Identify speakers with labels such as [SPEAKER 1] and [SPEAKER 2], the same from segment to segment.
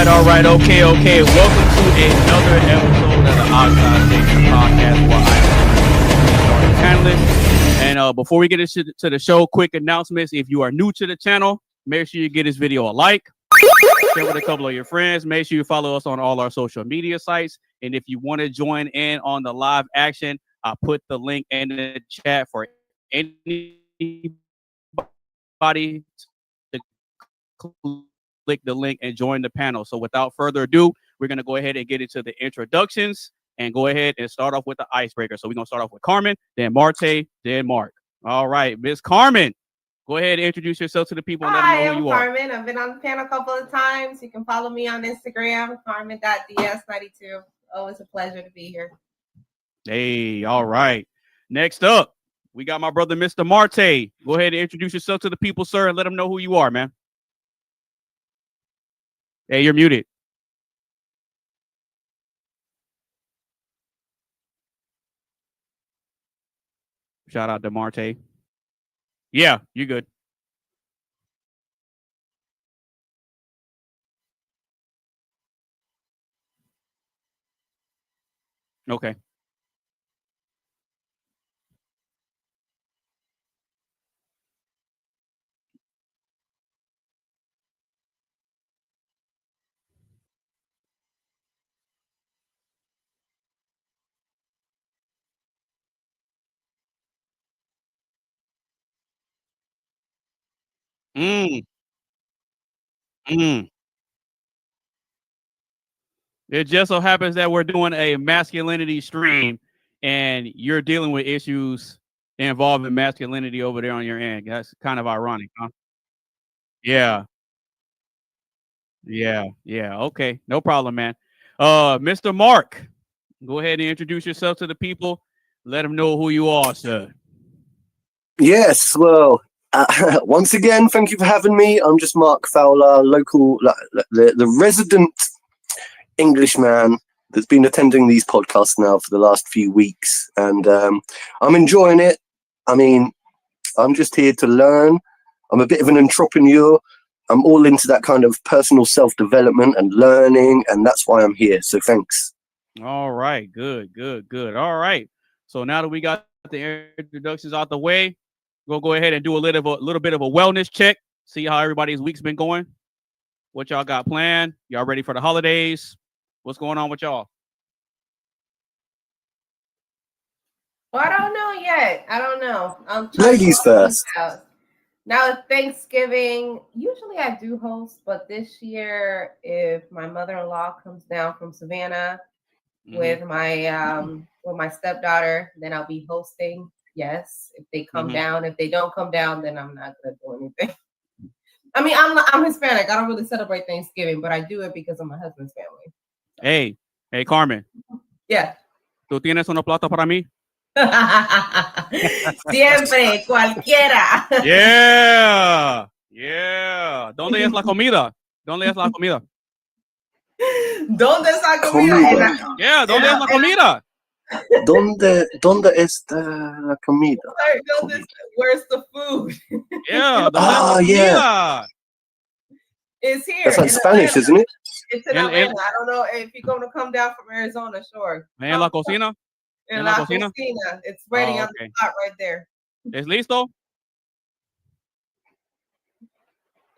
[SPEAKER 1] right. Okay. Welcome to another episode of the Oxide Station Podcast, where I am the panelist. And before we get into the show, quick announcements. If you are new to the channel, make sure you give this video a like, share with a couple of your friends. Make sure you follow us on all our social media sites. And if you want to join in on the live action, I put the link in the chat for anybody to click the link and join the panel. So without further ado, we're going to go ahead and get into the introductions and go ahead and start off with the icebreaker. So we're going to start off with Carmen, then Marte, then Mark. All right, Miss Carmen, go ahead and introduce yourself to the people and let them know who you are.
[SPEAKER 2] Hi, I'm Carmen. I've been on the panel a couple of times. You can follow me on Instagram, carmen.ds92. Always a pleasure to be here.
[SPEAKER 1] Hey, all right. Next up, we got my brother, Mr. Marte. Go ahead and introduce yourself to the people, sir, and let them know who you are, man. Hey, you're muted. Shout out to Marte. Yeah, you're good. Okay. Mm. It just so happens that we're doing a masculinity stream and you're dealing with issues involving masculinity over there on your end. That's kind of ironic, huh? Yeah. Okay. No problem, man. Mr. Mark, go ahead and introduce yourself to the people. Let them know who you are, sir.
[SPEAKER 3] Yes, well, once again, thank you for having me. I'm just Mark Fowler, local, the resident Englishman that's been attending these podcasts now for the last few weeks, and I'm enjoying it. I mean, I'm just here to learn. I'm a bit of an entrepreneur. I'm all into that kind of personal self-development and learning, and that's why I'm here. So thanks.
[SPEAKER 1] All right. Good. All right. So now that we got the introductions out the way, we'll go ahead and do a little bit of a wellness check. See how everybody's week's been going. What y'all got planned? Y'all ready for the holidays? What's going on with y'all?
[SPEAKER 2] Well, I don't know yet. I don't know. I'm
[SPEAKER 3] Ladies first.
[SPEAKER 2] Now, Thanksgiving, usually I do host, but this year, if my mother-in-law comes down from Savannah with my stepdaughter, then I'll be hosting. Yes, if they come down. If they don't come down, then I'm not gonna do anything. I mean, I'm Hispanic. I don't really celebrate Thanksgiving, but I do it because of my husband's family.
[SPEAKER 1] Hey, Carmen.
[SPEAKER 2] Yeah.
[SPEAKER 1] ¿Tú tienes una plata para mí?
[SPEAKER 2] Siempre, cualquiera.
[SPEAKER 1] Yeah. ¿Dónde es la comida?
[SPEAKER 2] ¿Dónde está la comida?
[SPEAKER 1] Yeah, ¿dónde es la comida?
[SPEAKER 3] ¿Dónde está la comida?
[SPEAKER 2] Where's the food?
[SPEAKER 1] Yeah, yeah.
[SPEAKER 2] It's here.
[SPEAKER 3] That's like Spanish, isn't it?
[SPEAKER 2] It's in Atlanta. I don't know if you're going to come down from Arizona, sure.
[SPEAKER 1] En la cocina?
[SPEAKER 2] En la cocina. It's ready on the spot right there.
[SPEAKER 1] ¿Es listo?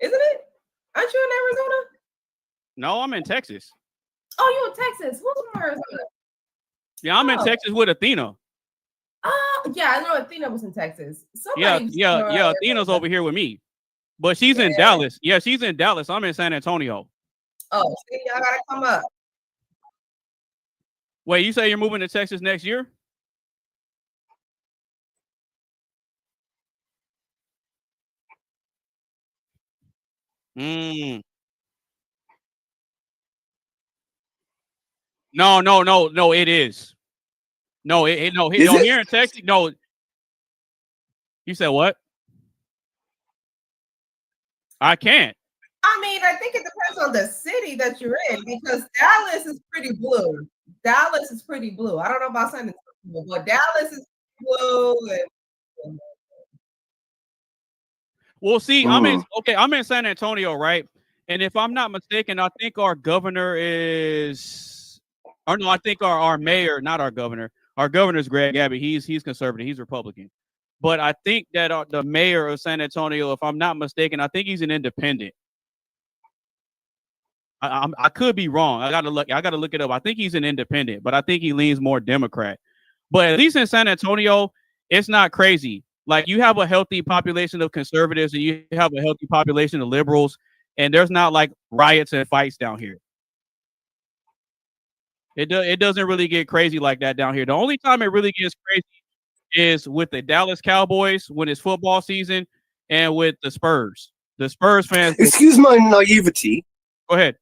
[SPEAKER 2] Isn't it? Aren't you in Arizona?
[SPEAKER 1] No, I'm in Texas.
[SPEAKER 2] Oh, you in Texas? Who's from Arizona?
[SPEAKER 1] Yeah, I'm in Texas with Athena.
[SPEAKER 2] Yeah, I know Athena was in Texas.
[SPEAKER 1] Yeah, Athena's over here with me. But she's in Dallas. Yeah, she's in Dallas. I'm in San Antonio.
[SPEAKER 2] Oh, see, y'all gotta come up.
[SPEAKER 1] Wait, you say you're moving to Texas next year? No, it is. No, here in Texas, no. You said what? I can't.
[SPEAKER 2] I mean, I think it depends on the city that you're in because Dallas is pretty blue. I don't know about San Antonio, but Dallas is blue.
[SPEAKER 1] Well, see, I'm in San Antonio, right? And if I'm not mistaken, I think our governor is, or no, I think our mayor, not our governor. Our governor's Greg Abbott. He's conservative. He's Republican. But I think that the mayor of San Antonio, if I'm not mistaken, I think he's an independent. I could be wrong. I gotta look it up. I think he's an independent, but I think he leans more Democrat. But at least in San Antonio, it's not crazy. Like, you have a healthy population of conservatives and you have a healthy population of liberals, and there's not like riots and fights down here. It doesn't really get crazy like that down here. The only time it really gets crazy is with the Dallas Cowboys when it's football season, and with the Spurs. The Spurs fans.
[SPEAKER 3] Excuse my naivety.
[SPEAKER 1] Go ahead.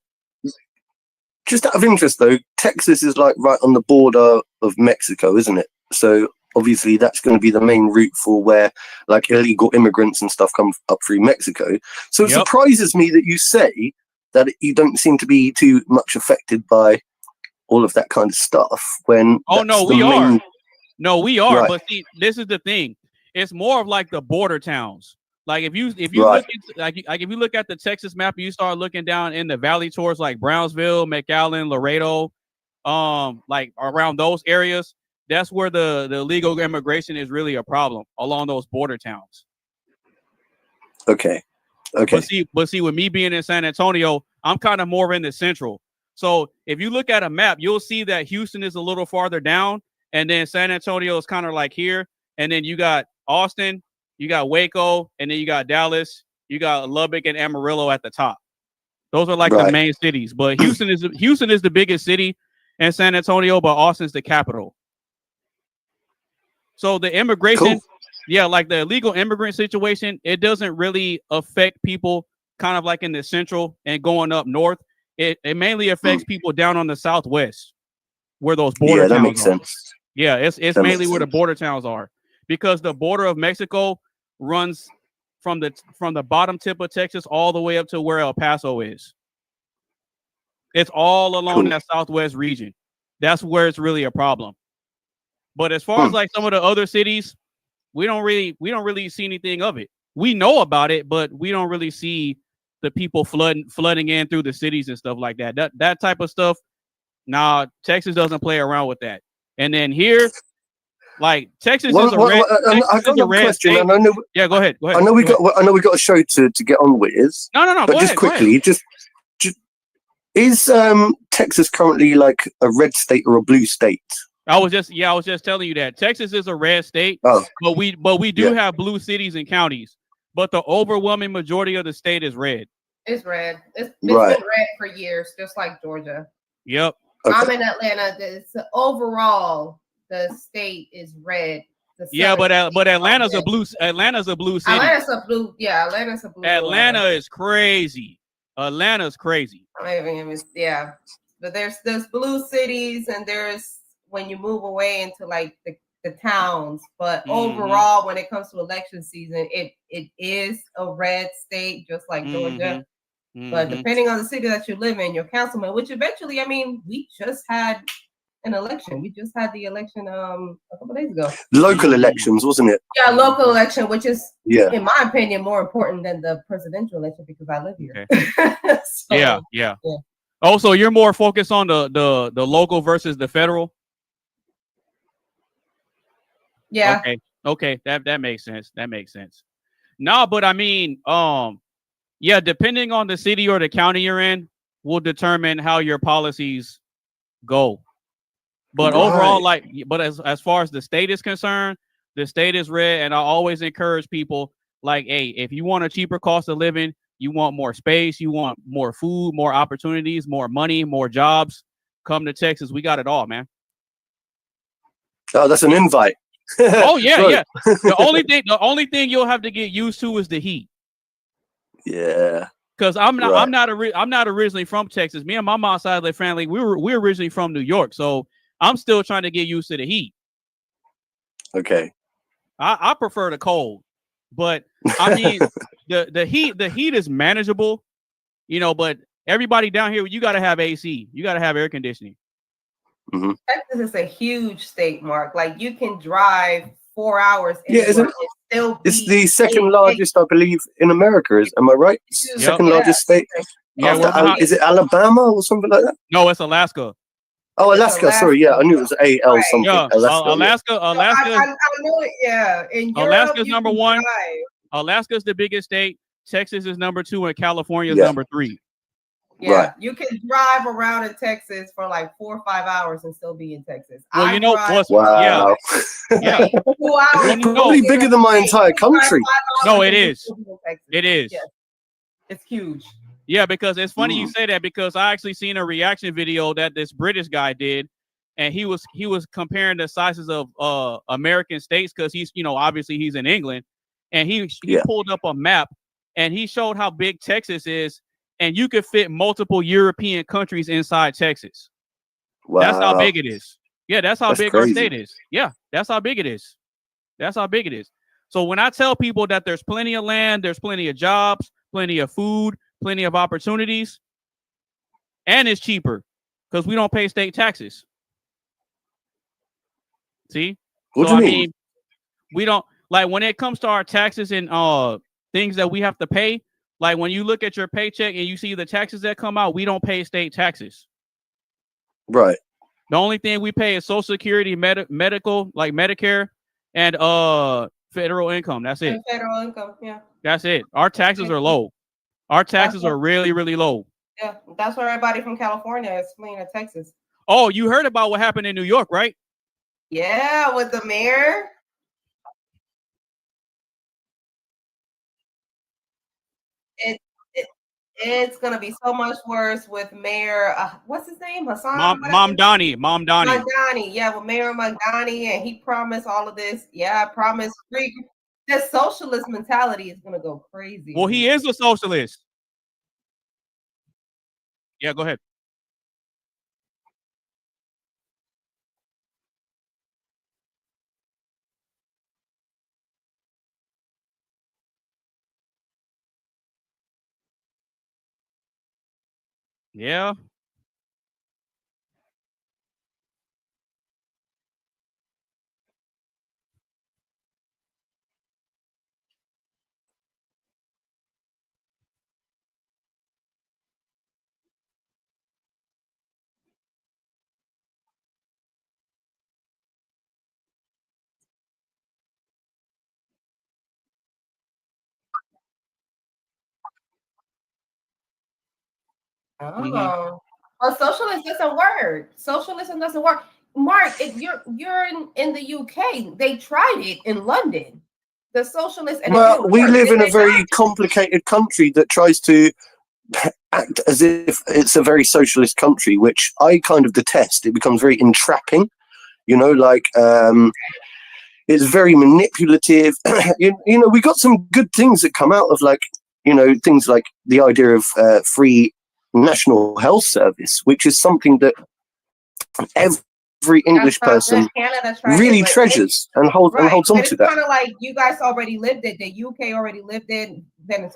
[SPEAKER 3] Just out of interest, though, Texas is like right on the border of Mexico, isn't it? So obviously that's going to be the main route for where like illegal immigrants and stuff come up through Mexico. So it surprises me that you say that you don't seem to be too much affected by all of that kind of stuff. When
[SPEAKER 1] we are. No, we are. Right. But see, this is the thing. It's more of like the border towns. Like if you look into, like if you look at the Texas map and you start looking down in the valley towards like Brownsville, McAllen, Laredo, like around those areas, that's where the illegal immigration is really a problem, along those border towns.
[SPEAKER 3] Okay.
[SPEAKER 1] But see, with me being in San Antonio, I'm kind of more in the central. So if you look at a map, you'll see that Houston is a little farther down, and then San Antonio is kind of like here, and then you got Austin, you got Waco, and then you got Dallas, you got Lubbock and Amarillo at the top. Those are like the main cities. But Houston is the biggest city, and San Antonio, but Austin's the capital. So the immigration, like the illegal immigrant situation, it doesn't really affect people kind of like in the central and going up north. It mainly affects people down on the southwest, where those border towns
[SPEAKER 3] that makes
[SPEAKER 1] are.
[SPEAKER 3] sense.
[SPEAKER 1] Yeah, it's mainly where the border towns are, because the border of Mexico runs from the bottom tip of Texas all the way up to where El Paso is. It's all along that southwest region. That's where it's really a problem. But as far as like some of the other cities, we don't really see anything of it. We know about it, but we don't really see the people flooding in through the cities and stuff like that. That type of stuff. Nah, Texas doesn't play around with that. And then here, like Texas is a red.
[SPEAKER 3] I got a question. And I know,
[SPEAKER 1] go ahead.
[SPEAKER 3] I know we got a show to get on with.
[SPEAKER 1] No.
[SPEAKER 3] But just quickly, just is Texas currently like a red state or a blue state?
[SPEAKER 1] I was just telling you that Texas is a red state, but we do have blue cities and counties. But the overwhelming majority of the state is red.
[SPEAKER 2] It's red. It's been red for years, just like Georgia.
[SPEAKER 1] Yep.
[SPEAKER 2] Okay. I'm in Atlanta. Overall, the state is red.
[SPEAKER 1] But Atlanta's a blue. Atlanta's a blue city.
[SPEAKER 2] Atlanta's a blue. Yeah, Atlanta's a blue.
[SPEAKER 1] Atlanta is crazy. Atlanta's crazy.
[SPEAKER 2] Yeah, but there's blue cities, and there's when you move away into like the towns. But overall, when it comes to election season, it is a red state, just like Georgia. But depending on the city that you live in, your councilman, which eventually, I mean, we just had an election. We just had the election a couple days ago.
[SPEAKER 3] Local elections, wasn't it?
[SPEAKER 2] Yeah, local election, which is, in my opinion, more important than the presidential election because I live here.
[SPEAKER 1] Okay. So, yeah. Oh, so you're more focused on the local versus the federal?
[SPEAKER 2] Yeah.
[SPEAKER 1] Okay. That makes sense. No, but I mean, depending on the city or the county you're in, will determine how your policies go. But overall, as far as the state is concerned, the state is red, and I always encourage people like, hey, if you want a cheaper cost of living, you want more space, you want more food, more opportunities, more money, more jobs, come to Texas. We got it all, man.
[SPEAKER 3] Oh, that's an invite.
[SPEAKER 1] Oh yeah. The only thing you'll have to get used to is the heat.
[SPEAKER 3] Yeah.
[SPEAKER 1] Because I'm not originally from Texas. Me and my mom's side of the family, we're originally from New York, so I'm still trying to get used to the heat.
[SPEAKER 3] Okay.
[SPEAKER 1] I prefer the cold, but I mean the heat is manageable, but everybody down here, you got to have AC, you got to have air conditioning.
[SPEAKER 3] Mm-hmm.
[SPEAKER 2] Texas is a huge state, Mark. Like you can drive 4 hours.
[SPEAKER 3] It's the second largest, I believe, in America. Am I right? Second largest state.
[SPEAKER 1] Yeah, we're behind.
[SPEAKER 3] Is it Alabama or something like that?
[SPEAKER 1] No, it's Alaska.
[SPEAKER 3] Oh, Alaska. Sorry, yeah, I knew it was AL something.
[SPEAKER 1] Yeah,
[SPEAKER 3] Alaska.
[SPEAKER 1] Alaska.
[SPEAKER 2] I know it. Yeah, in Europe,
[SPEAKER 1] Alaska's
[SPEAKER 2] you
[SPEAKER 1] number
[SPEAKER 2] can
[SPEAKER 1] one.
[SPEAKER 2] drive.
[SPEAKER 1] Alaska's the biggest state. Texas is number 2, and California is
[SPEAKER 3] Yeah.
[SPEAKER 1] number 3.
[SPEAKER 2] Yeah,
[SPEAKER 3] Right.
[SPEAKER 2] you can drive around in Texas for like 4 or 5 hours and still be in Texas.
[SPEAKER 1] Well, you know what's
[SPEAKER 3] Wow.
[SPEAKER 1] yeah.
[SPEAKER 2] 2 hours.
[SPEAKER 3] Probably bigger than my entire country.
[SPEAKER 1] No, it is. It is.
[SPEAKER 2] Yes. It's huge.
[SPEAKER 1] Yeah, because it's funny you say that, because I actually seen a reaction video that this British guy did, and he was comparing the sizes of American states, because he's, you know, obviously he's in England, and he pulled up a map and he showed how big Texas is, and you could fit multiple European countries inside Texas.
[SPEAKER 3] Wow.
[SPEAKER 1] That's how big it is. Yeah, that's how big
[SPEAKER 3] crazy.
[SPEAKER 1] our state is. Yeah, that's how big it is. That's how big it is. So when I tell people that there's plenty of land, there's plenty of jobs, plenty of food, plenty of opportunities, and it's cheaper because we don't pay state taxes. See?
[SPEAKER 3] What do you mean?
[SPEAKER 1] We don't, like, when it comes to our taxes and things that we have to pay, like when you look at your paycheck and you see the taxes that come out, we don't pay state taxes.
[SPEAKER 3] Right.
[SPEAKER 1] The only thing we pay is Social Security, medical, like Medicare, and federal income. That's it.
[SPEAKER 2] And federal income, yeah.
[SPEAKER 1] That's it. Our taxes are low. Our taxes are really, really low.
[SPEAKER 2] Yeah, that's why everybody from California is fleeing to Texas.
[SPEAKER 1] Oh, you heard about what happened in New York, right?
[SPEAKER 2] Yeah, with the mayor. It's gonna be so much worse with Mayor. What's his name? Hassan.
[SPEAKER 1] Mamdani.
[SPEAKER 2] Mamdani. Yeah, with Mayor Mamdani, and he promised all of this. Yeah, I promised free. The socialist mentality is gonna go crazy.
[SPEAKER 1] Well, he is a socialist. Yeah, go ahead. Yeah.
[SPEAKER 2] Oh, well, socialist doesn't work. Socialism doesn't work. Mark, if you're in the UK, they tried it in London. The socialist. And
[SPEAKER 3] well, we live in a very complicated country that tries to act as if it's a very socialist country, which I kind of detest. It becomes very entrapping, you know, like it's very manipulative. you know, we got some good things that come out of, like, you know, things like the idea of free national health service, which is something that every English person really treasures and holds on to that.
[SPEAKER 2] Kind of like you guys already lived it. The UK already lived it. Then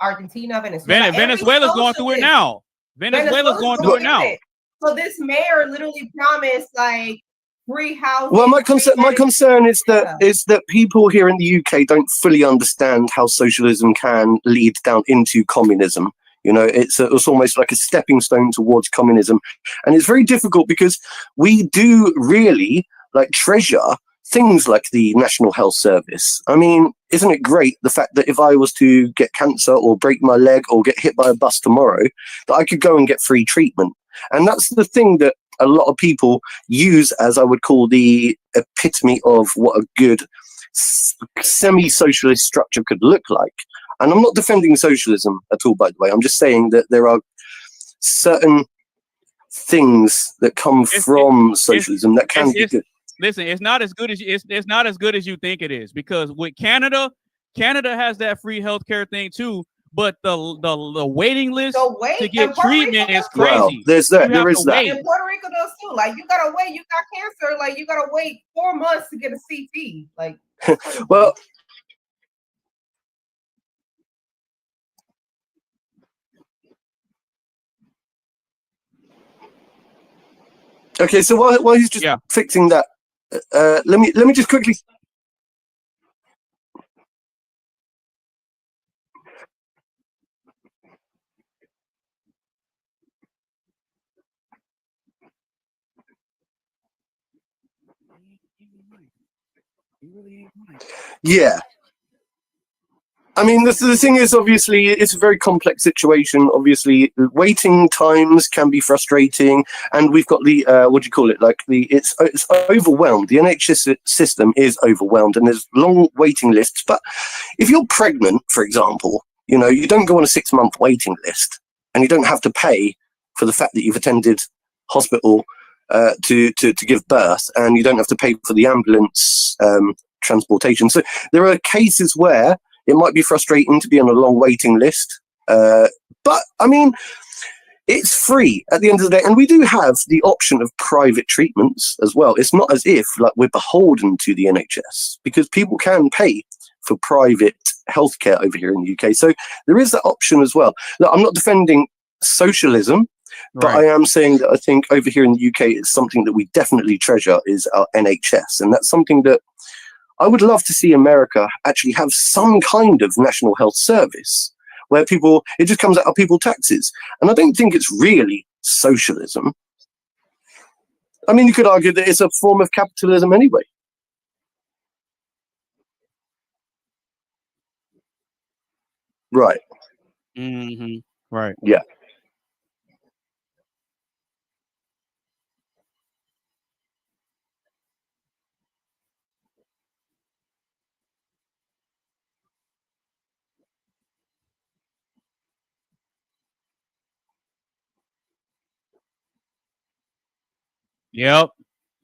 [SPEAKER 2] Argentina, Venezuela.
[SPEAKER 1] Venezuela's going through it now. Venezuela's going through it now.
[SPEAKER 2] So this mayor literally promised like free housing.
[SPEAKER 3] Well, my concern is that people here in the UK don't fully understand how socialism can lead down into communism. You know, it's almost like a stepping stone towards communism, and it's very difficult because we do really like treasure things like the National Health Service. I mean, isn't it great the fact that if I was to get cancer or break my leg or get hit by a bus tomorrow, that I could go and get free treatment? And that's the thing that a lot of people use as, I would call, the epitome of what a good semi-socialist structure could look like. And I'm not defending socialism at all, by the way. I'm just saying that there are certain things that come from socialism that can be good.
[SPEAKER 1] Listen, it's not as good as it's not as good as you think it is, because with Canada has that free healthcare thing too. But the waiting list to get treatment is crazy.
[SPEAKER 3] Well, there's that. There is that.
[SPEAKER 2] And Puerto Rico does too. Like, you gotta wait. You got cancer. Like, you gotta wait 4 months to get a CT. Like,
[SPEAKER 3] well. Okay, so while he's just fixing that, let me just quickly. Yeah. I mean, the thing is, obviously, it's a very complex situation. Obviously, waiting times can be frustrating, and we've got the what do you call it? Like it's overwhelmed. The NHS system is overwhelmed, and there's long waiting lists. But if you're pregnant, for example, you don't go on a 6-month waiting list, and you don't have to pay for the fact that you've attended hospital to give birth, and you don't have to pay for the ambulance transportation. So there are cases where it might be frustrating to be on a long waiting list, but I mean, it's free at the end of the day, and we do have the option of private treatments as well. It's not as if like we're beholden to the NHS, because people can pay for private healthcare over here in the UK. So there is that option as well. Look, I'm not defending socialism, but I am saying that I think over here in the UK, it's something that we definitely treasure is our NHS, and that's something that I would love to see America actually have some kind of national health service where it just comes out of people's taxes. And I don't think it's really socialism. I mean, you could argue that it's a form of capitalism anyway. Right.
[SPEAKER 1] Mm-hmm. Right.
[SPEAKER 3] Yeah.
[SPEAKER 1] Yep.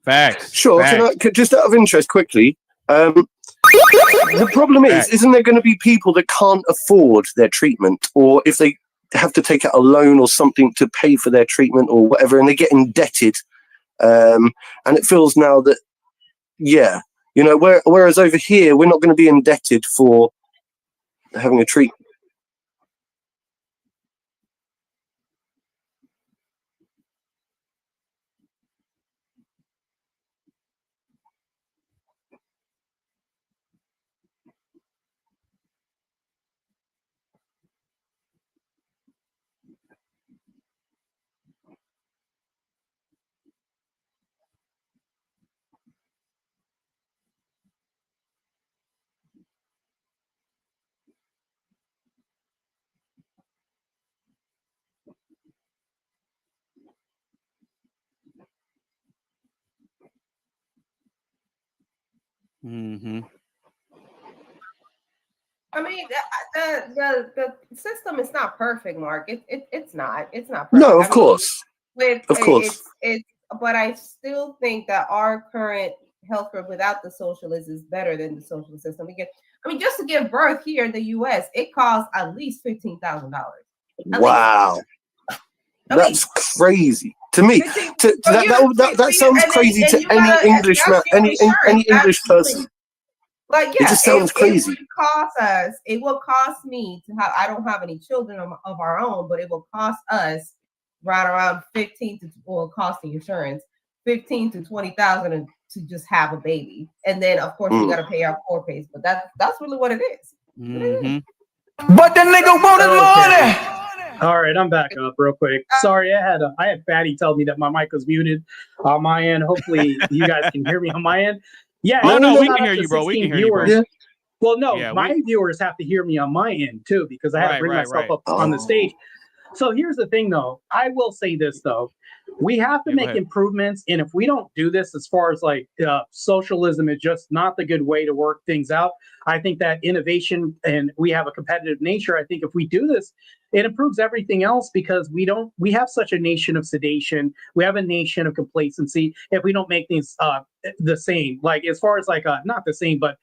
[SPEAKER 1] Facts.
[SPEAKER 3] Sure.
[SPEAKER 1] Facts.
[SPEAKER 3] Just out of interest, quickly, the problem is, isn't there going to be people that can't afford their treatment, or if they have to take out a loan or something to pay for their treatment or whatever, and they get indebted, and it feels now that, whereas over here, we're not going to be indebted for having a treatment.
[SPEAKER 1] Mm-hmm.
[SPEAKER 2] I mean, the system is not perfect, Mark. It's not. It's not perfect.
[SPEAKER 3] No, of course.
[SPEAKER 2] Of course. But I still think that our current healthcare without the socialist is better than the socialist system. Just to give birth here in the U.S., it costs at least $15,000.
[SPEAKER 3] Wow. That's crazy to me. That sounds crazy to any Englishman, any English person.
[SPEAKER 2] Like,
[SPEAKER 3] it just sounds crazy.
[SPEAKER 2] It will cost me to have. I don't have any children of our own, but it will cost us right around costing insurance $15,000 to $20,000 to just have a baby, and then of course we got to pay our co-pays. But that's really what it is.
[SPEAKER 1] Mm-hmm.
[SPEAKER 4] But the nigga wanted money. All right, I'm back up real quick. Sorry, I had Fatty tell me that my mic was muted on my end. Hopefully, you guys can hear me on my end. Yeah.
[SPEAKER 1] No, we can hear you, bro. We can hear you, bro.
[SPEAKER 4] Well, no, my viewers have to hear me on my end too, because I had to bring myself up on the stage. So here's the thing, though. I will say this, though. We have to make improvements. And if we don't do this, as far as like socialism is just not the good way to work things out. I think that innovation, and we have a competitive nature. I think if we do this, it improves everything else, because we have such a nation of sedation. We have a nation of complacency if we don't make things the same, like as far as like not the same, but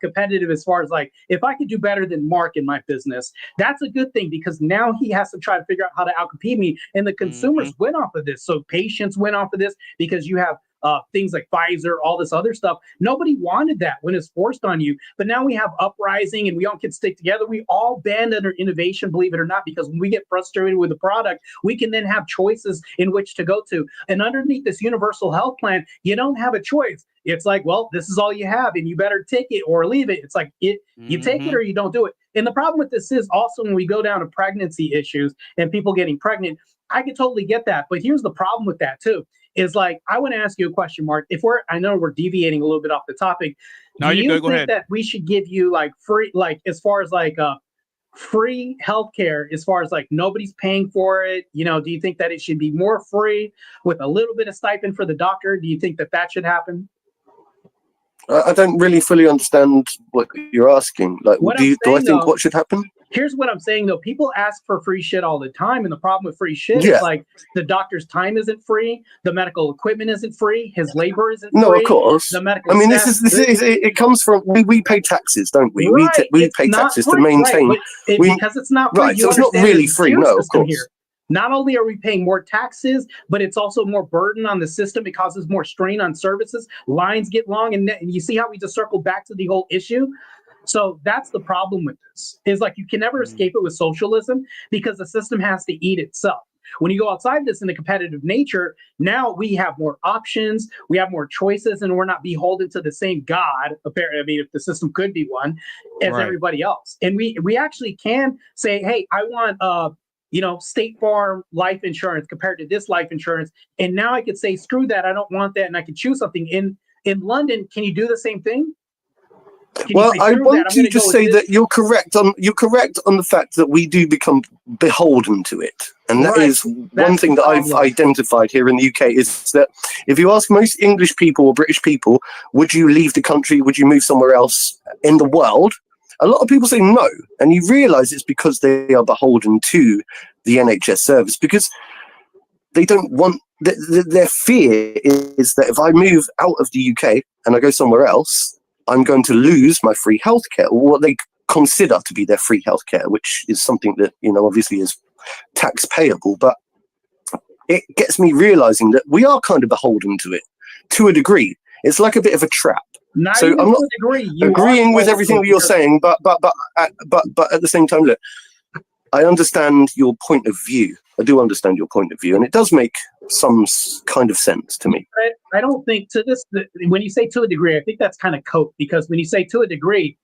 [SPEAKER 4] competitive, as far as like, if I could do better than Mark in my business, that's a good thing, because now he has to try to figure out how to outcompete me, and the consumers win off of this. So patients win off of this, because you have things like Pfizer, all this other stuff. Nobody wanted that when it's forced on you. But now we have uprising, and we all can stick together. We all band under innovation, believe it or not, because when we get frustrated with the product, we can then have choices in which to go to. And underneath this universal health plan, you don't have a choice. It's like, well, this is all you have, and you better take it or leave it. It's like you take it or you don't do it. And the problem with this is also when we go down to pregnancy issues and people getting pregnant, I can totally get that. But here's the problem with that too. is like, I want to ask you a question, Mark. I know we're deviating a little bit off the topic.
[SPEAKER 1] No,
[SPEAKER 4] do you
[SPEAKER 1] good. Go
[SPEAKER 4] think
[SPEAKER 1] ahead.
[SPEAKER 4] that we should give you like free, like as far as like free healthcare, as far as like nobody's paying for it? You know, do you think that it should be more free with a little bit of stipend for the doctor? Do you think that should happen?
[SPEAKER 3] I don't really fully understand what you're asking. Like, do I think what should happen?
[SPEAKER 4] Here's what I'm saying, though. People ask for free shit all the time. And the problem with free shit is like the doctor's time isn't free. The medical equipment isn't free. His labor isn't free.
[SPEAKER 3] No, of course.
[SPEAKER 4] The medical
[SPEAKER 3] it comes from, we pay taxes, don't we?
[SPEAKER 4] Right.
[SPEAKER 3] We pay taxes to maintain.
[SPEAKER 4] Right. Because it's not free.
[SPEAKER 3] Right, so it's not really free. No, of course.
[SPEAKER 4] Here. Not only are we paying more taxes, but it's also more burden on the system. It causes more strain on services. Lines get long. And you see how we just circled back to the whole issue? So that's the problem with this, is like you can never escape it with socialism because the system has to eat itself. When you go outside this in a competitive nature, now we have more options, we have more choices, and we're not beholden to the same God. Apparently, I mean, if the system could be one, as everybody else. And we actually can say, hey, I want State Farm life insurance compared to this life insurance. And now I could say, screw that, I don't want that, and I could choose something. In London, can you do the same thing?
[SPEAKER 3] Well, I want to just say that you're correct on the fact that we do become beholden to it, and that is one thing that I've identified here in the UK is that if you ask most English people or British people, would you leave the country? Would you move somewhere else in the world? A lot of people say no, and you realise it's because they are beholden to the NHS service because they don't want. Their fear is that if I move out of the UK and I go somewhere else, I'm going to lose my free healthcare, or what they consider to be their free healthcare, which is something that, obviously is tax payable. But it gets me realizing that we are kind of beholden to it to a degree. It's like a bit of a trap. So I'm not agreeing with everything that you're saying, but at the same time, look, I understand your point of view. I do understand your point of view, and it does make some kind of sense to me.
[SPEAKER 4] I don't think when you say to a degree, I think that's kind of cope, because when you say to a degree,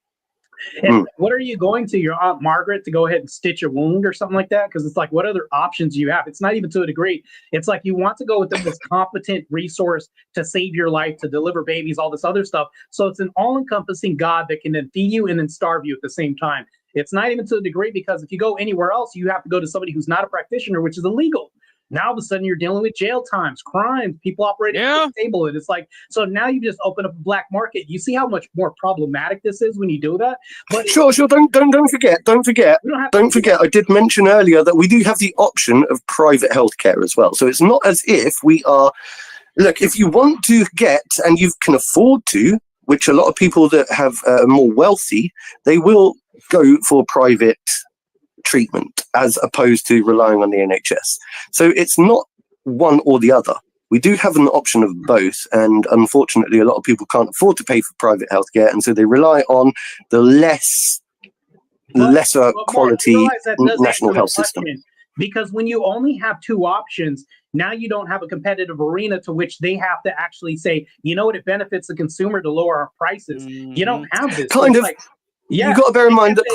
[SPEAKER 4] what are you going to your Aunt Margaret to go ahead and stitch a wound or something like that? Because it's like, what other options do you have? It's not even to a degree. It's like you want to go with the most competent resource to save your life, to deliver babies, all this other stuff. So it's an all-encompassing God that can then feed you and then starve you at the same time. It's not even to a degree, because if you go anywhere else, you have to go to somebody who's not a practitioner, which is illegal. Now all of a sudden you're dealing with jail times, crimes, people operating at the table. And it's like, so now you just open up a black market. You see how much more problematic this is when you do that? But
[SPEAKER 3] sure. Don't forget. I did mention earlier that we do have the option of private healthcare as well. So it's not as if we are, look, if you want to get, and you can afford to, which a lot of people that have more wealthy, they will go for private treatment as opposed to relying on the NHS. So it's not one or the other. We do have an option of both, and unfortunately a lot of people can't afford to pay for private healthcare, and so they rely on the lesser quality national health system.
[SPEAKER 4] Because when you only have two options, now you don't have a competitive arena to which they have to actually say, you know what, it benefits the consumer to lower our prices. You don't have this.
[SPEAKER 3] Kind of. You've got to bear in mind that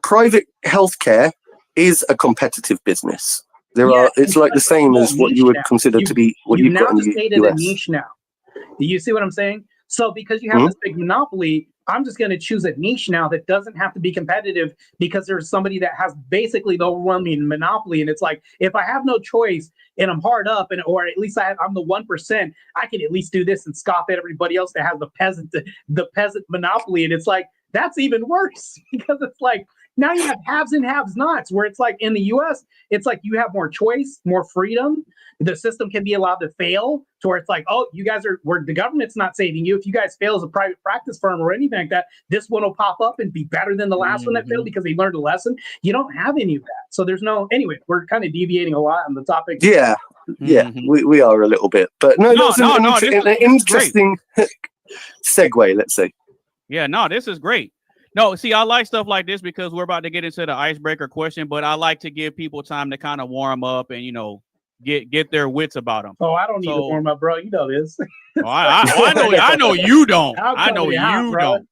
[SPEAKER 3] private healthcare is a competitive business. It's like the same as what you would consider to be what you've got in the US.
[SPEAKER 4] A niche now. Do you see what I'm saying? So because you have this big monopoly, I'm just going to choose a niche now that doesn't have to be competitive, because there's somebody that has basically the overwhelming monopoly. And it's like, if I have no choice and I'm hard up, or at least I'm the 1%, I can at least do this and scoff at everybody else that has the peasant monopoly. And it's like, that's even worse, because it's like, now you have haves and have-nots, where it's like in the US, it's like you have more choice, more freedom. The system can be allowed to fail, to where it's like, oh, you guys where the government's not saving you. If you guys fail as a private practice firm or anything like that, this one will pop up and be better than the last one that failed because they learned a lesson. You don't have any of that. So there's anyway, we're kind of deviating a lot on the topic.
[SPEAKER 3] Yeah, we are a little bit, but an interesting segue, let's say.
[SPEAKER 1] Yeah, no, this is great. No, see, I like stuff like this because we're about to get into the icebreaker question, but I like to give people time to kind of warm up and, get their wits about them.
[SPEAKER 4] Oh, I don't need to warm up, bro. You know this.
[SPEAKER 1] I know you don't. I know you
[SPEAKER 4] don't.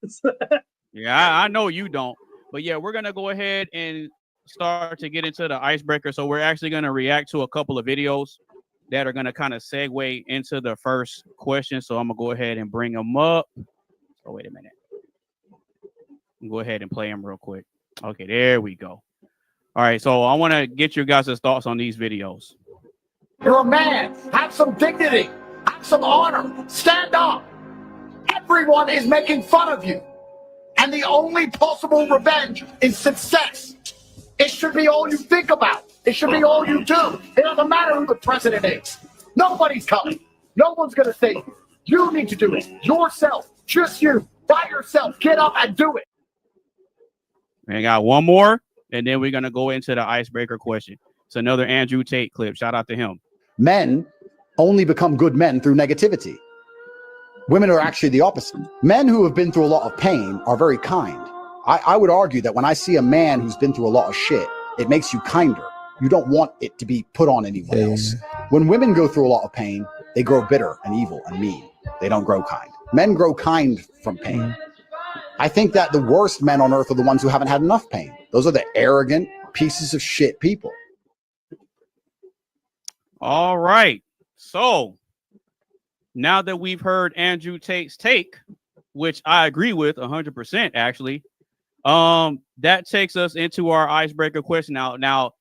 [SPEAKER 1] Yeah, I know you don't. But yeah, we're going to go ahead and start to get into the icebreaker. So we're actually going to react to a couple of videos that are going to kind of segue into the first question. So I'm going to go ahead and bring them up. Oh, wait a minute. Go ahead and play them real quick. Okay, there we go. All right, so I want to get your guys' thoughts on these videos.
[SPEAKER 5] You're a man. Have some dignity. Have some honor. Stand up. Everyone is making fun of you. And the only possible revenge is success. It should be all you think about. It should be all you do. It doesn't matter who the president is. Nobody's coming. No one's going to save you. You need to do it yourself. Just you. By yourself. Get up and do it.
[SPEAKER 1] I got one more, and then we're going to go into the icebreaker question. It's another Andrew Tate clip. Shout out to him.
[SPEAKER 6] Men only become good men through negativity. Women are actually the opposite. Men who have been through a lot of pain are very kind. I would argue that when I see a man who's been through a lot of shit, it makes you kinder. You don't want it to be put on anyone else. When women go through a lot of pain, they grow bitter and evil and mean. They don't grow kind. Men grow kind from pain. I think that the worst men on earth are the ones who haven't had enough pain. Those are the arrogant pieces of shit people.
[SPEAKER 1] All right. So now that we've heard Andrew Tate's take, which I agree with 100%, actually, that takes us into our icebreaker question. Now,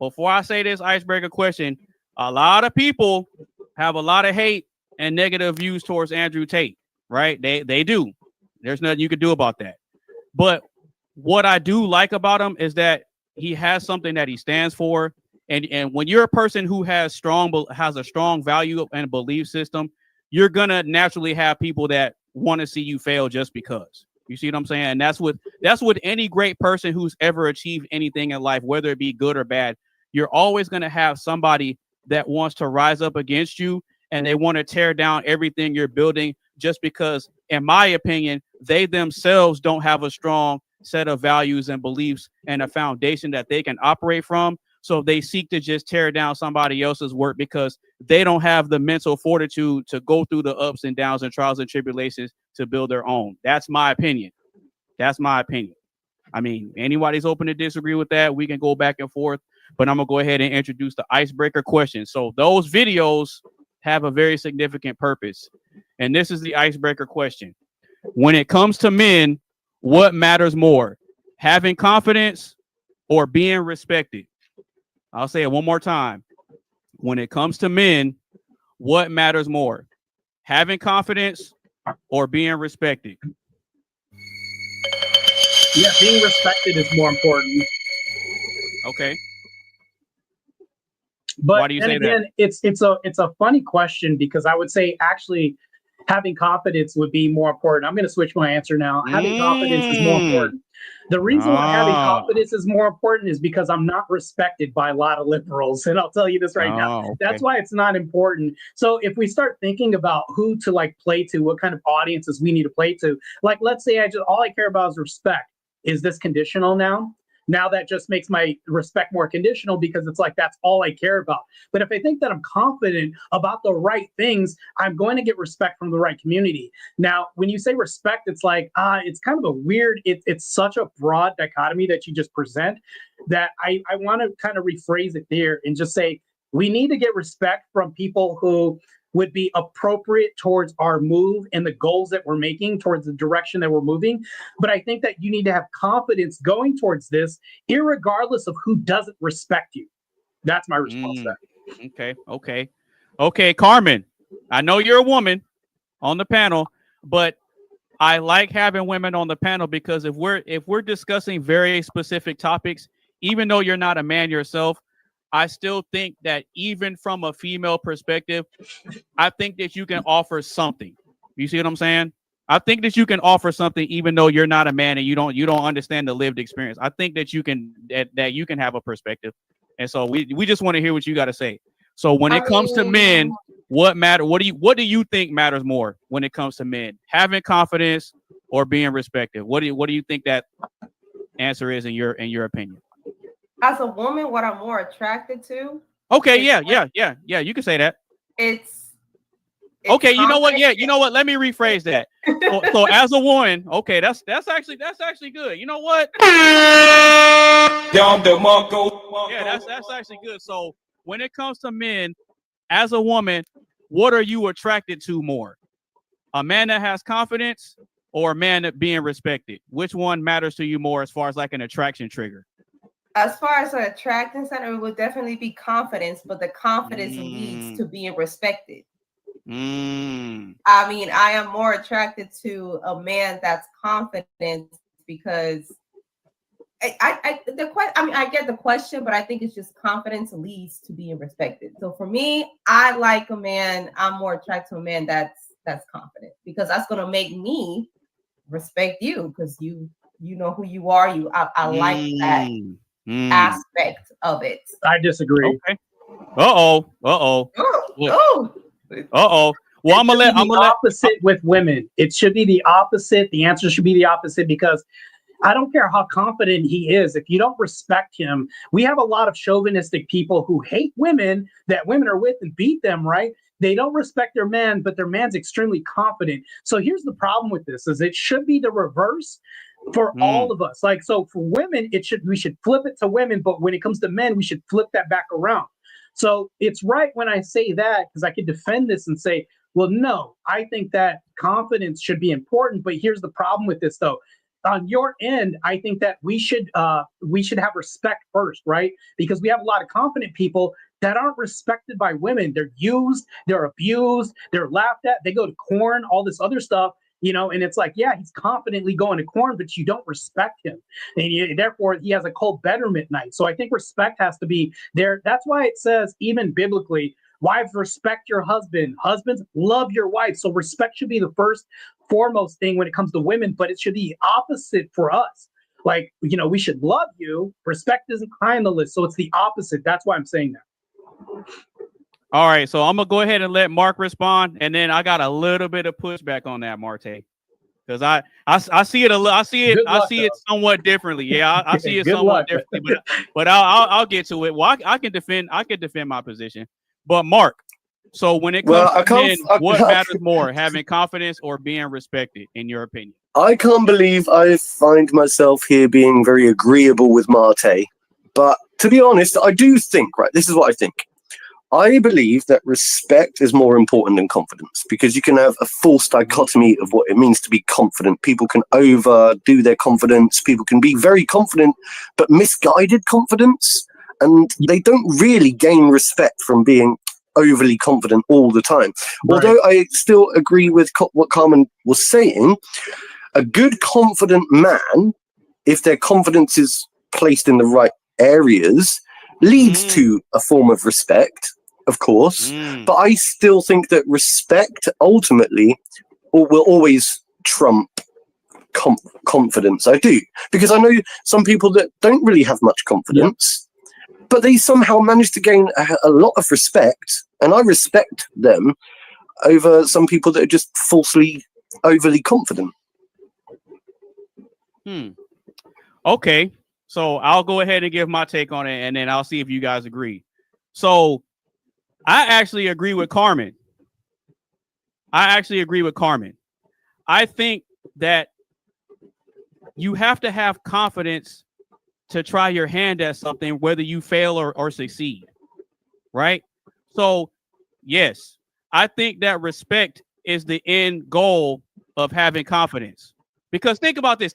[SPEAKER 1] before I say this icebreaker question, a lot of people have a lot of hate and negative views towards Andrew Tate, right? They do. There's nothing you can do about that. But what I do like about him is that he has something that he stands for. And when you're a person who has a strong value and belief system, you're gonna naturally have people that want to see you fail just because. You see what I'm saying? And that's what any great person who's ever achieved anything in life, whether it be good or bad, you're always gonna have somebody that wants to rise up against you and they want to tear down everything you're building just because, in my opinion, they themselves don't have a strong set of values and beliefs and a foundation that they can operate from. So they seek to just tear down somebody else's work because they don't have the mental fortitude to go through the ups and downs and trials and tribulations to build their own. That's my opinion. I mean, anybody's open to disagree with that. We can go back and forth, but I'm going to go ahead and introduce the icebreaker question. So those videos have a very significant purpose. And this is the icebreaker question. When it comes to men, what matters more? Having confidence or being respected? I'll say it one more time. When it comes to men, what matters more? Having confidence or being respected?
[SPEAKER 4] Yeah, being respected is more important.
[SPEAKER 1] Okay.
[SPEAKER 4] But
[SPEAKER 1] why do you say
[SPEAKER 4] again, that? It's a funny question because I would say actually having confidence would be more important. I'm going to switch my answer now. Having confidence is more important. The reason why having confidence is more important is because I'm not respected by a lot of liberals. And I'll tell you this right now. Okay. That's why it's not important. So if we start thinking about who to like play to, what kind of audiences we need to play to, like, let's say all I care about is respect. Is this conditional now? Now that just makes my respect more conditional because it's like, that's all I care about. But if I think that I'm confident about the right things, I'm going to get respect from the right community. Now, when you say respect, it's like, it's kind of a weird, it's such a broad dichotomy that you just present that I want to kind of rephrase it there and just say, we need to get respect from people who would be appropriate towards our move and the goals that we're making, towards the direction that we're moving. But I think that you need to have confidence going towards this, irregardless of who doesn't respect you. That's my response to that.
[SPEAKER 1] Okay, Carmen, I know you're a woman on the panel, but I like having women on the panel because if we're discussing very specific topics, even though you're not a man yourself, I still think that even from a female perspective, I think that you can offer something. You see what I'm saying? I think that you can offer something even though you're not a man and you don't understand the lived experience. I think that you can have a perspective. And so we just want to hear what you got to say. So when it comes to men, what do you think matters more when it comes to men? Having confidence or being respected? What do you think that answer is in your opinion?
[SPEAKER 2] As a woman, what I'm more attracted to.
[SPEAKER 1] Okay, yeah, you can say that.
[SPEAKER 2] It's
[SPEAKER 1] okay. You know what? Yeah, you know what? Let me rephrase that. So as a woman, okay, that's actually good. You know what? Yeah, that's actually good. So when it comes to men, as a woman, what are you attracted to more? A man that has confidence or a man that being respected? Which one matters to you more as far as like an attraction trigger?
[SPEAKER 2] As far as an attraction center, it would definitely be confidence, but the confidence leads to being respected. I mean, I am more attracted to a man that's confident because I get the question, but I think it's just confidence leads to being respected. So for me, I like a man. I'm more attracted to a man that's confident because that's gonna make me respect you because you know who you are. I like that aspect of it.
[SPEAKER 4] I disagree.
[SPEAKER 1] Okay. Uh-oh. Well, I'm gonna let
[SPEAKER 4] opposite with women. It should be the opposite. The answer should be the opposite because I don't care how confident he is. If you don't respect him, we have a lot of chauvinistic people who hate women that women are with and beat them, right? They don't respect their man, but their man's extremely confident. So here's the problem with this is it should be the reverse for all of us. Like, so for women, we should flip it to women, but when it comes to men, we should flip that back around. So it's right when I say that, because I could defend this and say, well, no, I think that confidence should be important. But here's the problem with this, though. On your end, I think that we should have respect first, right? Because we have a lot of confident people that aren't respected by women. They're used, they're abused, they're laughed at, they go to corn, all this other stuff, and it's like, yeah, he's confidently going to corn, but you don't respect him. And therefore, he has a cold betterment night. So I think respect has to be there. That's why it says, even biblically, wives, respect your husband. Husbands, love your wife. So respect should be the foremost thing when it comes to women, but it should be opposite for us. Like, we should love you. Respect isn't high on the list. So it's the opposite. That's why I'm saying that.
[SPEAKER 1] All right. So I'm going to go ahead and let Mark respond. And then I got a little bit of pushback on that, Marte. Because I see it it somewhat differently. Yeah, I see it somewhat differently. But I'll get to it. Well, I can defend my position. But Mark, so when it comes to men, what matters more, having confidence or being respected, in your opinion?
[SPEAKER 3] I can't believe I find myself here being very agreeable with Marte. But to be honest, I do think, right, this is what I think. I believe that respect is more important than confidence because you can have a false dichotomy of what it means to be confident. People can overdo their confidence. People can be very confident, but misguided confidence. And they don't really gain respect from being overly confident all the time. Right. Although I still agree with what Carmen was saying, a good confident man, if their confidence is placed in the right areas, leads to a form of respect, of course. But I still think that respect ultimately will always trump confidence. I do. Because I know some people that don't really have much confidence, but they somehow manage to gain a lot of respect, and I respect them over some people that are just falsely overly confident.
[SPEAKER 1] Okay. So I'll go ahead and give my take on it, and then I'll see if you guys agree. So I actually agree with Carmen. I think that you have to have confidence to try your hand at something, whether you fail or succeed. Right? So, yes, I think that respect is the end goal of having confidence. Because think about this.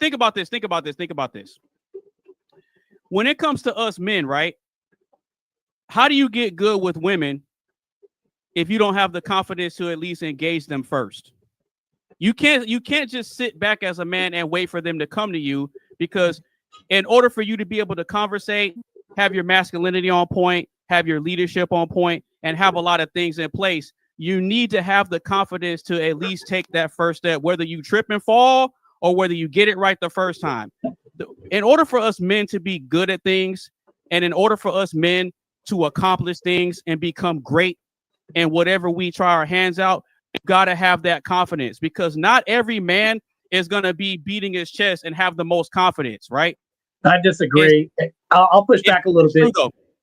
[SPEAKER 1] When it comes to us men, right? How do you get good with women if you don't have the confidence to at least engage them first? You can't just sit back as a man and wait for them to come to you, because in order for you to be able to conversate, have your masculinity on point, have your leadership on point, and have a lot of things in place, you need to have the confidence to at least take that first step, whether you trip and fall or whether you get it right the first time. In order for us men to be good at things, and in order for us men to accomplish things and become great in whatever we try our hands out, we've got to have that confidence, because not every man is going to be beating his chest and have the most confidence, right?
[SPEAKER 4] I disagree. I'll push back a little bit.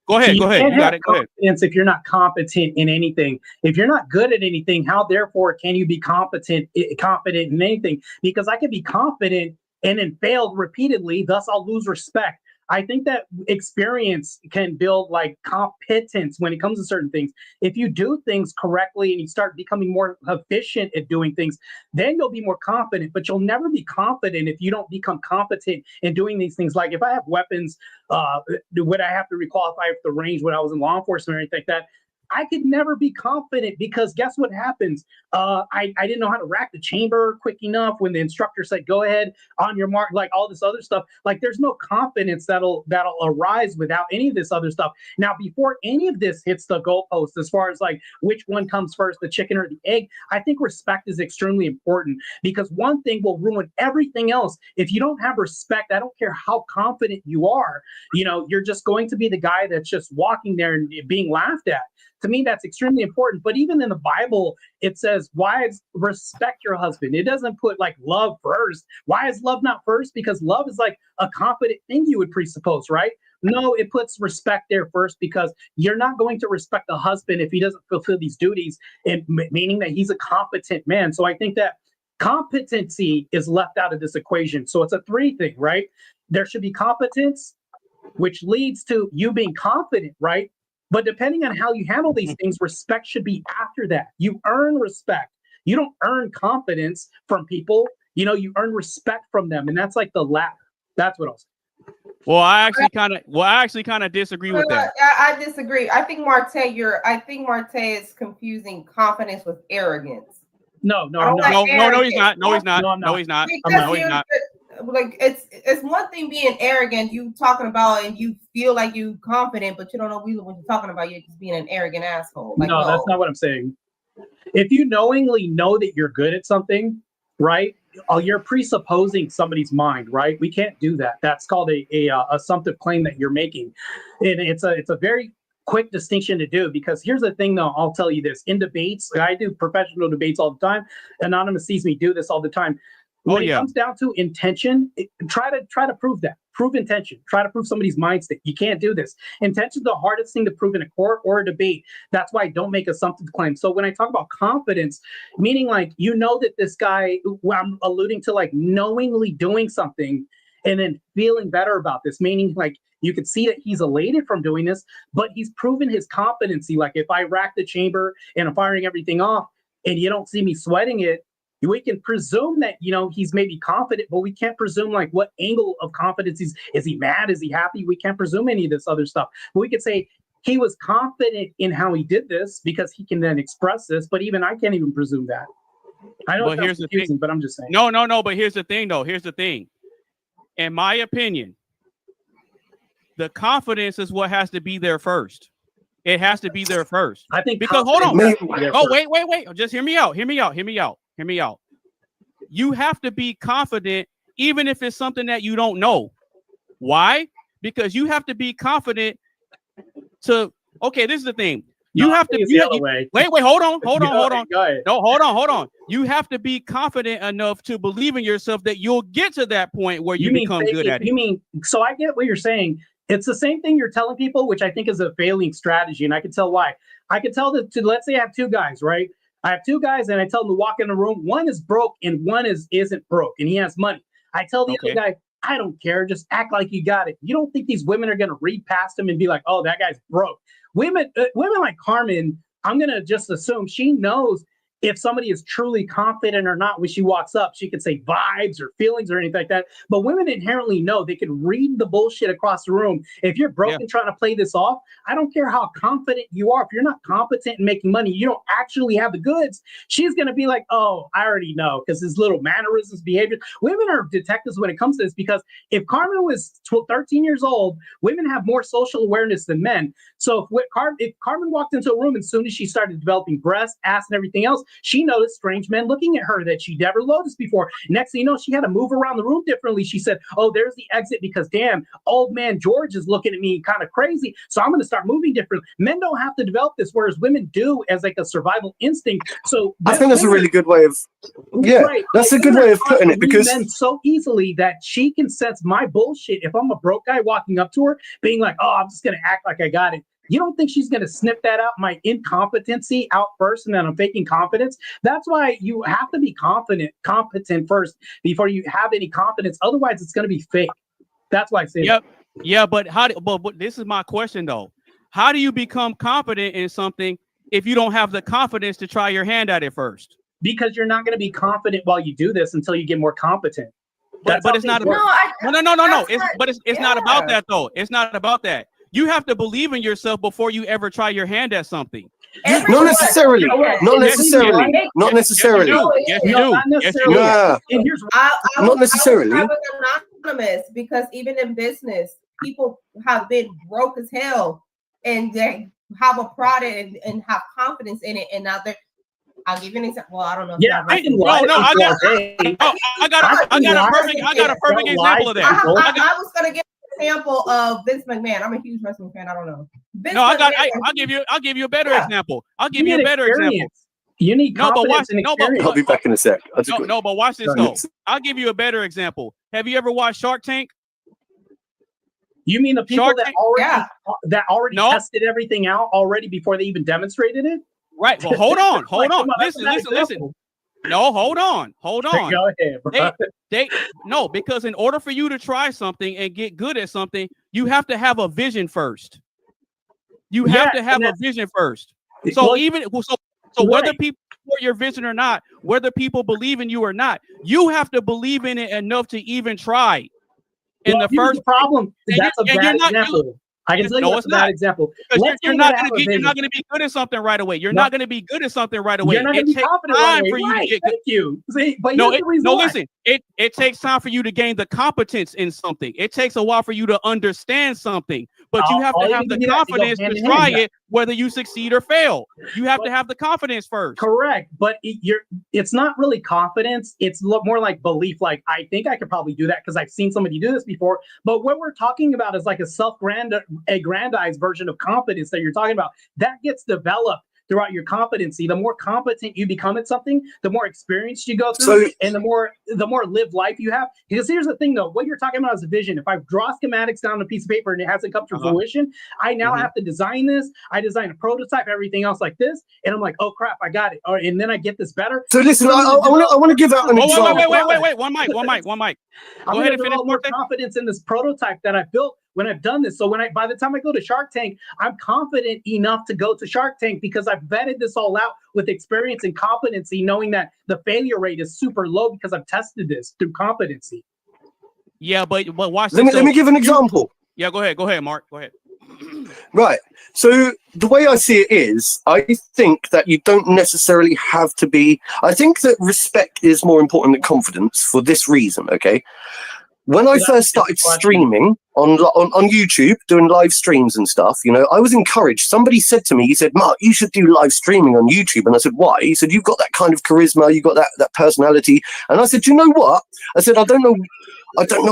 [SPEAKER 1] Go ahead. You got it. Go ahead.
[SPEAKER 4] If you're not competent in anything, if you're not good at anything, how therefore can you be confident in anything? Because I can be confident and then fail repeatedly, thus I'll lose respect. I think that experience can build like competence when it comes to certain things. If you do things correctly and you start becoming more efficient at doing things, then you'll be more confident. But you'll never be confident if you don't become competent in doing these things. Like if I have weapons, would I have to requalify for the range when I was in law enforcement or anything like that? I could never be confident because guess what happens? I didn't know how to rack the chamber quick enough when the instructor said, go ahead on your mark, like all this other stuff. Like there's no confidence that'll arise without any of this other stuff. Now, before any of this hits the goalpost, as far as like which one comes first, the chicken or the egg, I think respect is extremely important because one thing will ruin everything else. If you don't have respect, I don't care how confident you are, you're just going to be the guy that's just walking there and being laughed at. To me, that's extremely important. But even in the Bible, it says, wives, respect your husband. It doesn't put like love first. Why is love not first? Because love is like a confident thing you would presuppose, right? No, it puts respect there first because you're not going to respect a husband if he doesn't fulfill these duties, and meaning that he's a competent man. So I think that competency is left out of this equation. So it's a three thing, right? There should be competence, which leads to you being confident, right? But depending on how you handle these things, respect should be after that. You earn respect. You don't earn confidence from people. You earn respect from them. And that's like the ladder. That's what I'll say.
[SPEAKER 1] Well, I actually kind of disagree with that.
[SPEAKER 2] I disagree. I think Marte is confusing confidence with arrogance.
[SPEAKER 4] No,
[SPEAKER 1] he's not. No, he's not. No, he's not.
[SPEAKER 2] Like it's one thing being arrogant, you talking about and you feel like you confident, but you don't know when you're talking about you're just being an arrogant asshole. Like, no,
[SPEAKER 4] that's not what I'm saying. If you knowingly know that you're good at something, right? You're presupposing somebody's mind, right? We can't do that. That's called a assumptive claim that you're making, and it's a very quick distinction to do because here's the thing, though. I'll tell you this: in debates, I do professional debates all the time. Anonymous sees me do this all the time. When it comes down to intention, try to prove that. Prove intention. Try to prove somebody's mind state. You can't do this. Intention is the hardest thing to prove in a court or a debate. That's why I don't make assumptive claims. So when I talk about confidence, meaning like that this guy, I'm alluding to like knowingly doing something and then feeling better about this, meaning like you could see that he's elated from doing this, but he's proven his competency. Like if I rack the chamber and I'm firing everything off and you don't see me sweating it, we can presume that, he's maybe confident, but we can't presume like what angle of confidence is he mad? Is he happy? We can't presume any of this other stuff. But we could say he was confident in how he did this because he can then express this, but even I can't even presume that. I know it's confusing, but I'm just saying.
[SPEAKER 1] No, but here's the thing though. Here's the thing. In my opinion, the confidence is what has to be there first. It has to be there first.
[SPEAKER 4] I think
[SPEAKER 1] because hold on. Wait. Just hear me out. You have to be confident even if it's something that you don't know. Why? Because you have to be confident to this is the thing. You have to be hold on. No, hold on. You have to be confident enough to believe in yourself that you'll get to that point where you become good at it.
[SPEAKER 4] So I get what you're saying. It's the same thing you're telling people, which I think is a failing strategy. And I can tell why. I can tell let's say I have two guys, right? I have two guys and I tell them to walk in the room. One is broke and one isn't broke and he has money. I tell the other guy, I don't care. Just act like you got it. You don't think these women are going to read past him and be like, oh, that guy's broke. Women like Carmen, I'm going to just assume she knows if somebody is truly confident or not when she walks up. She could say vibes or feelings or anything like that. But women inherently know. They can read the bullshit across the room. If you're broke and trying to play this off, I don't care how confident you are. If you're not competent in making money, you don't actually have the goods. She's going to be like, oh, I already know, because his little mannerisms, behavior. Women are detectives when it comes to this, because if Carmen was 13 years old, women have more social awareness than men. So if Carmen walked into a room and as soon as she started developing breasts, ass, and everything else, she noticed strange men looking at her that she never noticed before. Next thing you know, she had to move around the room differently. She said, oh, there's the exit because damn, old man George is looking at me kind of crazy. So I'm going to start moving differently. Men don't have to develop this, whereas women do as like a survival instinct. So
[SPEAKER 3] I think that's a really good way of, that's a good way of putting it, because
[SPEAKER 4] men so easily that she can sense my bullshit. If I'm a broke guy walking up to her being like, oh, I'm just going to act like I got it. You don't think she's going to snip that out, my incompetency out first, and then I'm faking confidence? That's why you have to be competent first before you have any confidence. Otherwise, it's going to be fake. That's why I say that.
[SPEAKER 1] Yeah, but but this is my question though. How do you become confident in something if you don't have the confidence to try your hand at it first?
[SPEAKER 4] Because you're not going to be confident while you do this until you get more competent.
[SPEAKER 1] But it's not about no. It's not about that though. It's not about that. You have to believe in yourself before you ever try your hand at something.
[SPEAKER 3] Not necessarily. Not necessarily. Not necessarily.
[SPEAKER 1] Yes, you do.
[SPEAKER 4] Not necessarily.
[SPEAKER 3] Yeah.
[SPEAKER 4] And here's
[SPEAKER 3] Not necessarily.
[SPEAKER 2] I was anonymous because even in business, people have been broke as hell and they have a product and have confidence in it, and now they're. I'll give you an example. Well, I don't know.
[SPEAKER 4] Yeah, I
[SPEAKER 1] got a perfect example of that.
[SPEAKER 2] I was gonna give an example of Vince McMahon. I'm a huge wrestling fan. I don't know.
[SPEAKER 1] I'll give you a better example. I'll give you a better example.
[SPEAKER 4] You need confidence and experience.
[SPEAKER 3] I'll be back in a sec.
[SPEAKER 1] No, but watch this though. I'll give you a better example. Have you ever watched Shark Tank?
[SPEAKER 4] You mean the people that already tested everything out already before they even demonstrated it?
[SPEAKER 1] Right. Well, hold on. Listen. No, hold on.
[SPEAKER 4] Go ahead, bro.
[SPEAKER 1] Because in order for you to try something and get good at something, you have to have a vision first. You have to have a vision first. So whether people support your vision or not, whether people believe in you or not, you have to believe in it enough to even try. And the first
[SPEAKER 4] problem, that's a bad example. I can tell you it's not an example.
[SPEAKER 1] You're not going to be good at something right away. You're not going to be good at something right away.
[SPEAKER 4] You're not going to be confident right away. Thank you. See, but listen. It takes time for you to gain the competence in something. It takes a while for you to understand something. But you have to have the confidence to try it, whether you succeed or fail. You have to have the confidence first. Correct. But it's not really confidence. It's more like belief. Like, I think I could probably do that because I've seen somebody do this before. But what we're talking about is like a self-aggrandized version of confidence that you're talking about. That gets developed throughout your competency. The more competent you become at something, the more experience you go through, and the more lived life you have. Because here's the thing, though, what you're talking about is a vision. If I draw schematics down on a piece of paper and it hasn't come to fruition, I now have to design this. I design a prototype, everything else like this, and I'm like, oh crap, I got it. And then I get this better.
[SPEAKER 3] So listen, I want to give out an example.
[SPEAKER 1] Wait, one mic. Go ahead and finish
[SPEAKER 4] more confidence in this prototype that I built when I've done this. So by the time I go to Shark Tank, I'm confident enough to go to Shark Tank because I've vetted this all out with experience and competency, knowing that the failure rate is super low because I've tested this through competency.
[SPEAKER 1] Yeah, but watch
[SPEAKER 3] this. Let me give an example.
[SPEAKER 1] Yeah, go ahead, Mark. Go ahead.
[SPEAKER 3] Right. So the way I see it is, I think that you don't necessarily have to be. I think that respect is more important than confidence for this reason. Okay. When I first started streaming on YouTube, doing live streams and stuff, I was encouraged. Somebody said to me, he said, Mark, you should do live streaming on YouTube. And I said, why? He said, you've got that kind of charisma, you've got that personality. And I said, you know what? I said, I don't know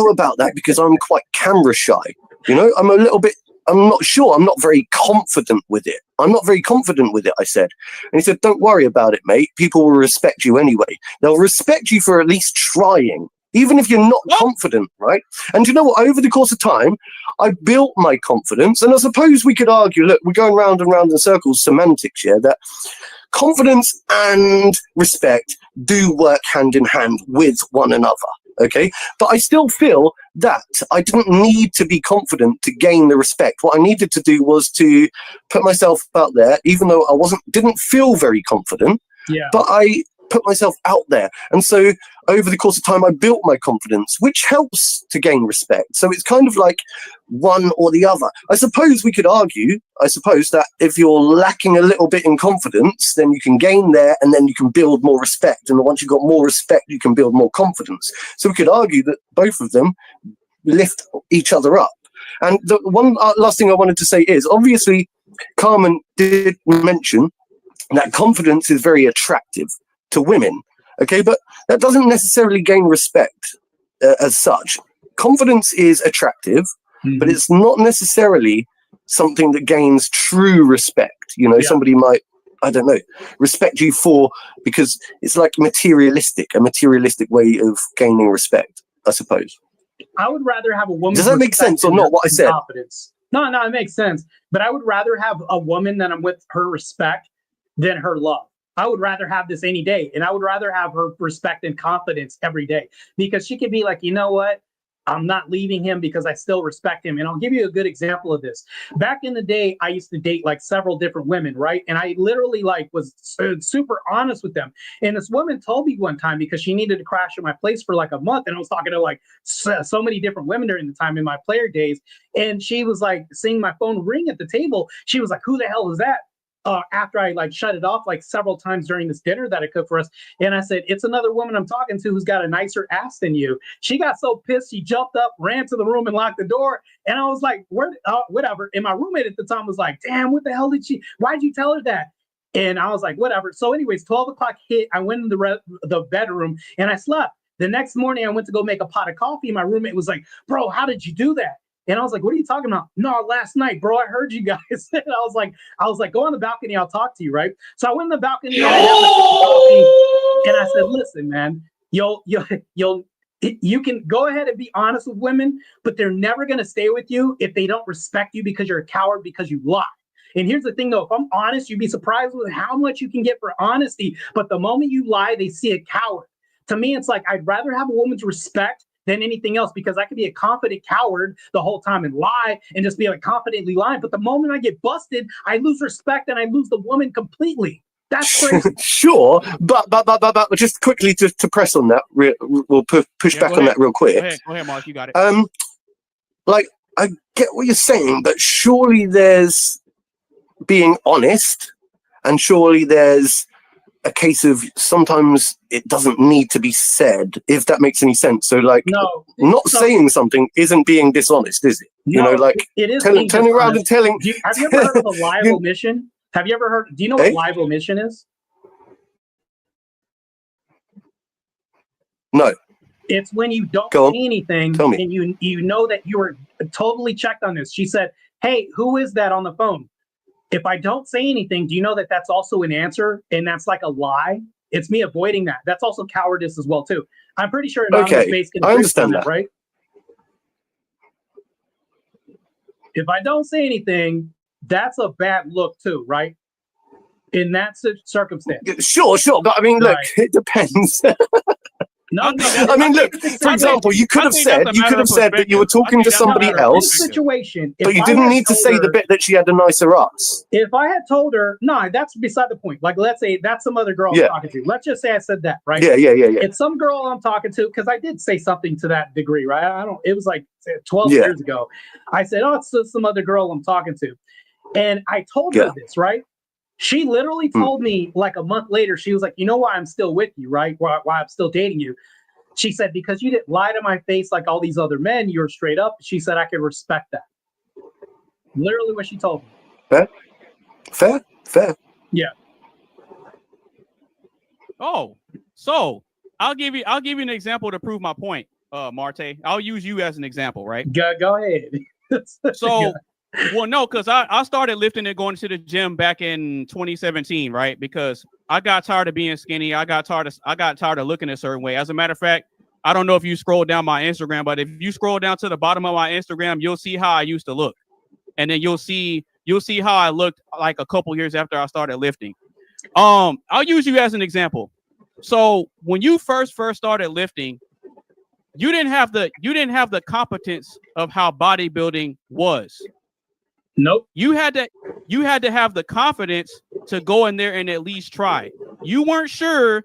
[SPEAKER 3] about that because I'm quite camera shy. I'm not sure. I'm not very confident with it. I said. And he said, don't worry about it, mate. People will respect you anyway. They'll respect you for at least trying. Even if you're not confident, right? And you know what? Over the course of time, I built my confidence. And I suppose we could argue, look, we're going round and round in circles, semantics here, that confidence and respect do work hand in hand with one another, okay? But I still feel that I didn't need to be confident to gain the respect. What I needed to do was to put myself out there, even though didn't feel very confident, but I put myself out there. And so over the course of time, I built my confidence, which helps to gain respect. So it's kind of like one or the other. I suppose we could argue, that if you're lacking a little bit in confidence, then you can gain there and then you can build more respect. And once you've got more respect, you can build more confidence. So we could argue that both of them lift each other up. And the one last thing I wanted to say is, obviously, Carmen did mention that confidence is very attractive to women, okay, but that doesn't necessarily gain respect as such. Confidence is attractive, but it's not necessarily something that gains true respect. Somebody might, I don't know, respect you because it's like a materialistic way of gaining respect, I suppose.
[SPEAKER 4] I would rather have a woman.
[SPEAKER 3] Does that make sense or not? What I said?
[SPEAKER 4] Confidence. No, it makes sense. But I would rather have a woman that I'm with her respect than her love. I would rather have this any day. And I would rather have her respect and confidence every day, because she could be like, you know what? I'm not leaving him because I still respect him. And I'll give you a good example of this. Back in the day, I used to date like several different women, right? And I literally like was super honest with them. And this woman told me one time, because she needed to crash at my place for like a month, and I was talking to like so many different women during the time in my player days. And she was like seeing my phone ring at the table. She was like, "Who the hell is that?" After I like shut it off like several times during this dinner that I cooked for us. And I said, "It's another woman I'm talking to who's got a nicer ass than you." She got so pissed, she jumped up, ran to the room and locked the door. And I was like, whatever. And my roommate at the time was like, "Damn, what the hell why'd you tell her that?" And I was like, whatever. So anyways, 12 o'clock hit. I went in the bedroom and I slept. The next morning I went to go make a pot of coffee. And my roommate was like, "Bro, how did you do that?" And I was like, "What are you talking about?" "No, last night, bro, I heard you guys." And I was like, "Go on the balcony, I'll talk to you," right? So I went on the balcony and I had my coffee, and I said, "Listen, man, you can go ahead and be honest with women, but they're never gonna stay with you if they don't respect you because you're a coward, because you lie." And here's the thing though, if I'm honest, you'd be surprised with how much you can get for honesty. But the moment you lie, they see a coward. To me, it's like, I'd rather have a woman's respect than anything else, because I can be a confident coward the whole time and lie and just be like confidently lying. But the moment I get busted, I lose respect and I lose the woman completely. That's crazy.
[SPEAKER 3] Sure, but just quickly to press on that, we'll push back on that real quick.
[SPEAKER 1] Go ahead, Mark, you got it.
[SPEAKER 3] Like, I get what you're saying, but surely there's being honest, and surely there's a case of sometimes it doesn't need to be said, if that makes any sense. So like, saying something isn't being dishonest, is it? You know, like
[SPEAKER 4] it is
[SPEAKER 3] turning around and telling.
[SPEAKER 4] Have you ever heard of a live omission? Have you ever heard? Do you know what live omission is?
[SPEAKER 3] No.
[SPEAKER 4] It's when you don't say anything and you know that you were totally checked on this. She said, "Hey, who is that on the phone?" If I don't say anything, do you know that that's also an answer? And that's like a lie? It's me avoiding that. That's also cowardice as well, too. I'm pretty sure anonymous base can understand that, right? If I don't say anything, that's a bad look, too, right? In that circumstance.
[SPEAKER 3] Sure. But I mean, look, it depends.
[SPEAKER 4] No,
[SPEAKER 3] I mean, look, for example, you could have said that you were talking to somebody else,
[SPEAKER 4] situation,
[SPEAKER 3] but you didn't need to say the bit that she had a nicer ass.
[SPEAKER 4] If I had told her, no, that's beside the point. Like, let's say that's some other girl I'm talking to. Let's just say I said that, right?
[SPEAKER 3] Yeah.
[SPEAKER 4] It's some girl I'm talking to, because I did say something to that degree, right? It was like 12 years ago. I said, "Oh, it's just some other girl I'm talking to." And I told her this, right? She literally told me like a month later, she was like, "You know why I'm still with you, right? Why I'm still dating you?" She said, "Because you didn't lie to my face like all these other men. You were straight up." She said, "I could respect that." Literally what she told me.
[SPEAKER 3] Fair.
[SPEAKER 4] Yeah.
[SPEAKER 1] Oh, so I'll give you an example to prove my point, Marte. I'll use you as an example, right?
[SPEAKER 4] Go ahead.
[SPEAKER 1] So well, no, because I started lifting and going to the gym back in 2017, right? Because I got tired of being skinny. I got tired of looking a certain way. As a matter of fact, I don't know if you scroll down my Instagram, but if you scroll down to the bottom of my Instagram, you'll see how I used to look. And then you'll see how I looked like a couple years after I started lifting. I'll use you as an example. So when you first started lifting, you didn't have the competence of how bodybuilding was.
[SPEAKER 4] Nope.
[SPEAKER 1] You had to have the confidence to go in there and at least try. You weren't sure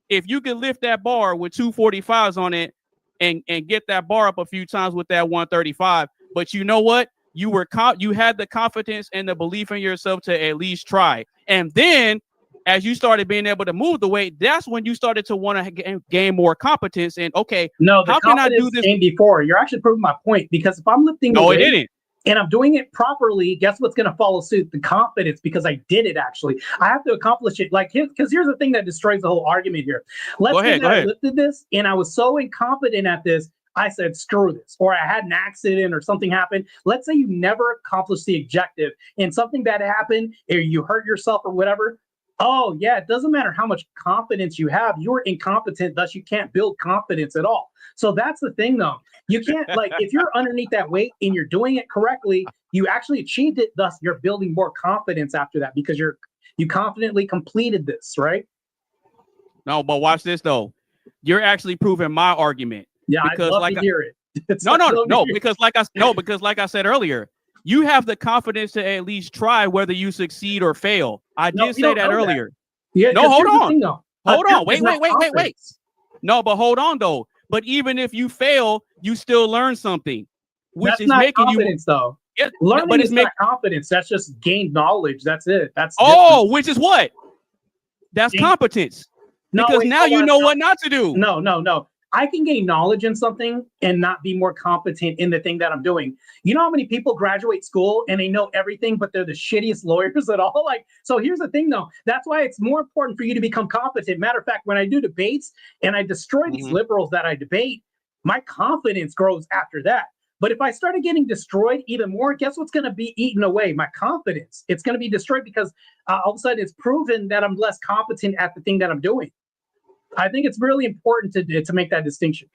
[SPEAKER 1] if you could lift that bar with 245s on it and get that bar up a few times with that 135. But you know what? You had the confidence and the belief in yourself to at least try. And then as you started being able to move the weight, that's when you started to want to gain more competence. And
[SPEAKER 4] how can I do this? Came before. You're actually proving my point, because if I'm lifting
[SPEAKER 1] it didn't.
[SPEAKER 4] And I'm doing it properly, guess what's going to follow suit? The confidence, because I did it actually. I have to accomplish it. Because here's the thing that destroys the whole argument here. Let's say that I lifted this and I was so incompetent at this, I said, screw this, or I had an accident or something happened. Let's say you never accomplished the objective and something bad happened, or you hurt yourself or whatever. Oh, yeah, it doesn't matter how much confidence you have. You're incompetent, thus you can't build confidence at all. So that's the thing, though. You can't, if you're underneath that weight and you're doing it correctly, you actually achieved it. Thus, you're building more confidence after that because you confidently completed this, right?
[SPEAKER 1] No, but watch this, though. You're actually proving my argument.
[SPEAKER 4] Yeah, I'd love to hear it.
[SPEAKER 1] No, because like I said earlier, you have the confidence to at least try whether you succeed or fail. I did say that earlier.
[SPEAKER 4] Yeah,
[SPEAKER 1] no, hold on.
[SPEAKER 4] Thing,
[SPEAKER 1] hold on. Wait. No, but hold on though. But even if you fail, you still learn something, which
[SPEAKER 4] that's
[SPEAKER 1] is
[SPEAKER 4] not
[SPEAKER 1] making
[SPEAKER 4] confidence,
[SPEAKER 1] you
[SPEAKER 4] though.
[SPEAKER 1] Yeah,
[SPEAKER 4] learning
[SPEAKER 1] but
[SPEAKER 4] is not confidence. That's just gained knowledge. That's it. That's
[SPEAKER 1] different. Which is what? That's competence. Because now you know what not to do.
[SPEAKER 4] No. I can gain knowledge in something and not be more competent in the thing that I'm doing. You know how many people graduate school and they know everything, but they're the shittiest lawyers at all? Like, so here's the thing though. That's why it's more important for you to become competent. Matter of fact, when I do debates and I destroy these liberals that I debate, my confidence grows after that. But if I started getting destroyed even more, guess what's going to be eaten away? My confidence. It's going to be destroyed because all of a sudden it's proven that I'm less competent at the thing that I'm doing. I think it's really important to make that distinction.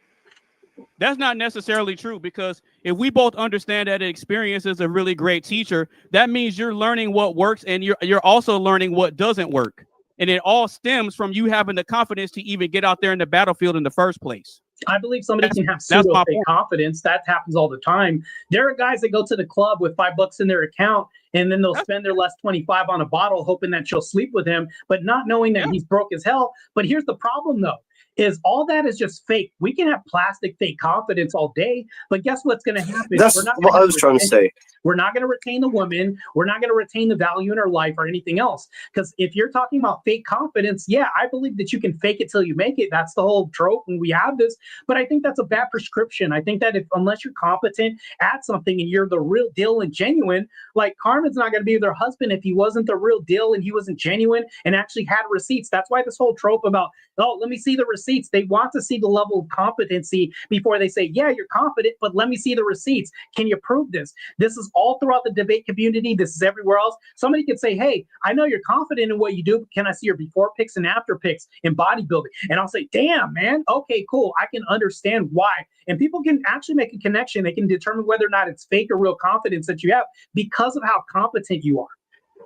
[SPEAKER 1] That's not necessarily true, because if we both understand that experience is a really great teacher, that means you're learning what works and you're also learning what doesn't work. And it all stems from you having the confidence to even get out there in the battlefield in the first place.
[SPEAKER 4] I believe somebody can have pseudo fake confidence. That happens all the time. There are guys that go to the club with $5 in their account, and then they'll spend their last 25 on a bottle, hoping that she'll sleep with him, but not knowing that he's broke as hell. But here's the problem, though, is all that is just fake. We can have plastic fake confidence all day, but guess what's going to happen?
[SPEAKER 3] That's what I was trying to say.
[SPEAKER 4] We're not going to retain the woman. We're not going to retain the value in her life or anything else. Because if you're talking about fake confidence, yeah, I believe that you can fake it till you make it. That's the whole trope, and we have this. But I think that's a bad prescription. I think that unless you're competent at something and you're the real deal and genuine, like Carmen's not going to be their husband if he wasn't the real deal and he wasn't genuine and actually had receipts. That's why this whole trope about, oh, let me see the receipts. They want to see the level of competency before they say, yeah, you're competent, but let me see the receipts. Can you prove this? This is all throughout the debate community. This is everywhere else. Somebody could say, hey, I know you're confident in what you do, but can I see your before pics and after pics in bodybuilding? And I'll say, damn, man. Okay, cool. I can understand why. And people can actually make a connection. They can determine whether or not it's fake or real confidence that you have because of how competent you are.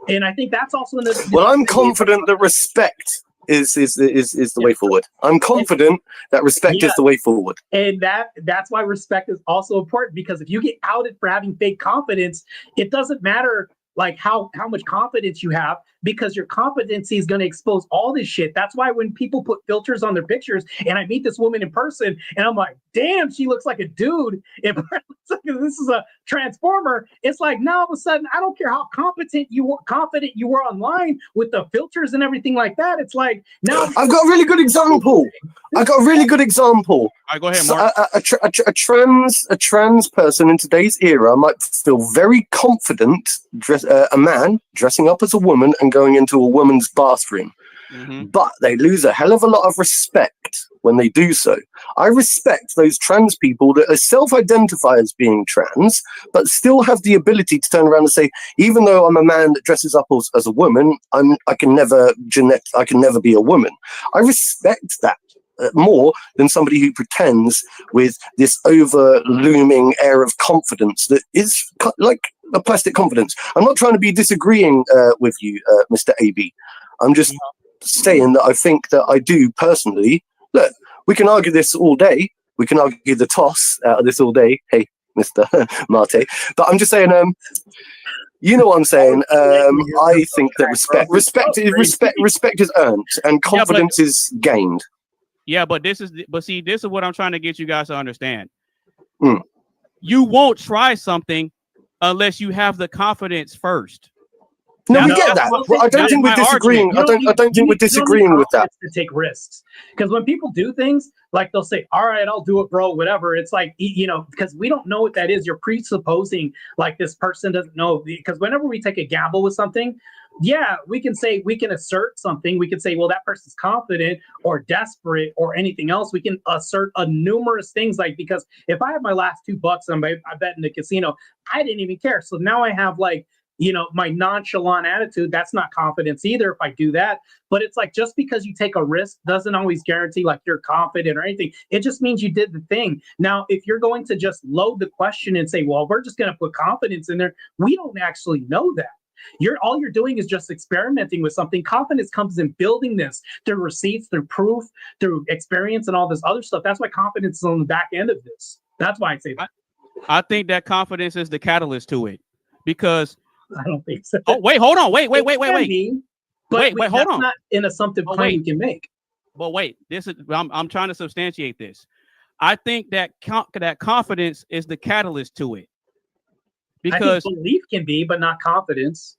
[SPEAKER 4] And I think that's also in the.
[SPEAKER 3] Well, I'm confident that respect is the way forward. I'm confident that respect is the way forward.
[SPEAKER 4] And that's why respect is also important, because if you get outed for having fake confidence, it doesn't matter like how much confidence you have, because your competency is going to expose all this shit. That's why when people put filters on their pictures and I meet this woman in person and I'm like, damn, she looks like a dude. If this is a transformer, it's like now all of a sudden, I don't care how confident you were online with the filters and everything like that. It's like now
[SPEAKER 3] I've got a really good example. All right,
[SPEAKER 1] go ahead, Mark.
[SPEAKER 3] A trans person in today's era might feel very confident, a man dressing up as a woman and going into a woman's bathroom. But they lose a hell of a lot of respect when they do so. I respect those trans people that self-identify as being trans, but still have the ability to turn around and say, even though I'm a man that dresses up as a woman, I can never be a woman. I respect that more than somebody who pretends with this over-looming air of confidence that is like a plastic confidence. I'm not trying to be disagreeing with you, Mr. AB. I'm just saying that I think that I do personally. Look, we can argue this all day. We can argue the toss out of this all day. Hey, Mr. Marte. But I'm just saying, you know what I'm saying? I think that respect is earned and confidence is gained.
[SPEAKER 1] Yeah, but this is what I'm trying to get you guys to understand. You won't try something unless you have the confidence first.
[SPEAKER 3] No, we get that. Well, I don't think we're disagreeing. I don't think we're disagreeing with that.
[SPEAKER 4] To take risks, because when people do things, like they'll say, "All right, I'll do it, bro." Whatever. It's like, you know, because we don't know what that is. You're presupposing like this person doesn't know. Because whenever we take a gamble with something, yeah, we can assert something. We can say, well, that person's confident or desperate or anything else. We can assert numerous things, like, because if I have my last $2 and I bet in the casino, I didn't even care. So now I have like, you know, my nonchalant attitude. That's not confidence either if I do that. But it's like, just because you take a risk doesn't always guarantee like you're confident or anything. It just means you did the thing. Now, if you're going to just load the question and say, well, we're just going to put confidence in there, we don't actually know that. All you're doing is just experimenting with something. Confidence comes in building this through receipts, through proof, through experience, and all this other stuff. That's why confidence is on the back end of this. That's why I say that.
[SPEAKER 1] I think that confidence is the catalyst to it, because
[SPEAKER 4] I don't think so.
[SPEAKER 1] Oh wait, hold on, wait.
[SPEAKER 4] Hold on. Not an assumptive claim you can make.
[SPEAKER 1] But wait, this is I'm trying to substantiate this. I think that that confidence is the catalyst to it, because
[SPEAKER 4] I think belief can be, but not confidence.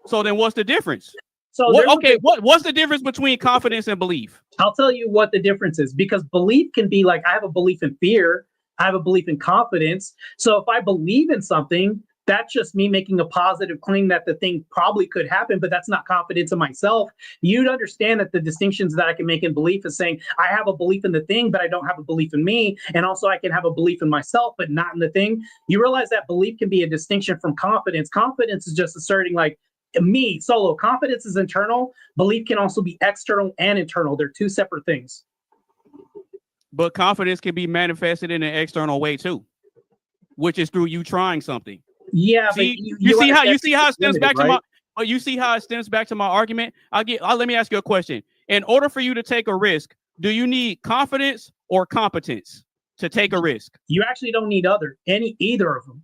[SPEAKER 1] So then, what's the difference?
[SPEAKER 4] So
[SPEAKER 1] what's the difference between confidence and belief?
[SPEAKER 4] I'll tell you what the difference is, because belief can be like, I have a belief in fear, I have a belief in confidence. So if I believe in something, that's just me making a positive claim that the thing probably could happen, but that's not confidence in myself. You'd understand that the distinctions that I can make in belief is saying, I have a belief in the thing, but I don't have a belief in me. And also I can have a belief in myself, but not in the thing. You realize that belief can be a distinction from confidence. Confidence is just asserting like, me solo. Confidence is internal. Belief can also be external and internal. They're two separate things.
[SPEAKER 1] But confidence can be manifested in an external way too, which is through you trying something.
[SPEAKER 4] Yeah,
[SPEAKER 1] see, you see how it stems back to my argument. Let me ask you a question. In order for you to take a risk, do you need confidence or competence to take a risk?
[SPEAKER 4] You actually don't need either of them.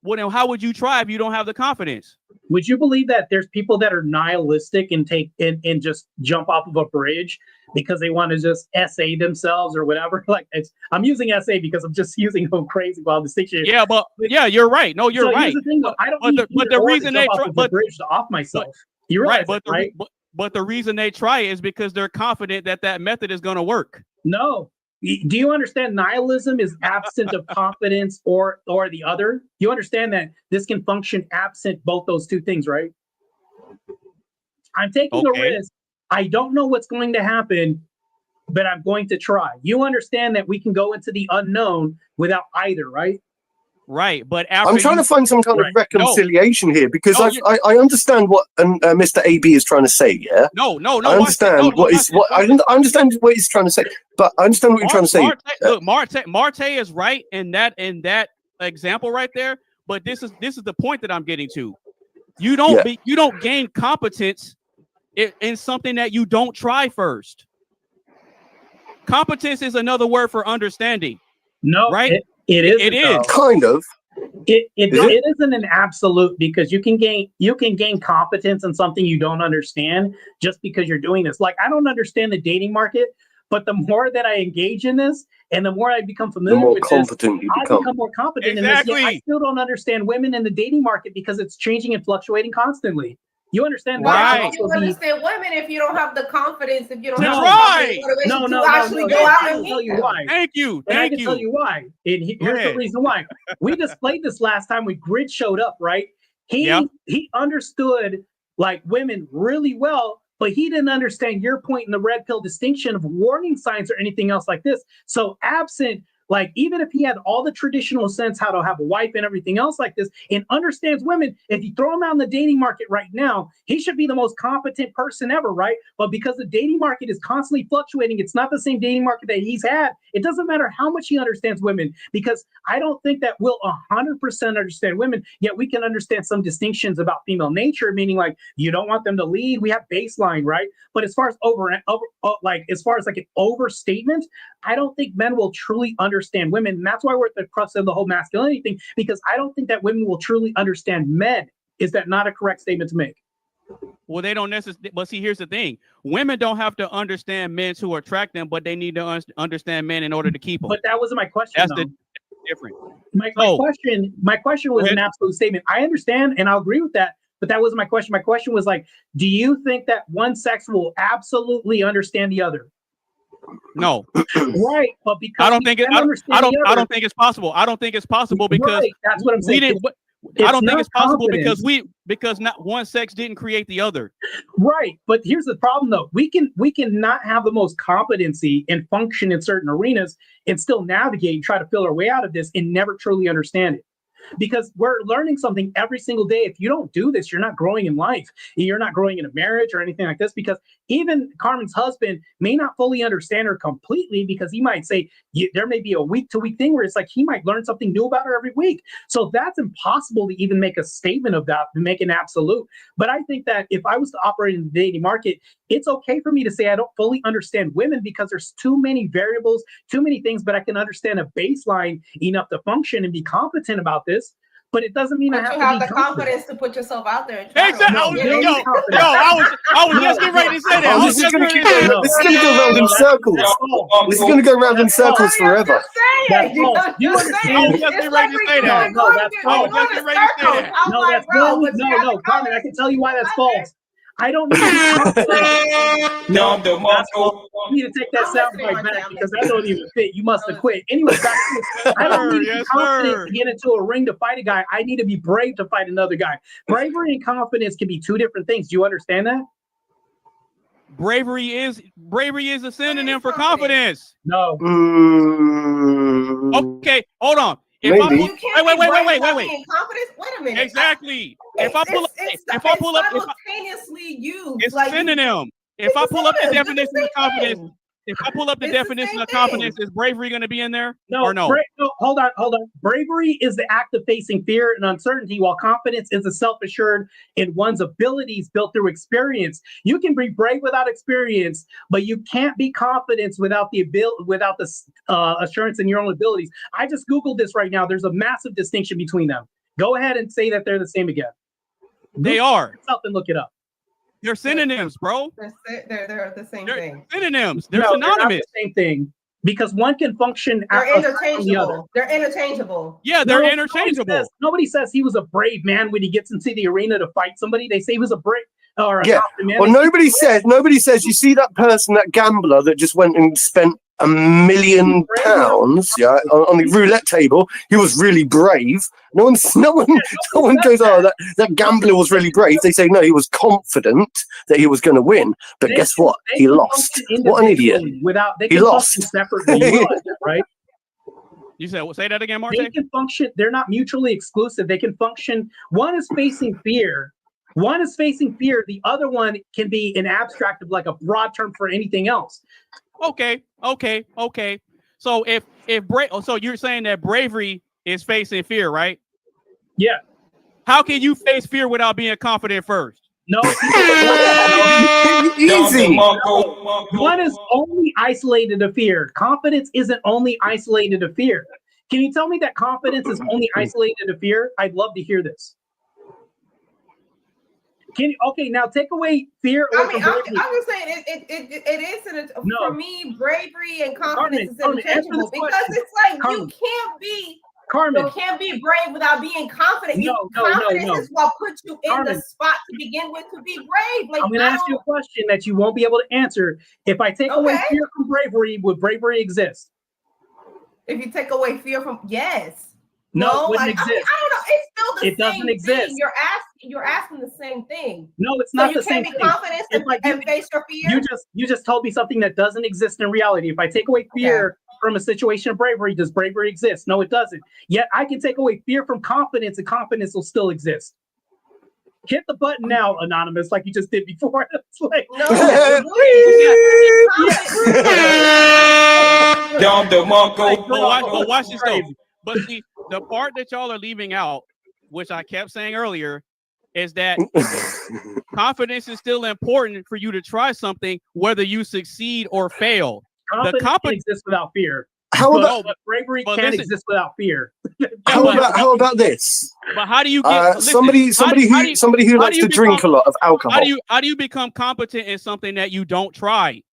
[SPEAKER 1] Well, then how would you try if you don't have the confidence?
[SPEAKER 4] Would you believe that there's people that are nihilistic and and just jump off of a bridge because they want to just essay themselves or whatever? Like, I'm using essay because I'm just using a crazy wild distinction.
[SPEAKER 1] Yeah, but you're right. No, you're right.
[SPEAKER 4] Here's the thing, though. I don't need the reason they jump off the bridge to off myself. You're right,
[SPEAKER 1] but the reason they try it is because they're confident that method is going to work.
[SPEAKER 4] No. Do you understand nihilism is absent of confidence or the other? You understand that this can function absent both those two things, right? I'm taking a risk. I don't know what's going to happen, but I'm going to try. You understand that we can go into the unknown without either, right?
[SPEAKER 1] Right, but
[SPEAKER 3] I'm trying to find some kind of reconciliation here, because I understand what Mr. AB is trying to say. Yeah.
[SPEAKER 1] No.
[SPEAKER 3] I understand I understand what he's trying to say, but I understand what you're trying to say.
[SPEAKER 1] Look, Marte is right in that example right there. But this is the point that I'm getting to. You don't gain competence in something that you don't try first. Competence is another word for understanding.
[SPEAKER 4] No,
[SPEAKER 1] right?
[SPEAKER 4] It is
[SPEAKER 3] kind of.
[SPEAKER 4] It isn't an absolute, because you can gain competence in something you don't understand just because you're doing this. Like, I don't understand the dating market, but the more that I engage in this and the more I become familiar with this, I become more competent in this. Yet I still don't understand women in the dating market because it's changing and fluctuating constantly. You understand
[SPEAKER 2] why? Right. You understand women if you don't have the confidence, if you don't have
[SPEAKER 1] right.
[SPEAKER 2] to actually go out and
[SPEAKER 4] tell you why.
[SPEAKER 1] Thank you.
[SPEAKER 4] I can tell you why. And here's the reason why. We displayed this last time when Grid showed up, right? He understood like women really well, but he didn't understand your point in the red pill distinction of warning signs or anything else like this. So absent, like, even if he had all the traditional sense how to have a wife and everything else like this and understands women, if you throw him out in the dating market right now, he should be the most competent person ever, right? But because the dating market is constantly fluctuating, it's not the same dating market that he's had. It doesn't matter how much he understands women, because I don't think that we'll 100% understand women, yet we can understand some distinctions about female nature, meaning like you don't want them to lead. We have baseline, right? But as far as like an overstatement, I don't think men will truly understand women. And that's why we're at the crux of the whole masculinity thing, because I don't think that women will truly understand men. Is that not a correct statement to make?
[SPEAKER 1] Well, they don't necessarily. But see, here's the thing. Women don't have to understand men to attract them, but they need to understand men in order to keep them.
[SPEAKER 4] But that wasn't my question.
[SPEAKER 1] That's the difference.
[SPEAKER 4] My question was an absolute statement. I understand, and I'll agree with that. But that wasn't my question. My question was like, do you think that one sex will absolutely understand the other?
[SPEAKER 1] No.
[SPEAKER 4] Right, but because
[SPEAKER 1] I don't think it's possible. I don't think it's possible because
[SPEAKER 4] that's what I'm saying.
[SPEAKER 1] I don't think it's possible because not one sex didn't create the other.
[SPEAKER 4] Right, but here's the problem though. We can not have the most competency and function in certain arenas and still navigate and try to feel our way out of this and never truly understand it. because we're learning something every single day. If you don't do this, you're not growing in life. You're not growing in a marriage or anything like this, because even Carmen's husband may not fully understand her completely, because he might say there may be a week-to-week thing where it's like he might learn something new about her every week. So that's impossible to even make a statement of that, to make an absolute. But I think that if I was to operate in the dating market, it's okay for me to say I don't fully understand women, because there's too many variables, too many things, but I can understand a baseline enough to function and be competent about this. But it doesn't mean
[SPEAKER 2] but
[SPEAKER 4] I have
[SPEAKER 2] you
[SPEAKER 4] to
[SPEAKER 2] have
[SPEAKER 4] be
[SPEAKER 2] the confidence to put yourself out there.
[SPEAKER 1] Exactly.
[SPEAKER 4] No,
[SPEAKER 1] I was just getting ready to say that.
[SPEAKER 3] This is going to go round in circles. This is going to go round in circles forever.
[SPEAKER 4] That's false. You understand?
[SPEAKER 1] I was just getting ready to say that.
[SPEAKER 4] No, that's false. No, Carmen, I can tell you why that's false. I don't need to be confident. No, that's false. You need to take that soundbite back, because that don't even fit. You must have quit. Anyway, back to I don't need to be confident to get into a ring to fight a guy. I need to be brave to fight another guy. Bravery and confidence can be two different things. Do you understand that?
[SPEAKER 1] Bravery is a synonym for confidence.
[SPEAKER 4] No.
[SPEAKER 1] Okay, hold on. If
[SPEAKER 3] Maybe.
[SPEAKER 1] I pull,
[SPEAKER 2] wait. Confidence? Wait a minute.
[SPEAKER 1] Exactly. If I pull up,
[SPEAKER 2] simultaneously used.
[SPEAKER 1] it's synonym. If I pull up the definition of confidence, is bravery going to be in there?
[SPEAKER 4] No,
[SPEAKER 1] or no?
[SPEAKER 4] No, hold on. Bravery is the act of facing fear and uncertainty, while confidence is a self-assured in one's abilities built through experience. You can be brave without experience, but you can't be confident without the assurance in your own abilities. I just Googled this right now. There's a massive distinction between them. Go ahead and say that they're the same again.
[SPEAKER 1] They are.
[SPEAKER 4] And look it up.
[SPEAKER 1] They're synonyms, bro.
[SPEAKER 2] They're the same thing.
[SPEAKER 1] Synonyms. They're synonymous.
[SPEAKER 4] They're not the same thing, because one can function.
[SPEAKER 2] They're interchangeable. They're interchangeable.
[SPEAKER 1] Yeah, they're interchangeable.
[SPEAKER 4] Nobody says he was a brave man when he gets into the arena to fight somebody. They say he was a brave.
[SPEAKER 3] Yeah. Well, nobody says. You see that person, that gambler that just went and spent £1 million, on the roulette table. He was really brave. No one goes, oh, that gambler was really brave. They say no, he was confident that he was going to win. But guess what? He lost. What an idiot! He lost.
[SPEAKER 4] Separately, right?
[SPEAKER 1] You said, say that again, Martin.
[SPEAKER 4] They can function. They're not mutually exclusive. They can function. One is facing fear. The other one can be an abstract of like a broad term for anything else.
[SPEAKER 1] Okay. So so you're saying that bravery is facing fear, right?
[SPEAKER 4] Yeah.
[SPEAKER 1] How can you face fear without being confident first?
[SPEAKER 4] No.
[SPEAKER 3] Easy.
[SPEAKER 4] One is only isolated to fear. Confidence isn't only isolated to fear. Can you tell me that confidence is only isolated to fear? I'd love to hear this. Now take away fear.
[SPEAKER 2] I'm just saying it is for me. Bravery and confidence is interchangeable, because it's like you can't be brave without being confident. Confidence is what puts you in the spot to begin with to be brave.
[SPEAKER 4] I'm going to ask you a question that you won't be able to answer. If I take away fear from bravery, would bravery exist?
[SPEAKER 2] If you take away fear from
[SPEAKER 4] it wouldn't exist.
[SPEAKER 2] I don't know. It's still the same.
[SPEAKER 4] It doesn't exist.
[SPEAKER 2] Thing. You're asking the same thing.
[SPEAKER 4] No, it's not the same thing.
[SPEAKER 2] You can't be confident and face your fear.
[SPEAKER 4] You just told me something that doesn't exist in reality. If I take away fear from a situation of bravery, does bravery exist? No, it doesn't. Yet I can take away fear from confidence, and confidence will still exist. Hit the button now, Anonymous, like you just did before. It's like,
[SPEAKER 2] no.
[SPEAKER 1] Watch this though. But see, the part that y'all are leaving out, which I kept saying earlier, is that confidence is still important for you to try something, whether you succeed or fail.
[SPEAKER 4] Confidence exists without fear. But bravery can't exist without fear.
[SPEAKER 3] How about this?
[SPEAKER 1] But how do you get
[SPEAKER 3] somebody who likes to drink a lot of alcohol?
[SPEAKER 1] How do you become competent in something that you don't try?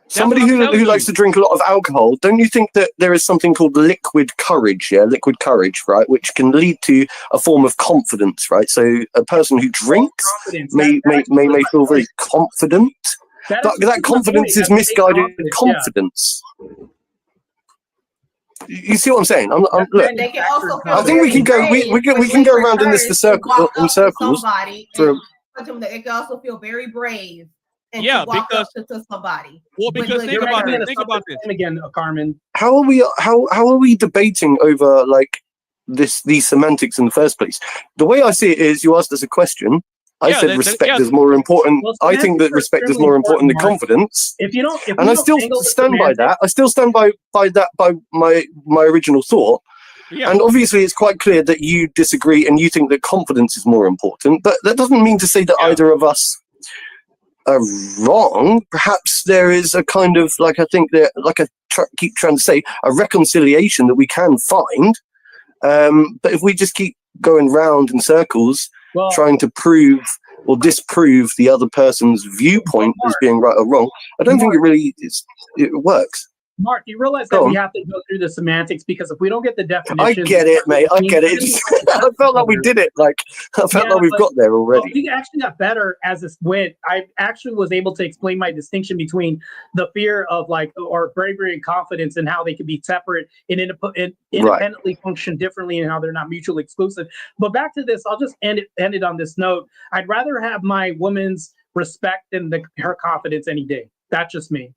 [SPEAKER 3] Somebody who likes to drink a lot of alcohol, don't you think that there is something called liquid courage, right, which can lead to a form of confidence, right? So a person who drinks may feel very confident, but that confidence is misguided confidence. You see what I'm saying? Look, I think we can go. We can go around in this in circles.
[SPEAKER 2] It can also feel very brave.
[SPEAKER 1] Yeah, because
[SPEAKER 2] to somebody.
[SPEAKER 1] Well, because think about this
[SPEAKER 4] again, Carmen.
[SPEAKER 3] How are we debating over like these semantics in the first place. The way I see it is, you asked us a question. I said respect is more important.
[SPEAKER 4] Well,
[SPEAKER 3] I think that respect is more important than confidence. And I still stand by that. I still stand by my original thought.
[SPEAKER 1] Yeah.
[SPEAKER 3] And obviously, it's quite clear that you disagree and you think that confidence is more important. But that doesn't mean to say that either of us are wrong. Perhaps there is a kind of, like I think that, like I keep trying to say, a reconciliation that we can find. But if we just keep going round in circles, trying to prove or disprove the other person's viewpoint as being right or wrong, I don't think it works.
[SPEAKER 4] Mark, you realize that we have to go through the semantics, because if we don't get the definition,
[SPEAKER 3] I get it, mate. I get it. I felt like we did it. Like I felt like we've got there already.
[SPEAKER 4] We actually got better as this went. I actually was able to explain my distinction between the fear of or bravery and confidence, and how they can be separate and independently function differently, and how they're not mutually exclusive. But back to this, I'll just end it on this note. I'd rather have my woman's respect than her confidence any day. That's just me.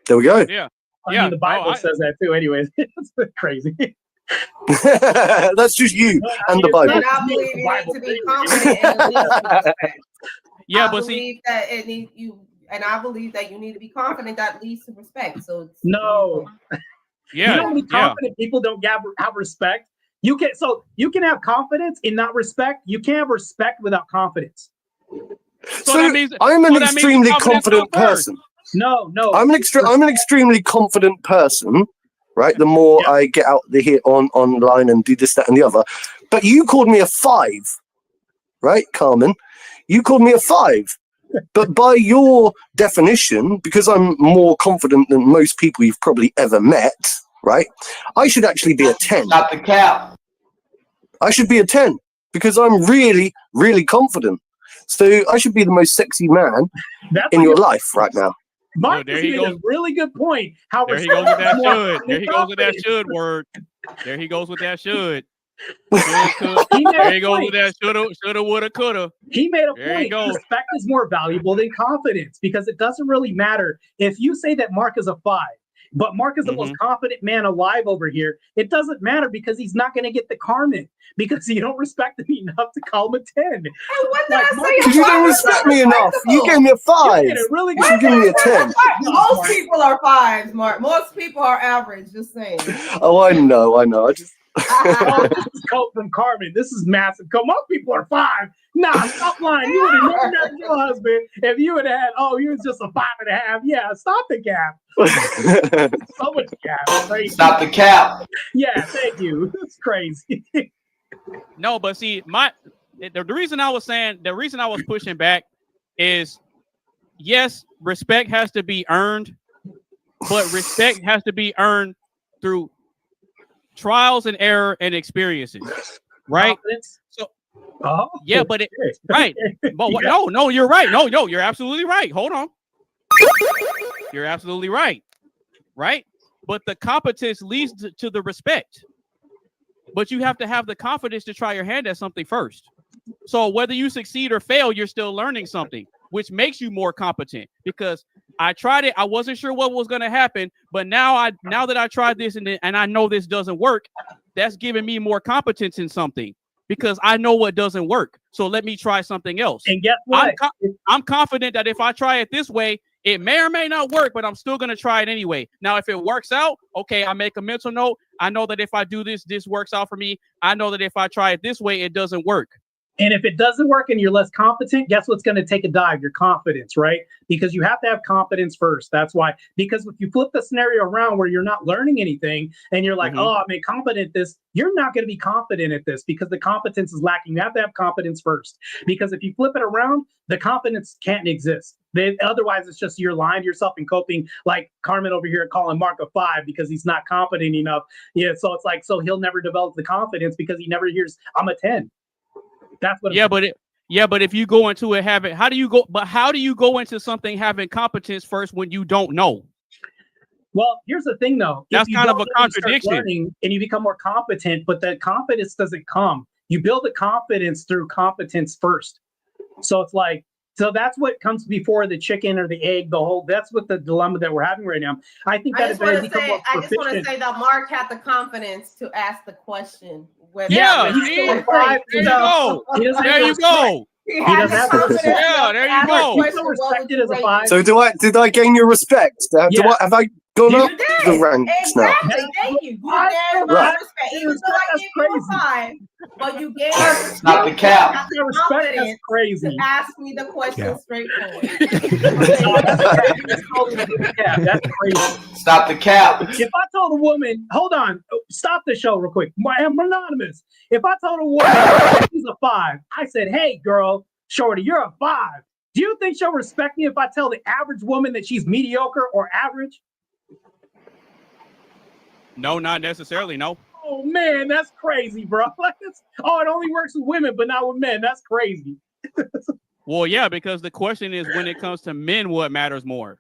[SPEAKER 3] There we go.
[SPEAKER 1] Yeah.
[SPEAKER 4] I mean, the Bible says that too. Anyways, it's crazy.
[SPEAKER 3] That's just you and the Bible.
[SPEAKER 2] And I believe you need to be confident in the least respect.
[SPEAKER 1] Yeah,
[SPEAKER 2] I believe that you need to be confident that leads to respect. So
[SPEAKER 4] no.
[SPEAKER 1] Yeah.
[SPEAKER 4] You know how many confident people don't have respect? You can have confidence and not respect. You can't have respect without confidence.
[SPEAKER 3] So that means, I'm an extremely confident person.
[SPEAKER 4] No.
[SPEAKER 3] I'm an extremely confident person, right? The more I get out here online and do this, that, and the other. But you called me a 5, right, Carmen? You called me a 5. But by your definition, because I'm more confident than most people you've probably ever met, right? I should actually be a 10.
[SPEAKER 5] Stop the cap.
[SPEAKER 3] I should be a 10 because I'm really, really confident. So I should be the most sexy man in your life right now.
[SPEAKER 4] Mark made a really good point.
[SPEAKER 1] There he goes with that should. There he goes with that should word. There he goes with that should. There he goes with that shoulda, woulda, coulda.
[SPEAKER 4] He made a point. Respect is more valuable than confidence, because it doesn't really matter if you say that Mark is a 5, but Mark is the most confident man alive over here. It doesn't matter, because he's not going to get the Carmen, because you don't respect him enough to call him a 10.
[SPEAKER 2] What did I say?
[SPEAKER 3] You don't respect me enough. You gave me a 5. You should give me a 10.
[SPEAKER 2] Most people are 5s, Mark. Most people are average. Just saying.
[SPEAKER 3] Oh, I know. I just.
[SPEAKER 4] This is Colt from Carmen. This is massive. Most people are 5. Nah, stop lying. You would have never married your husband if you would have had, he was just a 5.5. Yeah, stop the cap. So much cap. Crazy.
[SPEAKER 5] Stop the cap.
[SPEAKER 4] Yeah, thank you. It's crazy.
[SPEAKER 1] No, but see, the reason I was pushing back is, yes, respect has to be earned, but respect has to be earned through trials and error and experiences, right? So, yeah, but right. But no, you're right. No, you're absolutely right. Hold on. You're absolutely right. Right? But the competence leads to the respect. But you have to have the confidence to try your hand at something first. So whether you succeed or fail, you're still learning something, which makes you more competent. Because I tried it, I wasn't sure what was going to happen, but now that I tried this and I know this doesn't work, that's giving me more competence in something, because I know what doesn't work. So let me try something else.
[SPEAKER 4] And guess what?
[SPEAKER 1] I'm confident that if I try it this way, it may or may not work, but I'm still going to try it anyway. Now, if it works out, okay, I make a mental note. I know that if I do this, this works out for me. I know that if I try it this way, it doesn't work.
[SPEAKER 4] And if it doesn't work and you're less competent, guess what's going to take a dive? Your confidence, right? Because you have to have confidence first. That's why. Because if you flip the scenario around where you're not learning anything and you're like, I'm confident at this, you're not going to be confident at this, because the competence is lacking. You have to have confidence first. Because if you flip it around, the confidence can't exist. Otherwise, it's just you're lying to yourself and coping, like Carmen over here calling Mark a 5 because he's not confident enough. Yeah, so it's like, so he'll never develop the confidence because he never hears I'm a 10. That's what.
[SPEAKER 1] But if you go into it having, how do you go into something having competence first when you don't know?
[SPEAKER 4] Well, here's the thing, though.
[SPEAKER 1] That's kind of a contradiction.
[SPEAKER 4] And you become more competent, but the confidence doesn't come. You build the confidence through competence first. So it's like, So that's what comes before the chicken or the egg. That's what the dilemma that we're having right now. I think that
[SPEAKER 2] I just want to say that Mark had the confidence to ask the question.
[SPEAKER 1] Yeah, he's still a 5. There you go. There you go.
[SPEAKER 2] He doesn't have confidence.
[SPEAKER 1] Yeah, there you go.
[SPEAKER 4] He's still respected as a 5.
[SPEAKER 3] So did I gain your respect? Have I gone up the ranks now?
[SPEAKER 2] Exactly. Thank you. You gave my respect. Even though I gave you a 5, but you gave us
[SPEAKER 5] Not the cap.
[SPEAKER 4] Respect is crazy.
[SPEAKER 2] To ask me the question straightforward.
[SPEAKER 4] That's crazy.
[SPEAKER 5] Stop the cap.
[SPEAKER 4] If I told a woman, hold on, stop the show real quick. I'm anonymous. If I told a woman she's a 5, I said, hey, girl, shorty, you're a 5. Do you think she'll respect me if I tell the average woman that she's mediocre or average?
[SPEAKER 1] No, not necessarily. No.
[SPEAKER 4] Oh man, that's crazy, bro. It only works with women, but not with men. That's crazy.
[SPEAKER 1] Well, yeah, because the question is, when it comes to men, what matters more?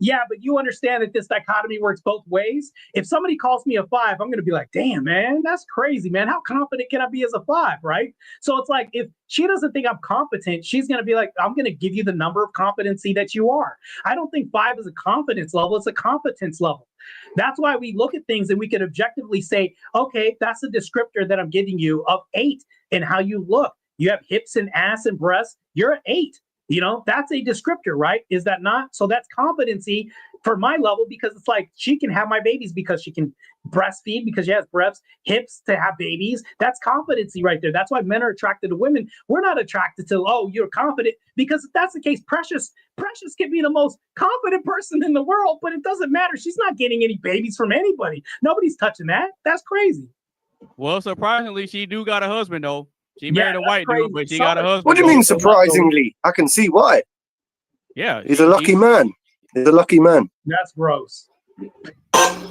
[SPEAKER 4] Yeah, but you understand that this dichotomy works both ways. If somebody calls me a 5, I'm going to be like, damn, man, that's crazy, man. How confident can I be as a 5, right? So it's like, if she doesn't think I'm competent, she's going to be like, I'm going to give you the number of competency that you are. I don't think 5 is a confidence level. It's a competence level. That's why we look at things and we can objectively say, okay, that's a descriptor that I'm giving you of 8 and how you look. You have hips and ass and breasts. You're an 8. That's a descriptor, right? Is that not? So that's competency for my level, because it's like she can have my babies because she can breastfeed because she has breasts, hips to have babies. That's competency right there. That's why men are attracted to women. We're not attracted to, oh, you're confident, because if that's the case, Precious can be the most confident person in the world, but it doesn't matter. She's not getting any babies from anybody. Nobody's touching that. That's crazy.
[SPEAKER 1] Well, surprisingly, she do got a husband though. She married a white dude, but she got a husband.
[SPEAKER 3] What do you mean surprisingly? I can see why.
[SPEAKER 1] Yeah.
[SPEAKER 3] He's a lucky man. He's a lucky man.
[SPEAKER 4] That's gross.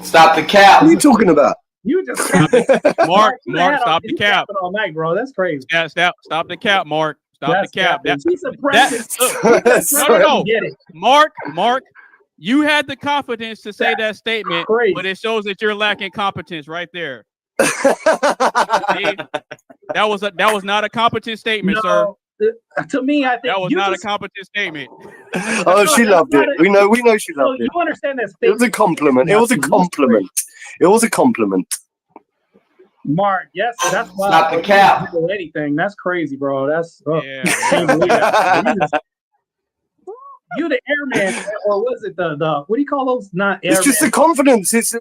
[SPEAKER 5] Stop the cap.
[SPEAKER 3] What are you talking about?
[SPEAKER 4] You just
[SPEAKER 1] Mark, stop the cap.
[SPEAKER 4] All night, bro. That's crazy.
[SPEAKER 1] Yeah, stop the cap, Mark. Stop the cap.
[SPEAKER 4] No.
[SPEAKER 1] Mark, you had the confidence to say that statement, but it shows that you're lacking competence right there. That was not a competent statement, sir.
[SPEAKER 4] To me, I think
[SPEAKER 1] that was not a competent statement.
[SPEAKER 3] Oh, she loved it. We know she loved it.
[SPEAKER 4] You understand that?
[SPEAKER 3] It was a compliment. It was a compliment. It was a compliment.
[SPEAKER 4] Mark, yes, that's why.
[SPEAKER 5] Stop the cap.
[SPEAKER 4] Anything. That's crazy, bro. That's you the airman, or was it the what do you call those? Not airman.
[SPEAKER 3] It's just the confidence. It's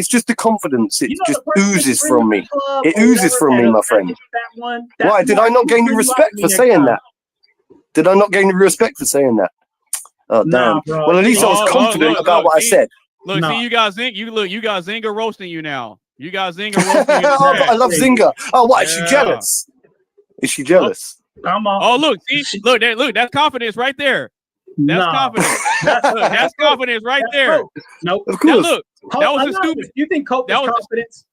[SPEAKER 3] just the confidence. It just oozes from me. It oozes from me, my friend. Why did I not gain your respect for saying that? Did I not gain your respect for saying that? Oh damn. Well, at least I was confident about what I said.
[SPEAKER 1] Look, see, you got Zinga roasting you now. You got Zinga roasting you.
[SPEAKER 3] I love Zinga. Oh, what? Is she jealous? Is she jealous?
[SPEAKER 1] Oh, look, see, look, that's confidence right there. That's confidence. That's confidence right there.
[SPEAKER 4] Nope.
[SPEAKER 3] Of course.
[SPEAKER 1] Now look, that was a stupid.
[SPEAKER 4] You think cope is confidence?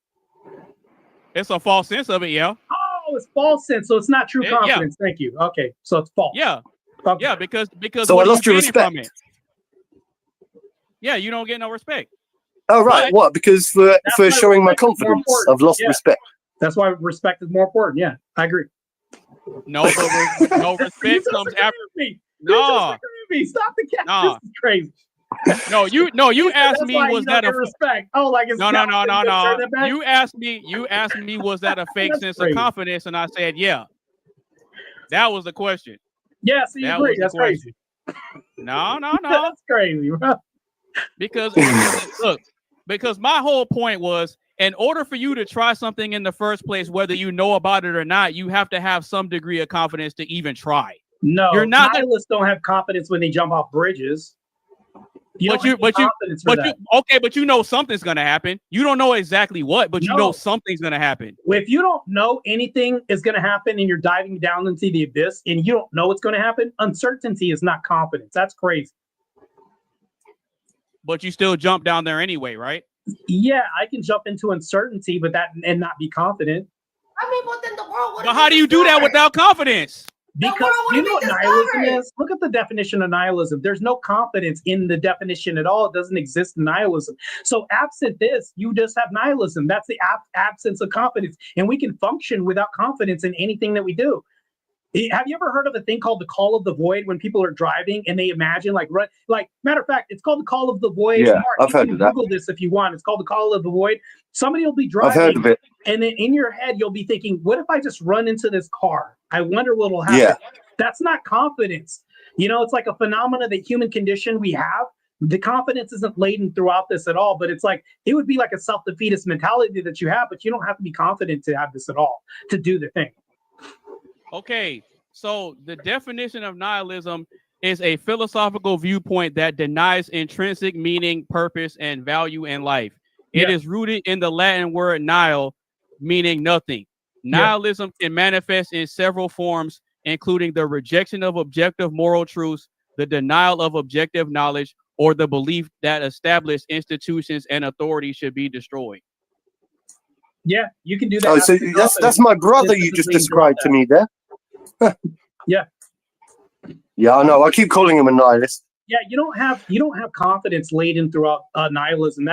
[SPEAKER 1] It's a false sense of it, yeah.
[SPEAKER 4] Oh, it's false sense, so it's not true confidence. Yeah. Thank you. Okay, so it's false.
[SPEAKER 1] Yeah.
[SPEAKER 4] Okay.
[SPEAKER 1] Yeah, because.
[SPEAKER 3] So I lost your respect.
[SPEAKER 1] Yeah, you don't get no respect.
[SPEAKER 3] Oh right, but what? Because for showing my confidence, I've lost respect.
[SPEAKER 4] That's why respect is more important. Yeah, I agree.
[SPEAKER 1] No, no respect comes after
[SPEAKER 4] me.
[SPEAKER 1] No,
[SPEAKER 4] stop the cap. Nah. This is crazy.
[SPEAKER 1] You asked me, was that a
[SPEAKER 4] respect? Oh, like it's
[SPEAKER 1] no. You asked me, was that a fake sense of confidence? And I said, yeah. That was the question.
[SPEAKER 4] Yeah, so you agree. That's crazy.
[SPEAKER 1] No.
[SPEAKER 4] That's crazy, bro.
[SPEAKER 1] Because my whole point was, in order for you to try something in the first place, whether you know about it or not, you have to have some degree of confidence to even try.
[SPEAKER 4] No, you're not. Nihilists don't have confidence when they jump off bridges. But you know something's gonna happen. You don't know exactly what, but you know something's gonna happen. If you don't know anything is gonna happen and you're diving down into the abyss and you don't know what's gonna happen, uncertainty is not confidence. That's crazy.
[SPEAKER 1] But you still jump down there anyway, right?
[SPEAKER 4] Yeah, I can jump into uncertainty, but and not be confident.
[SPEAKER 2] I mean, but then the world.
[SPEAKER 1] But how do you do that without confidence?
[SPEAKER 4] Because you know what nihilism is? Look at the definition of nihilism. There's no confidence in the definition at all. It doesn't exist in nihilism. So absent this, you just have nihilism. That's the absence of confidence. And we can function without confidence in anything that we do. Have you ever heard of a thing called the call of the void when people are driving and they imagine like matter of fact, it's called the call of the void.
[SPEAKER 3] Yeah,
[SPEAKER 4] Mark,
[SPEAKER 3] I've heard of that.
[SPEAKER 4] Google this if you want. It's called the call of the void. Somebody will be driving.
[SPEAKER 3] I've heard of it.
[SPEAKER 4] And then in your head, you'll be thinking, what if I just run into this car? I wonder what will happen.
[SPEAKER 3] Yeah.
[SPEAKER 4] That's not confidence. It's like a phenomena that human condition we have. The confidence isn't laden throughout this at all, but it's like, it would be like a self-defeatist mentality that you have, but you don't have to be confident to have this at all, to do the thing.
[SPEAKER 1] Okay, so the definition of nihilism is a philosophical viewpoint that denies intrinsic meaning, purpose, and value in life. It is rooted in the Latin word nihil, meaning nothing. Nihilism can manifest in several forms, including the rejection of objective moral truths, the denial of objective knowledge, or the belief that established institutions and authorities should be destroyed.
[SPEAKER 4] Yeah, you can do that.
[SPEAKER 3] Oh, so that's my brother you just described to me there.
[SPEAKER 4] Yeah.
[SPEAKER 3] Yeah, I know. I keep calling him a nihilist.
[SPEAKER 4] Yeah, you don't have confidence laden throughout nihilism.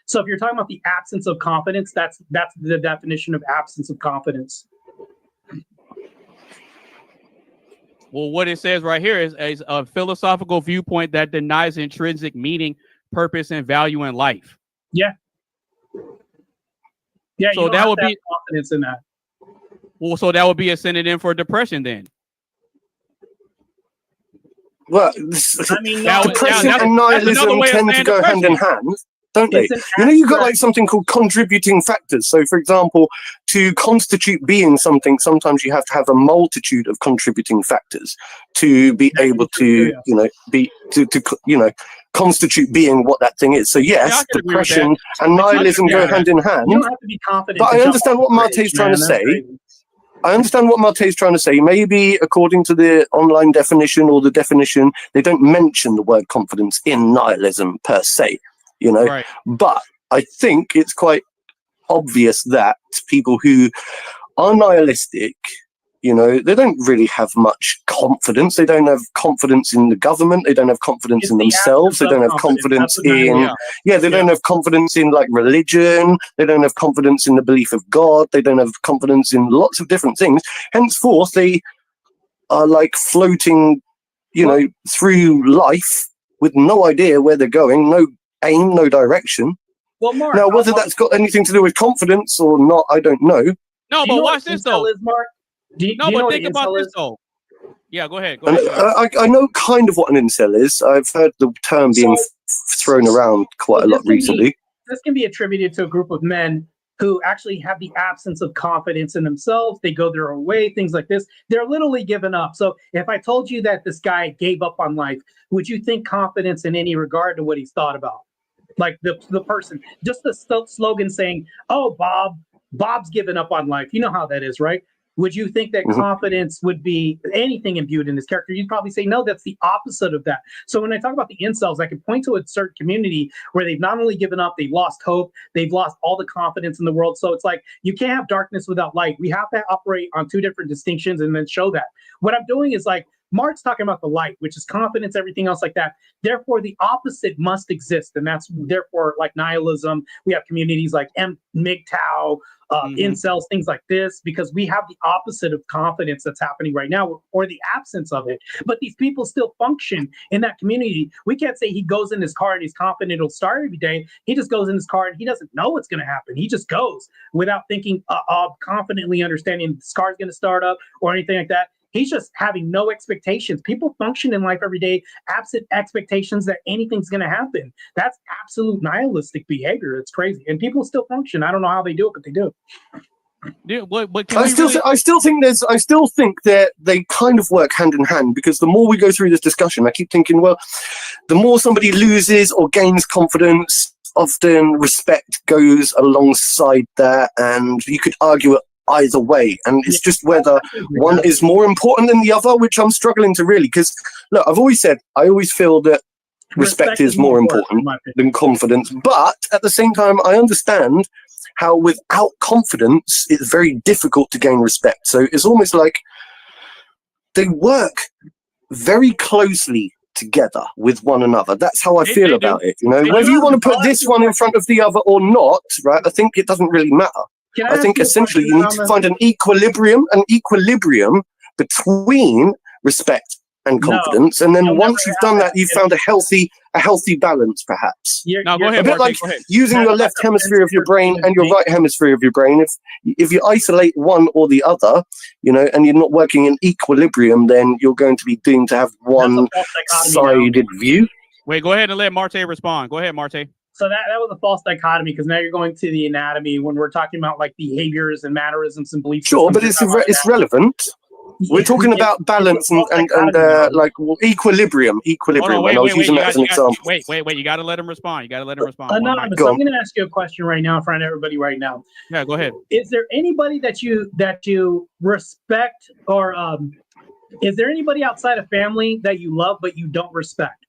[SPEAKER 4] So if you're talking about the absence of confidence, that's the definition of absence of confidence.
[SPEAKER 1] Well, what it says right here is a philosophical viewpoint that denies intrinsic meaning, purpose, and value in life.
[SPEAKER 4] Yeah. Yeah.
[SPEAKER 1] So that would be
[SPEAKER 4] confidence in that.
[SPEAKER 1] Well, so that would be a synonym for depression then.
[SPEAKER 3] Well, depression and nihilism tend to go hand in hand, don't they? You've got like something called contributing factors. So, for example, to constitute being something, sometimes you have to have a multitude of contributing factors to be able to, constitute being what that thing is. So, yes, depression and nihilism go hand in hand.
[SPEAKER 4] You don't have to be confident.
[SPEAKER 3] But I understand what Marte's trying to say. Maybe according to the online definition or the definition, they don't mention the word confidence in nihilism per se, Right. But I think it's quite obvious that people who are nihilistic, they don't really have much confidence. They don't have confidence in the government. They don't have confidence in themselves. They don't have confidence in, they don't have confidence in like religion. They don't have confidence in the belief of God. They don't have confidence in lots of different things. Henceforth, they are like floating, through life with no idea where they're going, no aim, no direction.
[SPEAKER 4] Well, Mark,
[SPEAKER 3] now, whether that's got anything to do with confidence or not, I don't know.
[SPEAKER 1] No, but watch this though.
[SPEAKER 4] Mark?
[SPEAKER 1] But think about this though. Yeah, go ahead.
[SPEAKER 3] I know kind of what an incel is. I've heard the term being thrown around quite a lot recently.
[SPEAKER 4] This can be attributed to a group of men who actually have the absence of confidence in themselves. They go their own way, things like this. They're literally giving up. So if I told you that this guy gave up on life, would you think confidence in any regard to what he's thought about? Like the person, just the slogan saying, oh, Bob's given up on life. You know how that is, right? Would you think that confidence would be anything imbued in this character? You'd probably say, no, that's the opposite of that. So when I talk about the incels, I can point to a certain community where they've not only given up, they've lost hope, they've lost all the confidence in the world. So it's like, you can't have darkness without light. We have to operate on two different distinctions and then show that. What I'm doing is like, Mark's talking about the light, which is confidence, everything else like that. Therefore, the opposite must exist. And that's therefore like nihilism. We have communities like MGTOW, incels, things like this, because we have the opposite of confidence that's happening right now, or the absence of it. But these people still function in that community. We can't say he goes in his car and he's confident it'll start every day. He just goes in his car and he doesn't know what's going to happen. He just goes without thinking, confidently understanding this car's going to start up or anything like that. He's just having no expectations. People function in life every day, absent expectations that anything's going to happen. That's absolute nihilistic behavior. It's crazy. And people still function. I don't know how they do it, but they do.
[SPEAKER 1] Yeah, but
[SPEAKER 3] I still think that they kind of work hand in hand, because the more we go through this discussion, I keep thinking, well, the more somebody loses or gains confidence, often respect goes alongside that, and you could argue it either way, and it's just whether one is more important than the other, which I'm struggling to really, because look, I always feel that respect is more important than confidence, but at the same time I understand how without confidence it's very difficult to gain respect. So it's almost like they work very closely together with one another. That's how I feel about it, whether you want to put this one in front of the other or not, right? I think it doesn't really matter. I think essentially you need to find an equilibrium. An equilibrium between respect and confidence, and then once you've done that, you've found a healthy balance, perhaps.
[SPEAKER 1] Now go ahead,
[SPEAKER 3] a bit
[SPEAKER 1] Marty,
[SPEAKER 3] like
[SPEAKER 1] go ahead.
[SPEAKER 3] using your left hemisphere of your brain and your right hemisphere of your brain. If you isolate one or the other, and you're not working in equilibrium, then you're going to be doomed to have one-sided view.
[SPEAKER 1] Wait, go ahead and let Marte respond. Go ahead, Marte.
[SPEAKER 4] So that was a false dichotomy, because now you're going to the anatomy when we're talking about like behaviors and mannerisms and beliefs.
[SPEAKER 3] Sure, but it's relevant. We're talking about balance and like equilibrium.
[SPEAKER 1] On, wait,
[SPEAKER 3] and I was using that as an example.
[SPEAKER 1] Wait. You got to let him respond.
[SPEAKER 4] Anonymous, I'm going to ask you a question right now in front of everybody right now.
[SPEAKER 1] Yeah, go ahead.
[SPEAKER 4] Is there anybody that you respect, or is there anybody outside of family that you love but you don't respect?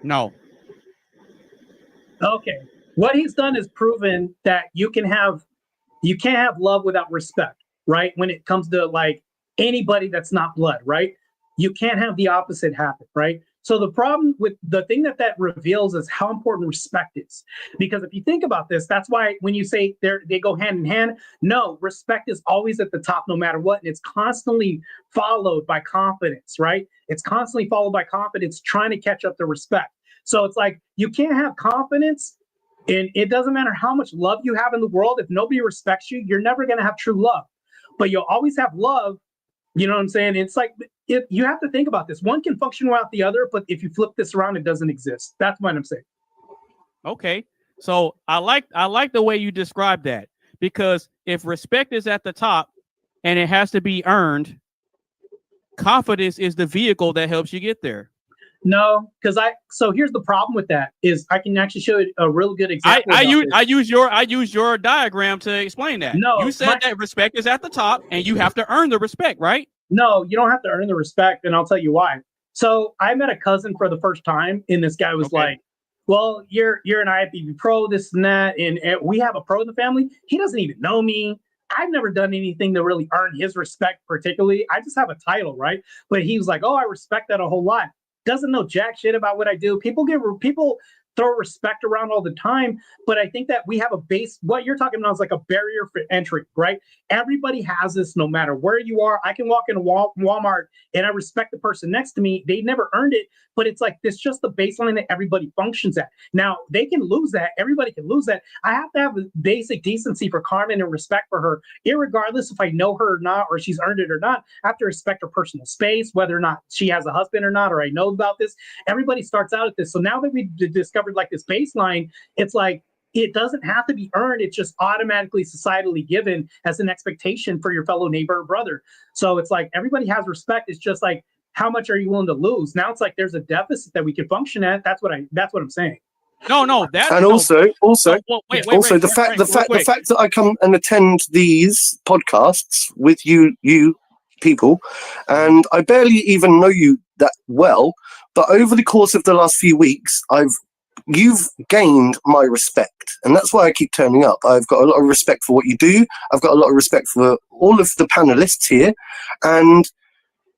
[SPEAKER 1] No.
[SPEAKER 4] Okay. What he's done is proven that you can't have love without respect, right? When it comes to like anybody that's not blood, right? You can't have the opposite happen, right? So the problem with the thing that reveals is how important respect is. Because if you think about this, that's why when you say they go hand in hand, no, respect is always at the top no matter what. And it's constantly followed by confidence, right? It's constantly followed by confidence trying to catch up to respect. So it's like you can't have confidence, and it doesn't matter how much love you have in the world. If nobody respects you, you're never going to have true love. But you'll always have love. You know what I'm saying? It's like if you have to think about this. One can function without the other, but if you flip this around, it doesn't exist. That's what I'm saying.
[SPEAKER 1] Okay. So I like the way you described that, because if respect is at the top and it has to be earned, confidence is the vehicle that helps you get there.
[SPEAKER 4] No, because so here's the problem with that is I can actually show you a real good example.
[SPEAKER 1] I use your diagram to explain that. No, you said that respect is at the top and you have to earn the respect, right?
[SPEAKER 4] No, you don't have to earn the respect, and I'll tell you why. So I met a cousin for the first time, and this guy was like, "Well, you're an IFBB pro, this and that, and we have a pro in the family. He doesn't even know me. I've never done anything to really earn his respect particularly. I just have a title, right?" But he was like, "Oh, I respect that a whole lot." Doesn't know jack shit about what I do. People throw respect around all the time, but I think that we have a base. What you're talking about is like a barrier for entry, right? Everybody has this no matter where you are. I can walk into Walmart and I respect the person next to me. They never earned it, but it's like this just the baseline that everybody functions at. Now, they can lose that. Everybody can lose that. I have to have a basic decency for Carmen and respect for her, irregardless if I know her or not, or she's earned it or not. I have to respect her personal space, whether or not she has a husband or not, or I know about this. Everybody starts out at this. So now that we discovered like this baseline, it's like it doesn't have to be earned. It's just automatically societally given as an expectation for your fellow neighbor or brother. So it's like everybody has respect. It's just like how much are you willing to lose? Now it's like there's a deficit that we can function at. That's what I'm saying.
[SPEAKER 1] No, that's
[SPEAKER 3] and also the fact that I come and attend these podcasts with you people, and I barely even know you that well, but over the course of the last few weeks, you've gained my respect, and that's why I keep turning up. I've got a lot of respect for what you do. I've got a lot of respect for all of the panelists here, and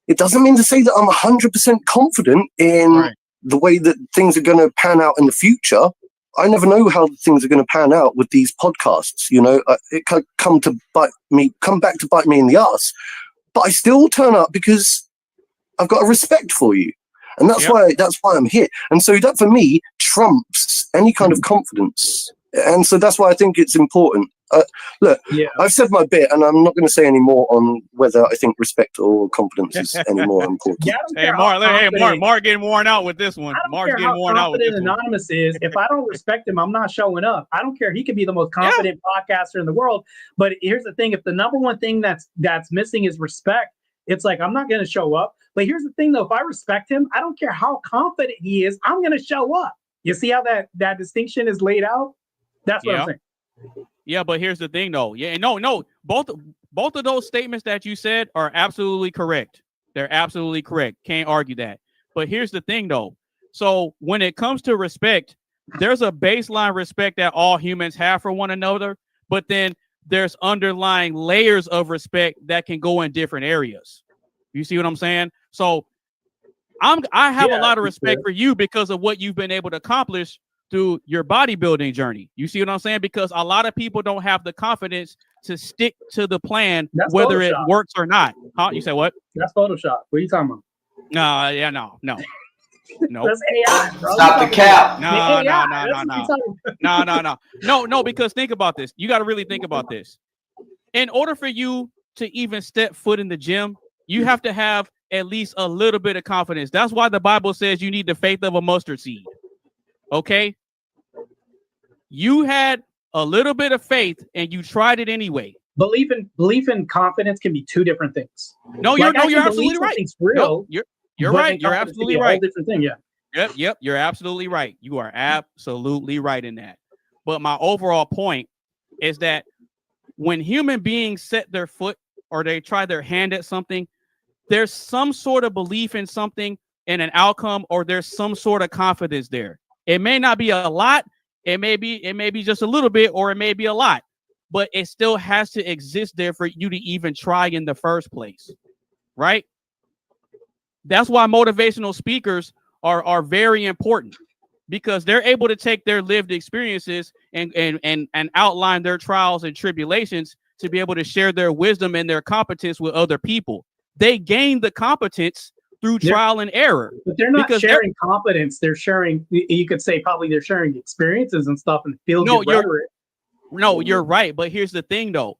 [SPEAKER 3] it doesn't mean to say that I'm 100% confident in the way that things are going to pan out in the future. I never know how things are going to pan out with these podcasts. It could come back to bite me in the ass, but I still turn up because I've got a respect for you. And that's why I'm here. And so that for me trumps any kind of confidence. And so that's why I think it's important. I've said my bit, and I'm not going to say any more on whether I think respect or confidence is any more important.
[SPEAKER 1] Mark getting worn out with this one. Mark's getting worn out with this one.
[SPEAKER 4] Anonymous is, if I don't respect him, I'm not showing up. I don't care. He could be the most confident podcaster in the world. But here's the thing. If the number one thing that's missing is respect, it's like, I'm not going to show up. But here's the thing, though. If I respect him, I don't care how confident he is. I'm going to show up. You see how that distinction is laid out? That's what I'm saying.
[SPEAKER 1] Yeah, but here's the thing, though. Yeah, no. Both of those statements that you said are absolutely correct. They're absolutely correct. Can't argue that. But here's the thing, though. So when it comes to respect, there's a baseline respect that all humans have for one another. But then there's underlying layers of respect that can go in different areas. You see what I'm saying? So I have a lot of respect for you because of what you've been able to accomplish through your bodybuilding journey. You see what I'm saying? Because a lot of people don't have the confidence to stick to the plan, whether it works or not. Huh? You say what?
[SPEAKER 4] That's Photoshop. What are you talking about?
[SPEAKER 1] No.
[SPEAKER 4] That's AI, bro.
[SPEAKER 5] Stop the cap.
[SPEAKER 1] No, because think about this. You got to really think about this. In order for you to even step foot in the gym, you have to have at least a little bit of confidence. That's why the Bible says you need the faith of a mustard seed. Okay? You had a little bit of faith and you tried it anyway.
[SPEAKER 4] Belief and confidence can be two different things.
[SPEAKER 1] No, you're absolutely right.
[SPEAKER 4] Real,
[SPEAKER 1] no, you're right. You're absolutely right.
[SPEAKER 4] Different thing, yeah.
[SPEAKER 1] Yep. You're absolutely right. You are absolutely right in that. But my overall point is that when human beings set their foot or they try their hand at something, there's some sort of belief in something, in an outcome, or there's some sort of confidence there. It may not be a lot. It may be just a little bit, or it may be a lot, but it still has to exist there for you to even try in the first place, right? That's why motivational speakers are very important, because they're able to take their lived experiences and outline their trials and tribulations to be able to share their wisdom and their competence with other people. They gain the competence through trial and error.
[SPEAKER 4] But they're not sharing competence. They're sharing, you could say probably they're sharing experiences and stuff and feel good rhetoric.
[SPEAKER 1] No, you're right. But here's the thing, though.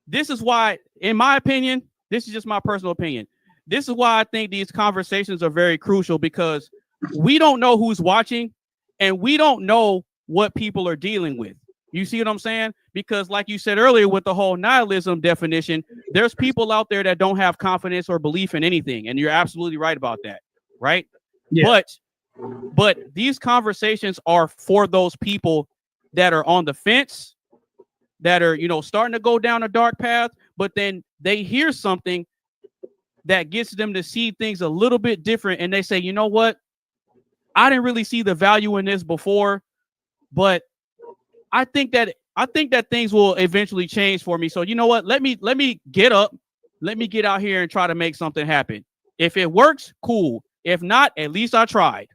[SPEAKER 1] This is why, in my opinion, this is just my personal opinion. This is why I think these conversations are very crucial, because we don't know who's watching and we don't know what people are dealing with. You see what I'm saying? Because like you said earlier with the whole nihilism definition, there's people out there that don't have confidence or belief in anything. And you're absolutely right about that. Right. Yeah. But these conversations are for those people that are on the fence, that are, starting to go down a dark path, but then they hear something that gets them to see things a little bit different. And they say, you know what? I didn't really see the value in this before, but I think that things will eventually change for me. So you know what? Let me get up. Let me get out here and try to make something happen. If it works, cool. If not, at least I tried.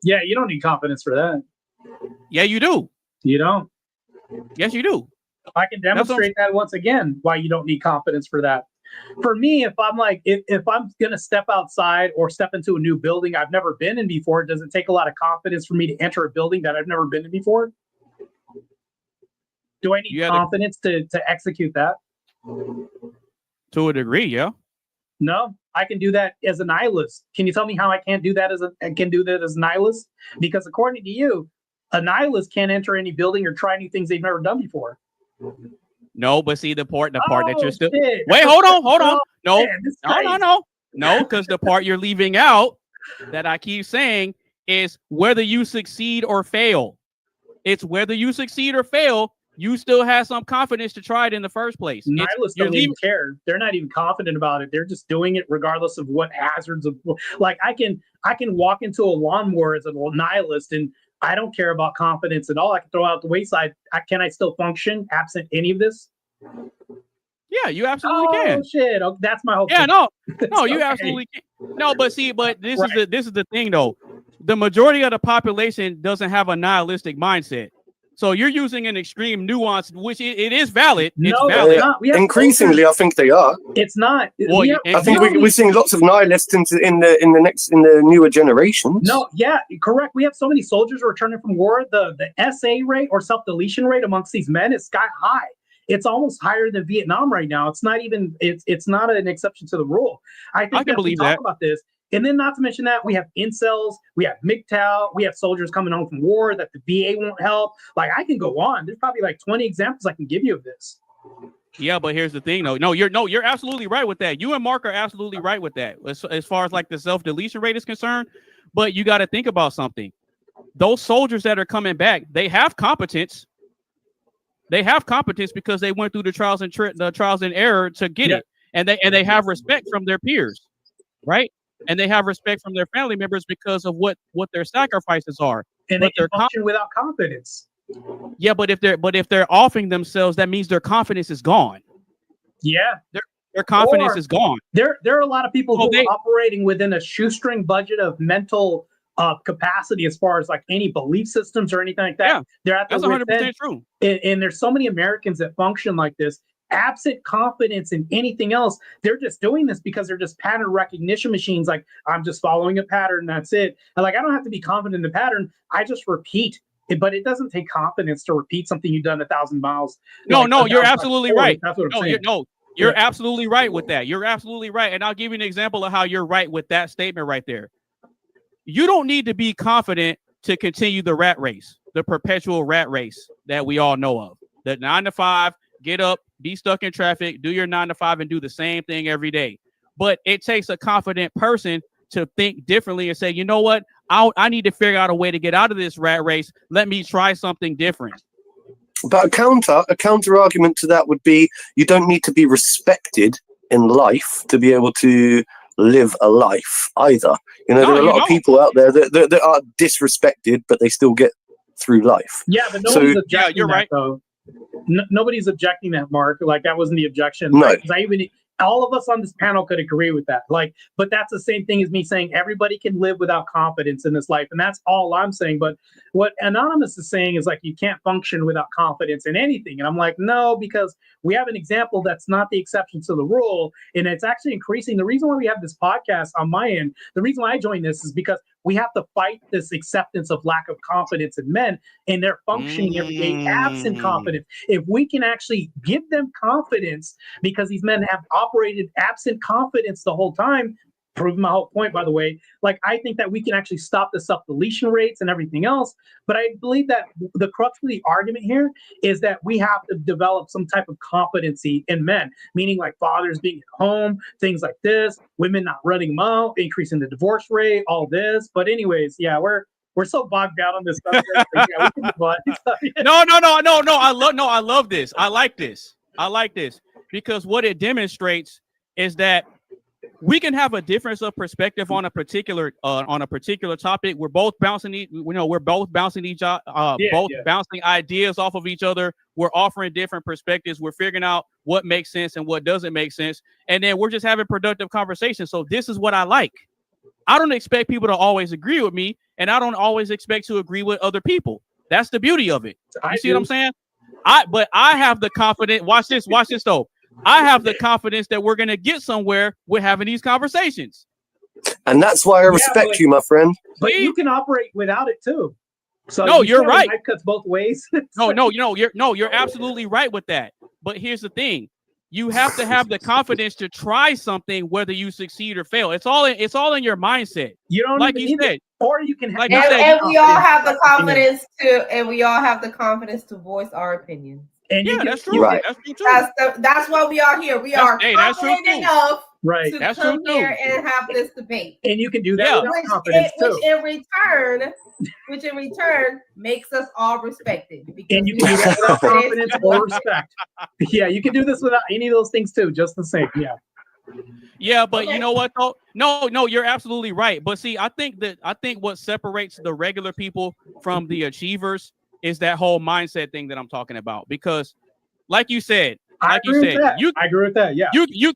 [SPEAKER 4] Yeah, you don't need confidence for that.
[SPEAKER 1] Yeah, you do.
[SPEAKER 4] You don't?
[SPEAKER 1] Yes, you do.
[SPEAKER 4] I can demonstrate that once again, why you don't need confidence for that. For me, if I'm going to step outside or step into a new building I've never been in before, does it take a lot of confidence for me to enter a building that I've never been in before? Do I need confidence to execute that?
[SPEAKER 1] To a degree, yeah.
[SPEAKER 4] No, I can do that as a nihilist. Can you tell me how I can't do that as a nihilist? Because according to you, a nihilist can't enter any building or try new things they've never done before.
[SPEAKER 1] No, but see the part that you're still. Shit. Wait, hold on. No, because the part you're leaving out that I keep saying is whether you succeed or fail. It's whether you succeed or fail. You still have some confidence to try it in the first place.
[SPEAKER 4] Nihilists don't even care. They're not even confident about it. They're just doing it regardless of what hazards of. Like I can walk into a lawnmower as a nihilist and I don't care about confidence at all. I can throw out the wayside. Can I still function absent any of this?
[SPEAKER 1] Yeah, you absolutely can.
[SPEAKER 4] Oh shit! Okay, that's my whole.
[SPEAKER 1] Yeah, you absolutely can. No, but this is the thing though. The majority of the population doesn't have a nihilistic mindset. So you're using an extreme nuance, which it is valid. It's valid.
[SPEAKER 3] Not. Increasingly, I think they are.
[SPEAKER 4] It's not.
[SPEAKER 3] I think we're seeing lots of nihilists in the newer generations.
[SPEAKER 4] No, yeah, correct. We have so many soldiers returning from war. The SA rate or self-deletion rate amongst these men is sky high. It's almost higher than Vietnam right now. It's not even. It's not an exception to the rule. I can believe that. Talk about this. And then not to mention that we have incels, we have MGTOW, we have soldiers coming home from war that the VA won't help. Like I can go on. There's probably like 20 examples I can give you of this.
[SPEAKER 1] Yeah, but here's the thing though. You're absolutely right with that. You and Mark are absolutely right with that. As far as like the self-deletion rate is concerned, but you got to think about something. Those soldiers that are coming back, they have competence. They have competence because they went through the trials and error to get it. And they have respect from their peers, right? And they have respect from their family members because of what their sacrifices are.
[SPEAKER 4] And they can function without confidence.
[SPEAKER 1] Yeah, but if they're offing themselves, that means their confidence is gone.
[SPEAKER 4] Yeah,
[SPEAKER 1] their confidence is gone.
[SPEAKER 4] There are a lot of people who are operating within a shoestring budget of mental capacity as far as like any belief systems or anything like that.
[SPEAKER 1] Yeah,
[SPEAKER 4] they're at
[SPEAKER 1] that's 100% true.
[SPEAKER 4] And there's so many Americans that function like this, absent confidence in anything else. They're just doing this because they're just pattern recognition machines. Like, I'm just following a pattern, that's it. And like, I don't have to be confident in the pattern. I just repeat. But it doesn't take confidence to repeat something you've done 1,000 miles.
[SPEAKER 1] No, you're absolutely right.
[SPEAKER 4] That's what I'm saying.
[SPEAKER 1] You're absolutely right with that. You're absolutely right. And I'll give you an example of how you're right with that statement right there. You don't need to be confident to continue the rat race, the perpetual rat race that we all know of. The 9 to 5, get up, be stuck in traffic, do your 9 to 5 and do the same thing every day. But it takes a confident person to think differently and say, you know what? I need to figure out a way to get out of this rat race. Let me try something different.
[SPEAKER 3] But a counter argument to that would be you don't need to be respected in life to be able to live a life either. You know, there are a lot of people out there that are disrespected, but they still get through life.
[SPEAKER 4] Yeah, but nobody's objecting
[SPEAKER 1] you're right.
[SPEAKER 4] though. Nobody's objecting that, Mark. Like, that wasn't the objection.
[SPEAKER 3] No.
[SPEAKER 4] Right? All of us on this panel could agree with that. Like, but that's the same thing as me saying everybody can live without confidence in this life. And that's all I'm saying. But what Anonymous is saying is like, you can't function without confidence in anything. And I'm like, no, because we have an example that's not the exception to the rule. And it's actually increasing. The reason why we have this podcast on my end, the reason why I joined this is because we have to fight this acceptance of lack of confidence in men, and they're functioning every day absent confidence. If we can actually give them confidence, because these men have operated absent confidence the whole time, proving my whole point, by the way, like, I think that we can actually stop the self-deletion rates and everything else. But I believe that the crux of the argument here is that we have to develop some type of competency in men, meaning like fathers being at home, things like this, women not running them out, increasing the divorce rate, all this. But anyways, yeah, we're so bogged down on this subject. Yeah, we can move on.
[SPEAKER 1] No. I love this. I like this because what it demonstrates is that we can have a difference of perspective on a particular topic. We're both bouncing bouncing ideas off of each other. We're offering different perspectives. We're figuring out what makes sense and what doesn't make sense, and then we're just having productive conversations. So this is what I like. I don't expect people to always agree with me, and I don't always expect to agree with other people. That's the beauty of it. You see what I'm saying? But I have the confidence. Watch this though. I have the confidence that we're going to get somewhere with having these conversations.
[SPEAKER 3] And that's why I respect you, my friend.
[SPEAKER 4] But you can operate without it too. So
[SPEAKER 1] no, you're right.
[SPEAKER 4] Life cuts both ways.
[SPEAKER 1] You're absolutely right with that. But here's the thing. You have to have the confidence to try something, whether you succeed or fail. It's all in your mindset.
[SPEAKER 4] You don't
[SPEAKER 1] like you said.
[SPEAKER 4] Or you can have
[SPEAKER 2] and we all have the confidence to voice our opinions.
[SPEAKER 4] And
[SPEAKER 1] that's true. Right. That's true too.
[SPEAKER 2] That's why we are here. We are confident enough to come here and have this debate.
[SPEAKER 4] And you can do that without confidence too.
[SPEAKER 2] Which in return makes us all respected.
[SPEAKER 4] And you can do that without confidence or respect. Yeah, you can do this without any of those things too, just the same. Yeah.
[SPEAKER 1] Yeah, but you know what though? No, you're absolutely right. But see, I think what separates the regular people from the achievers is that whole mindset thing that I'm talking about. Because like you said, I agree with
[SPEAKER 4] that. Yeah.
[SPEAKER 1] You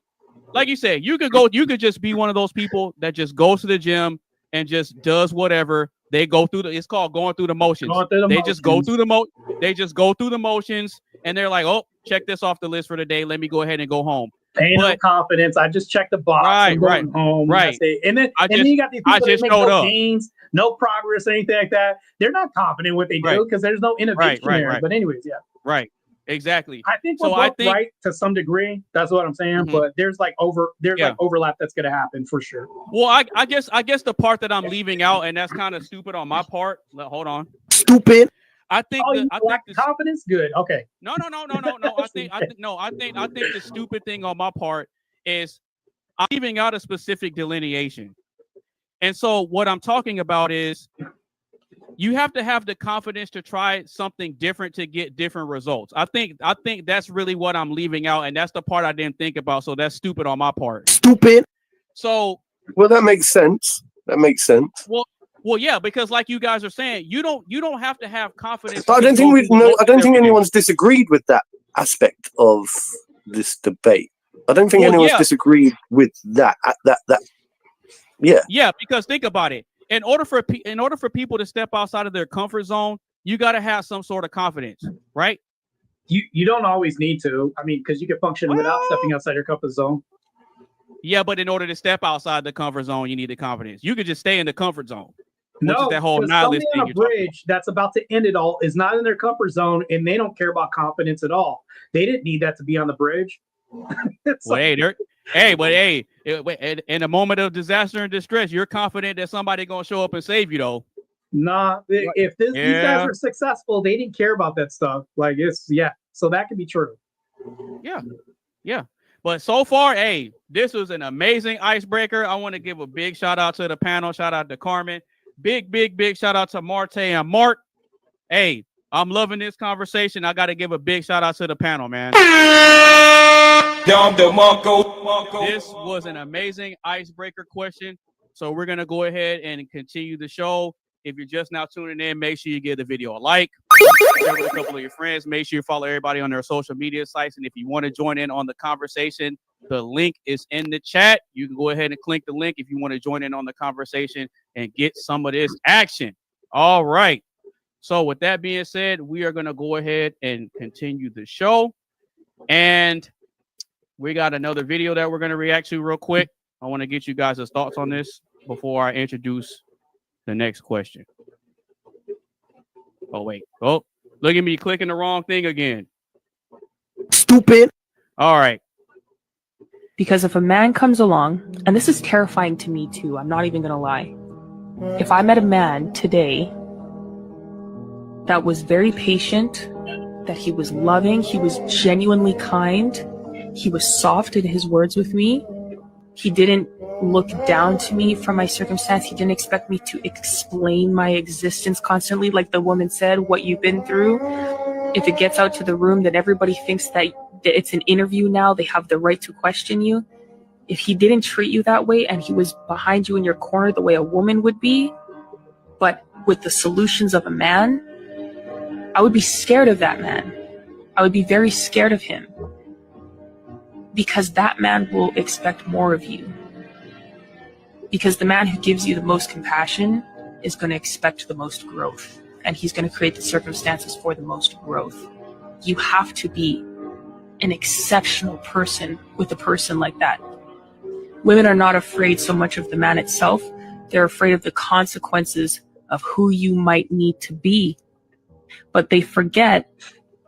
[SPEAKER 1] like you said, you could just be one of those people that just goes to the gym and just does whatever. They go through it's called going through the motions. They just go through the motions and they're like, oh, check this off the list for the day. Let me go ahead and go home.
[SPEAKER 4] Ain't no confidence. I just checked the box. Right. Home. Right. And then you got these people that make no gains, no progress, or anything like that. They're not confident in what they do because there's no innovation there. But anyways, yeah.
[SPEAKER 1] Right. Exactly.
[SPEAKER 4] I think we're both right to some degree. That's what I'm saying. Mm-hmm. But there's like overlap that's gonna happen for sure.
[SPEAKER 1] Well, I guess the part that I'm leaving out, and that's kind of stupid on my part. Hold on.
[SPEAKER 3] Stupid.
[SPEAKER 1] I think
[SPEAKER 4] confidence. Good. Okay.
[SPEAKER 1] No. I think the stupid thing on my part is I'm leaving out a specific delineation. And so what I'm talking about is you have to have the confidence to try something different to get different results. I think that's really what I'm leaving out, and that's the part I didn't think about. So that's stupid on my part.
[SPEAKER 3] Stupid.
[SPEAKER 1] So
[SPEAKER 3] that makes sense.
[SPEAKER 1] Well, yeah, because like you guys are saying, you don't have to have confidence.
[SPEAKER 3] But I don't think anyone's disagreed with that aspect of this debate. I don't think anyone's disagreed with that. Yeah.
[SPEAKER 1] Yeah, because think about it. in order for people to step outside of their comfort zone, you got to have some sort of confidence, right?
[SPEAKER 4] You don't always need to. I mean, because you can function without stepping outside your comfort zone.
[SPEAKER 1] Yeah, but in order to step outside the comfort zone, you need the confidence. You could just stay in the comfort zone.
[SPEAKER 4] No,
[SPEAKER 1] that whole
[SPEAKER 4] somebody on a bridge that's about to end it all is not in their comfort zone, and they don't care about confidence at all. They didn't need that to be on the bridge.
[SPEAKER 1] Well, in a moment of disaster and distress, you're confident that somebody gonna show up and save you, though.
[SPEAKER 4] Nah, if these guys are successful, they didn't care about that stuff. Like so that can be true.
[SPEAKER 1] Yeah. But so far, this was an amazing icebreaker. I want to give a big shout out to the panel. Shout out to Carmen. Big shout out to Marte and Mark. Hey, I'm loving this conversation. I got to give a big shout out to the panel, man. This was an amazing icebreaker question. So we're going to go ahead and continue the show. If you're just now tuning in, make sure you give the video a like. Share with a couple of your friends. Make sure you follow everybody on their social media sites. And if you want to join in on the conversation, the link is in the chat. You can go ahead and click the link if you want to join in on the conversation and get some of this action. All right. So with that being said, we are going to go ahead and continue the show. And we got another video that we're going to react to real quick. I want to get you guys' thoughts on this before I introduce the next question. Oh, wait. Oh, look at me clicking the wrong thing again.
[SPEAKER 3] Stupid.
[SPEAKER 1] All right.
[SPEAKER 7] Because if a man comes along, and this is terrifying to me too, I'm not even going to lie. If I met a man today that was very patient, that he was loving, he was genuinely kind, he was soft in his words with me, he didn't look down to me from my circumstance, he didn't expect me to explain my existence constantly, like the woman said, what you've been through. If it gets out to the room that everybody thinks that it's an interview now, they have the right to question you. If he didn't treat you that way and he was behind you in your corner the way a woman would be, but with the solutions of a man, I would be scared of that man. I would be very scared of him, because that man will expect more of you. Because the man who gives you the most compassion is going to expect the most growth, and he's going to create the circumstances for the most growth. You have to be an exceptional person with a person like that. Women are not afraid so much of the man itself. They're afraid of the consequences of who you might need to be. But they forget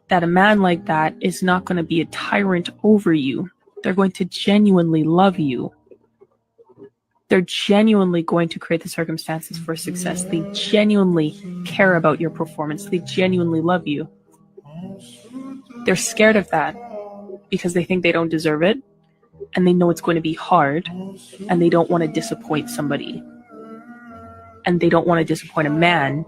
[SPEAKER 7] that a man like that is not going to be a tyrant over you. They're going to genuinely love you. They're genuinely going to create the circumstances for success. They genuinely care about your performance. They genuinely love you. They're scared of that because they think they don't deserve it, and they know it's going to be hard, and they don't want to disappoint somebody. And they don't want to disappoint a man,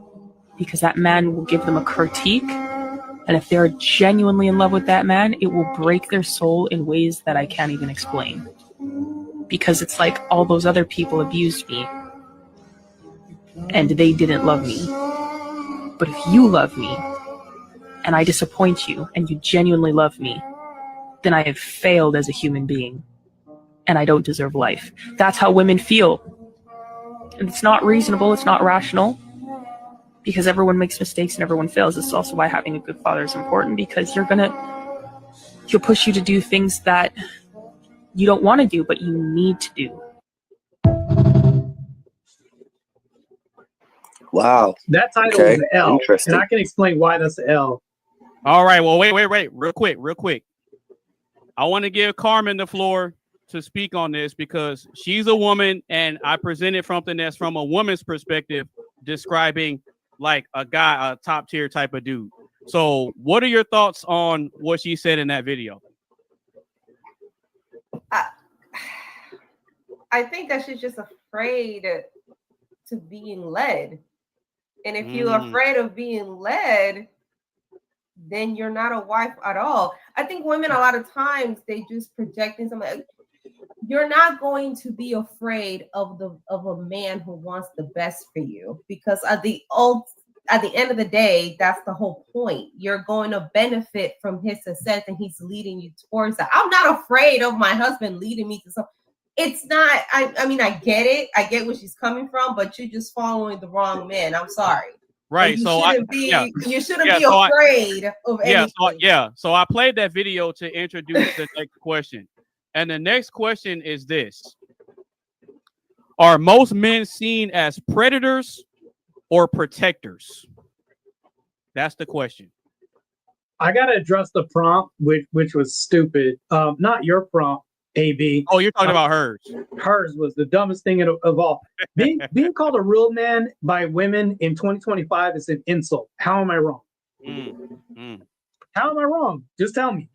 [SPEAKER 7] because that man will give them a critique, and if they're genuinely in love with that man, it will break their soul in ways that I can't even explain. Because it's like all those other people abused me, and they didn't love me. But if you love me, and I disappoint you, and you genuinely love me, then I have failed as a human being, and I don't deserve life. That's how women feel. And it's not reasonable, it's not rational, because everyone makes mistakes and everyone fails. This is also why having a good father is important, because he'll push you to do things that you don't want to do, but you need to do.
[SPEAKER 3] Wow.
[SPEAKER 4] That title is an L, and I can explain why that's an L.
[SPEAKER 1] All right. Well, wait. Real quick. I want to give Carmen the floor to speak on this, because she's a woman, and I presented something that's from a woman's perspective, describing like a guy, a top tier type of dude. So what are your thoughts on what she said in that video?
[SPEAKER 2] I think that she's just afraid to being led. And if you're afraid of being led, then you're not a wife at all. I think women, a lot of times, they just projecting something. You're not going to be afraid of a man who wants the best for you, because at the end of the day, that's the whole point. You're going to benefit from his success, and he's leading you towards that. I'm not afraid of my husband leading me to something. it's not. I mean, I get it. I get where she's coming from, but you're just following the wrong man. I'm sorry.
[SPEAKER 1] Right.
[SPEAKER 2] You
[SPEAKER 1] So
[SPEAKER 2] shouldn't be afraid of anything.
[SPEAKER 1] So I played that video to introduce the next question. And the next question is this. Are most men seen as predators or protectors? That's the question.
[SPEAKER 4] I got to address the prompt, which was stupid. Not your prompt, AB.
[SPEAKER 1] Oh, you're talking about hers.
[SPEAKER 4] Hers was the dumbest thing of all. Being called a real man by women in 2025 is an insult. How am I wrong? How am I wrong? Just tell me.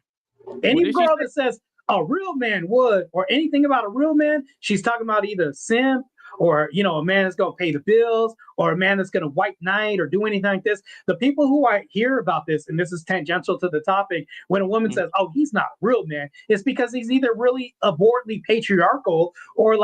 [SPEAKER 4] Any girl that says a real man would, or anything about a real man, she's talking about either a simp or, a man that's going to pay the bills or a man that's going to white knight or do anything like this. The people who I hear about this, and this is tangential to the topic, when a woman says, oh, he's not a real man, it's because he's either really abhorrently patriarchal or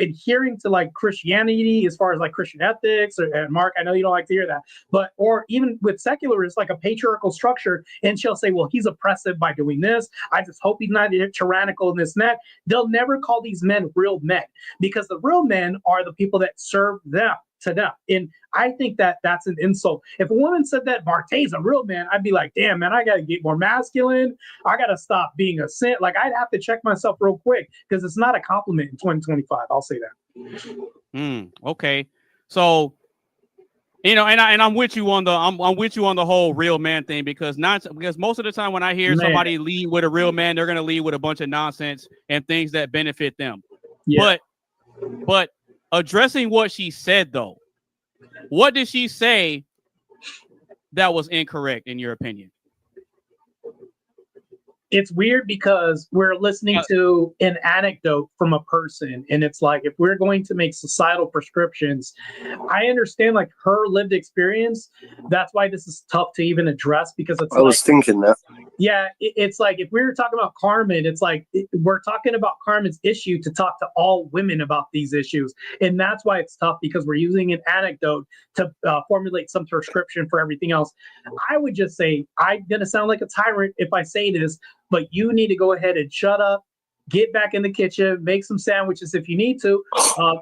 [SPEAKER 4] adhering to like Christianity as far as like Christian ethics, and Mark, I know you don't like to hear that, but, or even with secularists, like a patriarchal structure, and she'll say, well, he's oppressive by doing this. I just hope he's not tyrannical in this and that. They'll never call these men real men, because the real men are the people that serve them to them. And I think that that's an insult. If a woman said that Marte's a real man, I'd be like, damn, man, I got to get more masculine. I got to stop being a simp. Like, I'd have to check myself real quick, because it's not a compliment in 2025. I'll say that.
[SPEAKER 1] Okay. So, and I'm with you on the I'm with you on the whole real man thing, because most of the time when I hear somebody lead with a real man, they're going to lead with a bunch of nonsense and things that benefit them. Yeah. But addressing what she said, though, what did she say that was incorrect in your opinion?
[SPEAKER 4] It's weird because we're listening to an anecdote from a person, and it's like, if we're going to make societal prescriptions, I understand like her lived experience. That's why this is tough to even address, because it's I
[SPEAKER 3] was thinking that.
[SPEAKER 4] Yeah, it's like if we were talking about Carmen, it's like we're talking about Carmen's issue to talk to all women about these issues. And that's why it's tough, because we're using an anecdote to formulate some prescription for everything else. I would just say, I'm going to sound like a tyrant if I say this, but you need to go ahead and shut up, get back in the kitchen, make some sandwiches if you need to,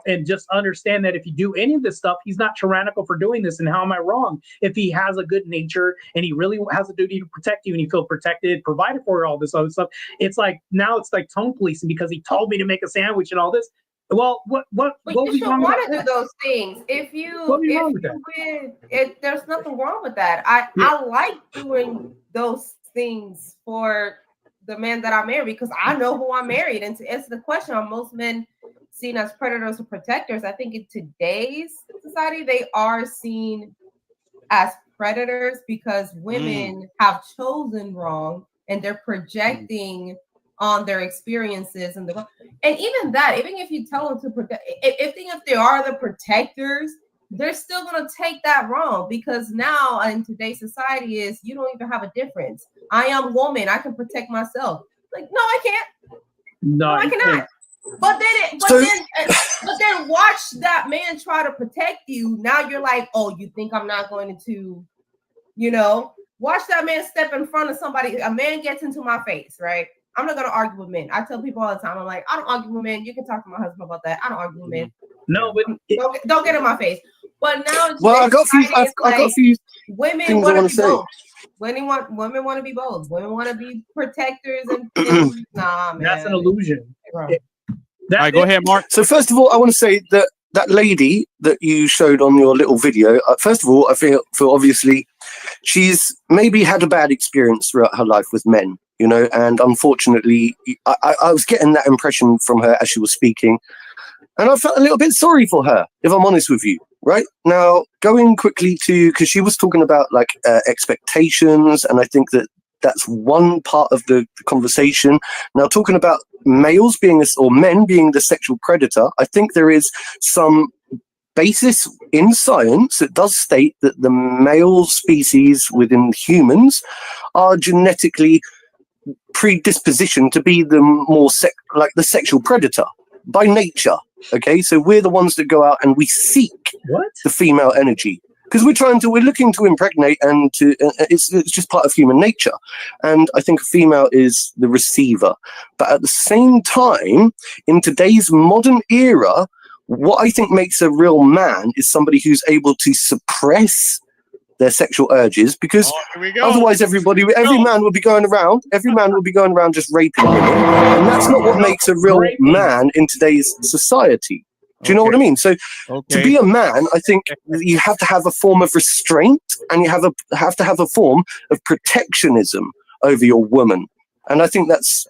[SPEAKER 4] and just understand that if you do any of this stuff, he's not tyrannical for doing this. And how am I wrong? If he has a good nature and he really has a duty to protect you and you feel protected, provided for, all this other stuff, it's like now it's like tone policing because he told me to make a sandwich and all this. Well, what
[SPEAKER 2] you should want to do those things. If there's nothing wrong with that. I like doing those things for the man that I marry, because I know who I married. And to answer the question, are most men seen as predators or protectors? I think in today's society, they are seen as predators because women have chosen wrong and they're projecting on their experiences and even if you tell them to protect, if they are the protectors, they're still going to take that wrong, because now in today's society is you don't even have a difference. I am woman. I can protect myself. Like, no, I can't. No, I cannot. But then watch that man try to protect you. Now you're like, oh, you think I'm not going to, watch that man step in front of somebody. A man gets into my face, right? I'm not going to argue with men. I tell people all the time, I'm like, I don't argue with men. You can talk to my husband about that. I don't argue with men.
[SPEAKER 4] No, but
[SPEAKER 2] don't get in my face. But now,
[SPEAKER 3] I've got a few
[SPEAKER 2] women want to be both. Women want to be both. Women want to be protectors and nah, man.
[SPEAKER 4] That's an illusion.
[SPEAKER 1] All right, go ahead, Mark.
[SPEAKER 3] So first of all, I want to say that lady that you showed on your little video, first of all, I feel obviously she's maybe had a bad experience throughout her life with men, and unfortunately, I was getting that impression from her as she was speaking. And I felt a little bit sorry for her, if I'm honest with you, right? Now, going quickly because she was talking about like expectations, and I think that's one part of the conversation. Now, talking about males being men being the sexual predator, I think there is some basis in science that does state that the male species within humans are genetically predispositioned to be the more like the sexual predator by nature. Okay, so we're the ones that go out and we seek the female energy. because we're looking to impregnate, and it's just part of human nature. And I think a female is the receiver. But at the same time, in today's modern era, what I think makes a real man is somebody who's able to suppress their sexual urges, because otherwise every man will be going around just raping women, and that's not what makes a real man in today's society. Do you know what I mean? So to be a man, I think you have to have a form of restraint, and you have to have a form of protectionism over your woman. And I think that's,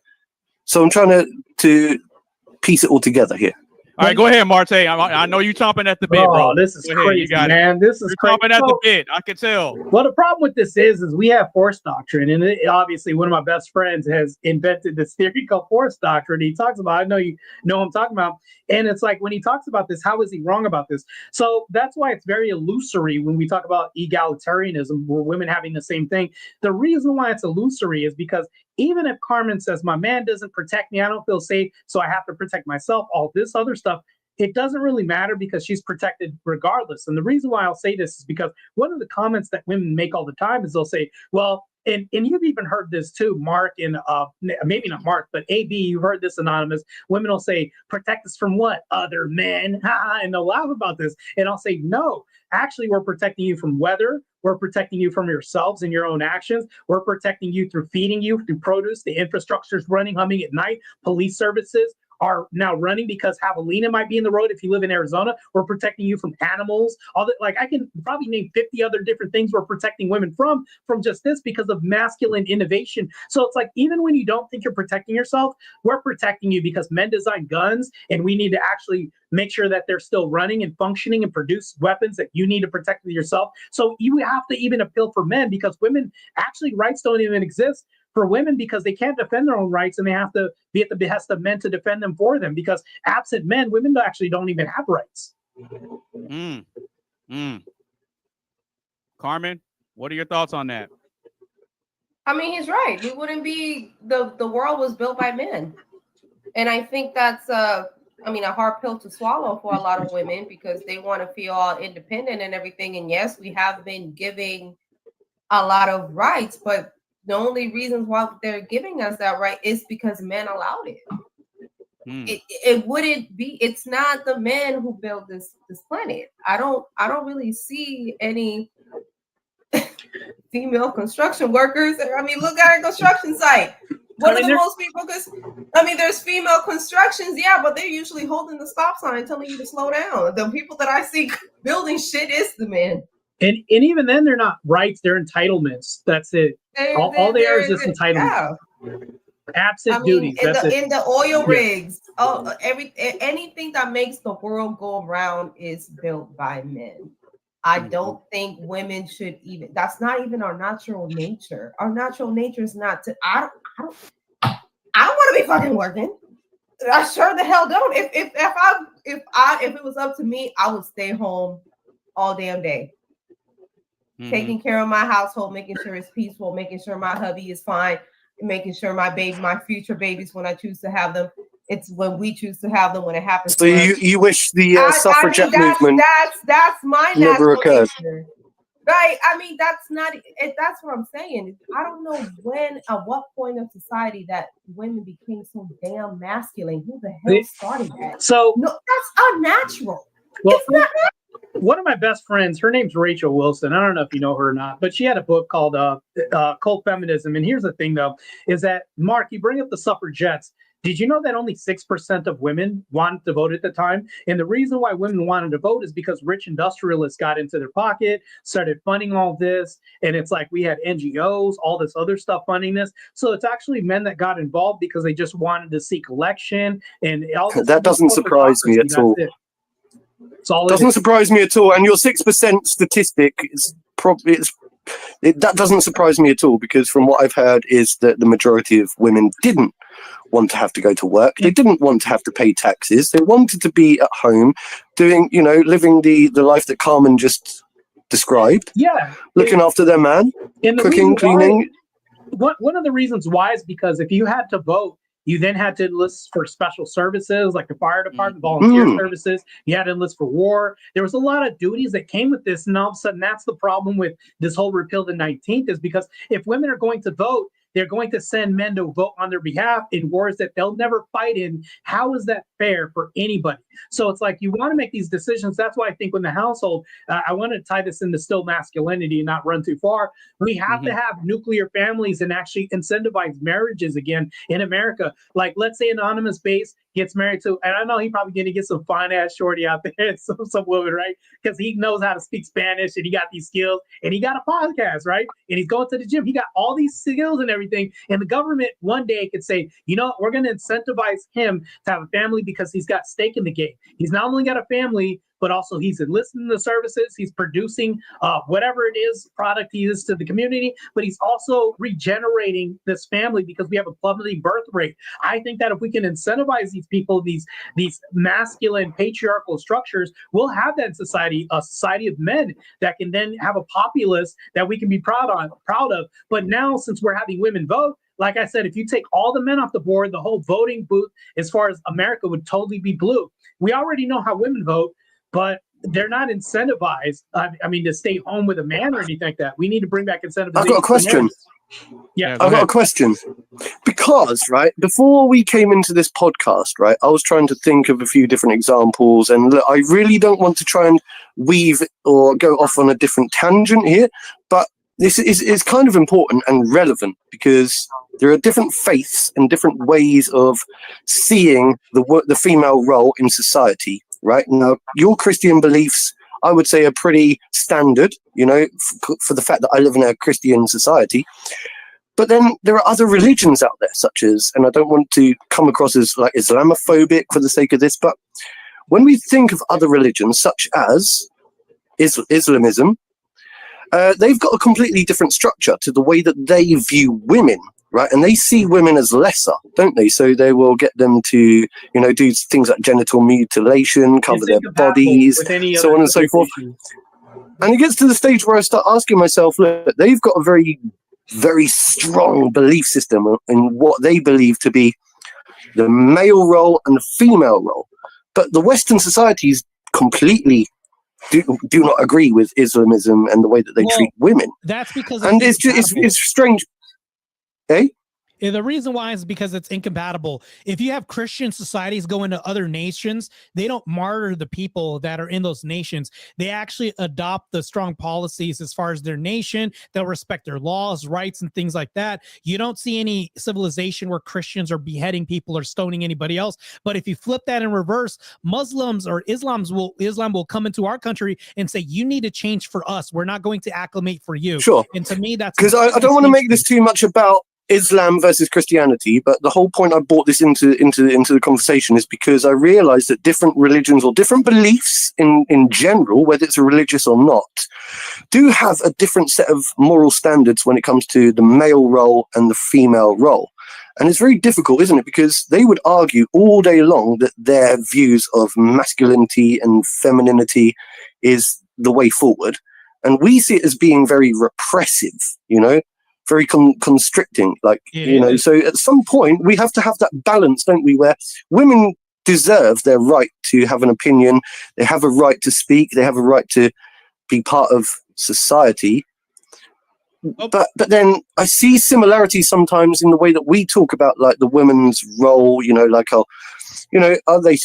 [SPEAKER 3] so I'm trying to piece it all together here.
[SPEAKER 1] All right, go ahead, Marte. I know you're chomping at the bit, bro.
[SPEAKER 4] This is crazy, man. This is crazy.
[SPEAKER 1] Chomping at the bit. I can tell.
[SPEAKER 4] Well, the problem with this is we have force doctrine, and obviously one of my best friends has invented this theory called force doctrine. He talks about, I know you know what I'm talking about, and it's like when he talks about this, how is he wrong about this? So that's why it's very illusory when we talk about egalitarianism, where women having the same thing. The reason why it's illusory is because even if Carmen says, my man doesn't protect me, I don't feel safe, so I have to protect myself, all this other stuff, it doesn't really matter because she's protected regardless. And the reason why I'll say this is because one of the comments that women make all the time is they'll say, well, and you've even heard this too, Mark, and maybe not Mark, but AB, you've heard this, Anonymous. Women will say, protect us from what? Other men. And they'll laugh about this. And I'll say, no, actually, we're protecting you from weather. We're protecting you from yourselves and your own actions. We're protecting you through feeding you, through produce. The infrastructure's running, humming at night. Police services are now running because javelina might be in the road if you live in Arizona. We're protecting you from animals. All that, like, I can probably name 50 other different things we're protecting women from just this because of masculine innovation. So it's like, even when you don't think you're protecting yourself, we're protecting you because men design guns, and we need to actually make sure that they're still running and functioning and produce weapons that you need to protect yourself. So you have to even appeal for men, because women, actually, rights don't even exist for women because they can't defend their own rights, and they have to be at the behest of men to defend them for them, because absent men, women actually don't even have rights.
[SPEAKER 1] Carmen, what are your thoughts on that?
[SPEAKER 2] I mean, he's right. We wouldn't be, the world was built by men. And I think that's a hard pill to swallow for a lot of women, because they want to feel all independent and everything. And yes, we have been giving a lot of rights, but the only reasons why they're giving us that right is because men allowed it. It wouldn't be, it's not the men who built this planet. I don't really see any female construction workers. I mean, look at a construction site. What are the most people? Because there's female constructions, yeah, but they're usually holding the stop sign, telling you to slow down. The people that I see building shit is the men. And
[SPEAKER 4] even then, they're not rights; they're entitlements. That's it. All they are is just entitlements. Yeah. Absent duties.
[SPEAKER 2] In the oil rigs, anything that makes the world go around is built by men. I don't think women should even. That's not even our natural nature. Our natural nature is not to. I don't want to be fucking working. I sure the hell don't. If it was up to me, I would stay home all damn day. Taking care of my household, making sure it's peaceful, making sure my hubby is fine, making sure my future babies, when I choose to have them, it's when we choose to have them, when it happens.
[SPEAKER 3] So you wish the suffragette movement
[SPEAKER 2] that's my
[SPEAKER 3] never occurred.
[SPEAKER 2] Right. I mean, that's what I'm saying. I don't know at what point of society that women became so damn masculine. Who the hell started that?
[SPEAKER 4] So
[SPEAKER 2] no, that's unnatural.
[SPEAKER 4] Well, it's not natural. One of my best friends, her name's Rachel Wilson. I don't know if you know her or not, but she had a book called Cult Feminism. And here's the thing, though, is that, Mark, you bring up the suffragettes. Did you know that only 6% of women wanted to vote at the time? And the reason why women wanted to vote is because rich industrialists got into their pocket, started funding all this. And it's like we had NGOs, all this other stuff funding this. So it's actually men that got involved because they just wanted to seek election. And all this.
[SPEAKER 3] That doesn't surprise me at all. Doesn't surprise me at all. And your 6% statistic is probably that doesn't surprise me at all, because from what I've heard is that the majority of women didn't want to have to go to work. They didn't want to have to pay taxes. They wanted to be at home doing, living the life that Carmen just described.
[SPEAKER 4] Yeah.
[SPEAKER 3] Looking after their man, cooking, cleaning.
[SPEAKER 4] One of the reasons why is because if you had to vote, You then had to enlist for special services like the fire department, volunteer services. You had to enlist for war. There was a lot of duties that came with this. And all of a sudden, that's the problem with this whole repeal the 19th, is because if women are going to vote, they're going to send men to vote on their behalf in wars that they'll never fight in. How is that fair for anybody? So it's like you want to make these decisions. That's why I think when the household, I want to tie this into still masculinity and not run too far. We have to have nuclear families and actually incentivize marriages again in America. Like, let's say Anonymous Base gets married to, and I know he probably going to get some fine ass shorty out there, some woman, right? Because he knows how to speak Spanish and he got these skills and he got a podcast, right? And he's going to the gym. He got all these skills and everything. And the government one day could say, you know, we're going to incentivize him to have a family because he's got stake in the game. He's not only got a family, but also he's enlisted in the services. He's producing whatever it is, product he is to the community, but he's also regenerating this family because we have a plummeting birth rate. I think that if we can incentivize these people, these masculine patriarchal structures, we'll have that society, a society of men that can then have a populace that we can be proud of. But now, since we're having women vote, like I said, if you take all the men off the board, the whole voting booth, as far as America, would totally be blue. We already know how women vote, but they're not incentivized. I mean, to stay home with a man or anything like that. We need to bring back incentivization.
[SPEAKER 3] I've got a question.
[SPEAKER 4] Yeah,
[SPEAKER 3] I've got a question. Because, right, before we came into this podcast, right, I was trying to think of a few different examples. And look, I really don't want to try and weave or go off on a different tangent here. But this is kind of important and relevant because there are different faiths and different ways of seeing the female role in society. Right now, your Christian beliefs, I would say, are pretty standard, you know, for the fact that I live in a Christian society. But then there are other religions out there, such as, and I don't want to come across as like Islamophobic for the sake of this, but when we think of other religions, such as Islamism, they've got a completely different structure to the way that they view women. Right, and they see women as lesser, don't they? So they will get them to, you know, do things like genital mutilation, cover their bodies, so on and so forth. And it gets to the stage where I start asking myself, look, they've got a very, very strong belief system in what they believe to be the male role and the female role. But the Western societies completely do not agree with Islamism and the way that they treat women.
[SPEAKER 8] That's because
[SPEAKER 3] it's strange. Eh?
[SPEAKER 8] The reason why is because it's incompatible. If you have Christian societies go into other nations, they don't martyr the people that are in those nations. They actually adopt the strong policies as far as their nation. They'll respect their laws, rights, and things like that. You don't see any civilization where Christians are beheading people or stoning anybody else. But if you flip that in reverse, Muslims or Islam will come into our country and say, you need to change for us. We're not going to acclimate for you.
[SPEAKER 3] Sure.
[SPEAKER 8] And to me, that's
[SPEAKER 3] because I don't want to make this too much about Islam versus Christianity, but the whole point I brought this into the conversation is because I realized that different religions or different beliefs in general, whether it's religious or not, do have a different set of moral standards when it comes to the male role and the female role. And it's very difficult, isn't it? Because they would argue all day long that their views of masculinity and femininity is the way forward. And we see it as being very repressive, you know, very constricting, like, you know, so at some point we have to have that balance, don't we, where women deserve their right to have an opinion, they have a right to speak, they have a right to be part of society. But then I see similarities sometimes in the way that we talk about like the women's role, you know, like, oh, you know, are they,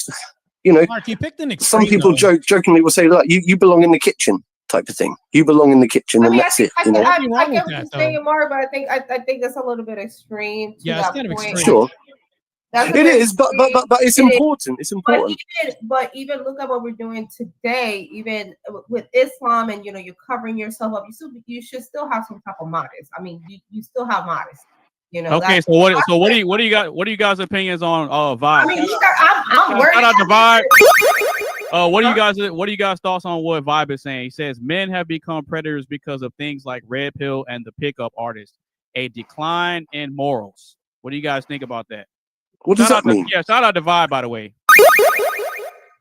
[SPEAKER 3] you know,
[SPEAKER 8] Mark, you picked an extreme,
[SPEAKER 3] some people jokingly will say, like, you belong in the kitchen. Type of thing. You belong in the kitchen, and that's it.
[SPEAKER 2] I get what you're saying, Mark, but I think that's a little bit extreme.
[SPEAKER 8] Yeah, it's kind of extreme.
[SPEAKER 3] Sure, it is, but it's important. It's important.
[SPEAKER 2] But even look at what we're doing today. Even with Islam, and you know, you're covering yourself up. You should still have some type of modesty. I mean, you still have modesty. You know. Okay,
[SPEAKER 1] so what do you got? What are you guys' opinions on Vibe?
[SPEAKER 2] I mean, I'm worried.
[SPEAKER 1] Shout out to Vibe. What do you guys thoughts on what Vibe is saying? He says men have become predators because of things like Red Pill and the pickup artist. A decline in morals. What do you guys think about that?
[SPEAKER 3] What does that mean?
[SPEAKER 1] Shout out to Vibe, by the way.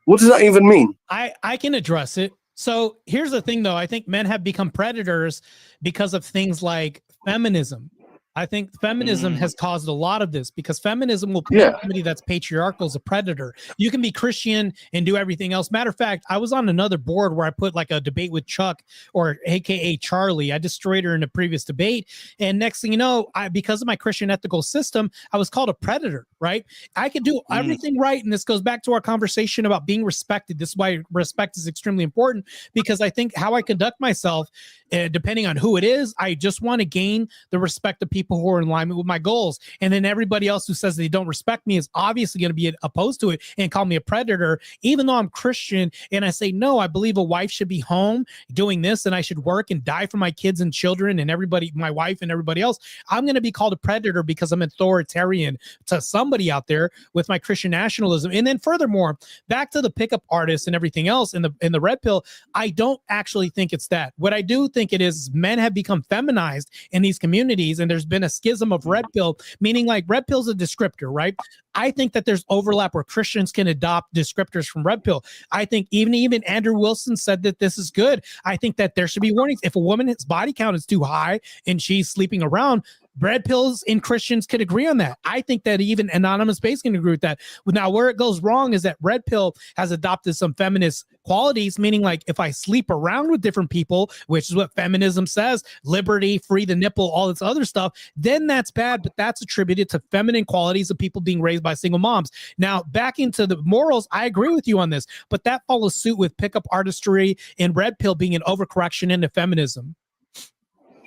[SPEAKER 3] What does that even mean?
[SPEAKER 8] I can address it. So here's the thing, though. I think men have become predators because of things like feminism. I think feminism has caused a lot of this because feminism will paint somebody that's patriarchal as a predator. You can be Christian and do everything else. Matter of fact, I was on another board where I put like a debate with Chuck, or AKA Charlie. I destroyed her in a previous debate. And next thing you know, because of my Christian ethical system, I was called a predator, right? I could do everything right. And this goes back to our conversation about being respected. This is why respect is extremely important, because I think how I conduct myself, depending on who it is, I just want to gain the respect of people who are in alignment with my goals. And then everybody else who says they don't respect me is obviously going to be opposed to it and call me a predator, even though I'm Christian. And I say, no, I believe a wife should be home doing this, and I should work and die for my kids and children and everybody, my wife and everybody else. I'm going to be called a predator because I'm authoritarian to somebody out there with my Christian nationalism. And then furthermore, back to the pickup artists and everything else in the red pill, I don't actually think it's that. What I do think it is, men have become feminized in these communities, and there's been a schism of red pill, meaning like red pill's a descriptor, right? I think that there's overlap where Christians can adopt descriptors from red pill. I think even Andrew Wilson said that this is good. I think that there should be warnings. If a woman's body count is too high and she's sleeping around, red pills and Christians could agree on that. I think that even Anonymous Space can agree with that. Now, where it goes wrong is that red pill has adopted some feminist qualities, meaning like if I sleep around with different people, which is what feminism says, liberty, free the nipple, all this other stuff, then that's bad, but that's attributed to feminine qualities of people being raised by single moms. Now, back into the morals, I agree with you on this, but that follows suit with pickup artistry and red pill being an overcorrection into feminism.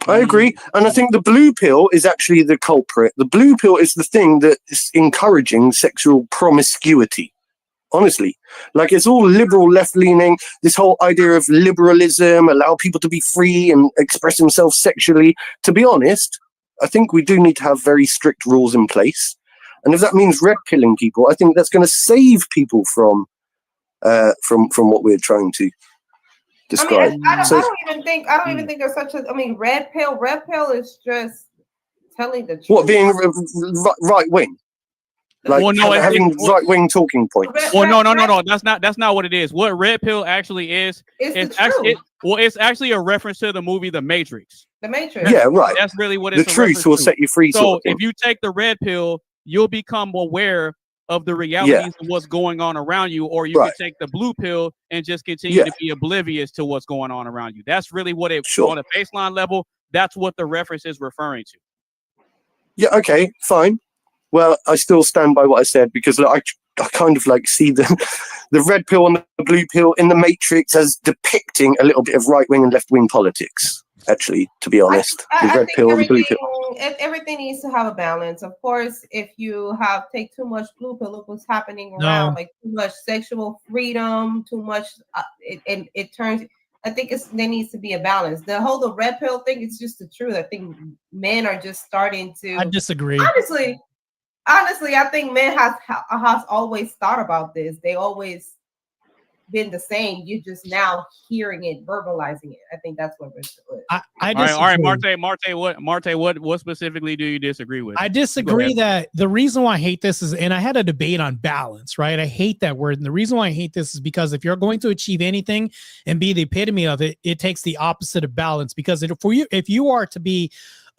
[SPEAKER 3] I agree. And I think the blue pill is actually the culprit. The blue pill is the thing that's encouraging sexual promiscuity. Honestly, like it's all liberal, left-leaning, this whole idea of liberalism, allow people to be free and express themselves sexually. To be honest, I think we do need to have very strict rules in place. And if that means red pilling people, I think that's going to save people from what we're trying to describe.
[SPEAKER 2] I mean, I don't even think there's such a. I mean, red pill is just telling the truth.
[SPEAKER 3] What, being right wing? Like having right wing talking points.
[SPEAKER 1] Well, no. That's not what it is. What red pill actually is, it's actually a reference to the movie The Matrix.
[SPEAKER 2] The Matrix.
[SPEAKER 3] Yeah, right.
[SPEAKER 1] That's really what it's.
[SPEAKER 3] The truth will set you free.
[SPEAKER 1] So if you take the red pill, you'll become aware of the realities of what's going on around you, or you can take the blue pill and just continue to be oblivious to what's going on around you. That's really what it on a baseline level. That's what the reference is referring to.
[SPEAKER 3] Yeah. Okay. Fine. Well, I still stand by what I said, because I kind of like see the red pill and the blue pill in the Matrix as depicting a little bit of right wing and left wing politics. Actually, to be honest, the red pill and the blue pill.
[SPEAKER 2] Everything needs to have a balance. Of course, if you take too much blue pill, look what's happening around, like too much sexual freedom, too much, it turns. I think there needs to be a balance. The red pill thing is just the truth. I think men are just starting to.
[SPEAKER 8] I disagree.
[SPEAKER 2] Honestly, I think men has always thought about this. They always been the same. You're just now hearing it, verbalizing it. I think that's what we're doing.
[SPEAKER 8] I disagree.
[SPEAKER 1] All right, Marte, what specifically do you disagree with?
[SPEAKER 8] I disagree that the reason why I hate this is, and I had a debate on balance, right? I hate that word. And the reason why I hate this is because if you're going to achieve anything and be the epitome of it, it takes the opposite of balance. Because if you are to be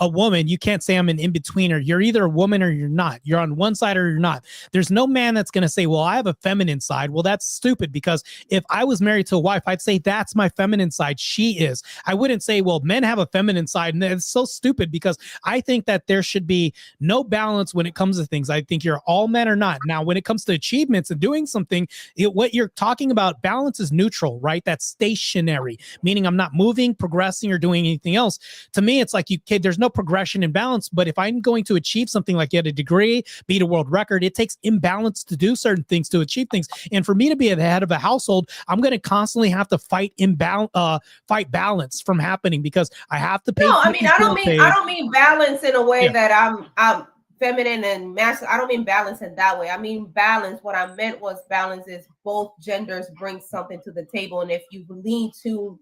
[SPEAKER 8] a woman, you can't say I'm an in-betweener. You're either a woman or you're not. You're on one side or you're not. There's no man that's going to say, well, I have a feminine side. Well, that's stupid, because if I was married to a wife, I'd say that's my feminine side. She is. I wouldn't say, well, men have a feminine side. And it's so stupid, because I think that there should be no balance when it comes to things. I think you're all men or not. Now, when it comes to achievements and doing something, what you're talking about, balance is neutral, right? That's stationary, meaning I'm not moving, progressing, or doing anything else. To me, it's like there's no progression and balance. But if I'm going to achieve something like get a degree, beat a world record, it takes imbalance to do certain things, to achieve things. And for me to be the head of a household, I'm going to constantly have to fight balance from happening, because I have to pay.
[SPEAKER 2] No, I mean, I don't mean balance in a way that I'm feminine and masculine. I don't mean balance in that way. I mean balance. What I meant was balance is both genders bring something to the table, and if you lean too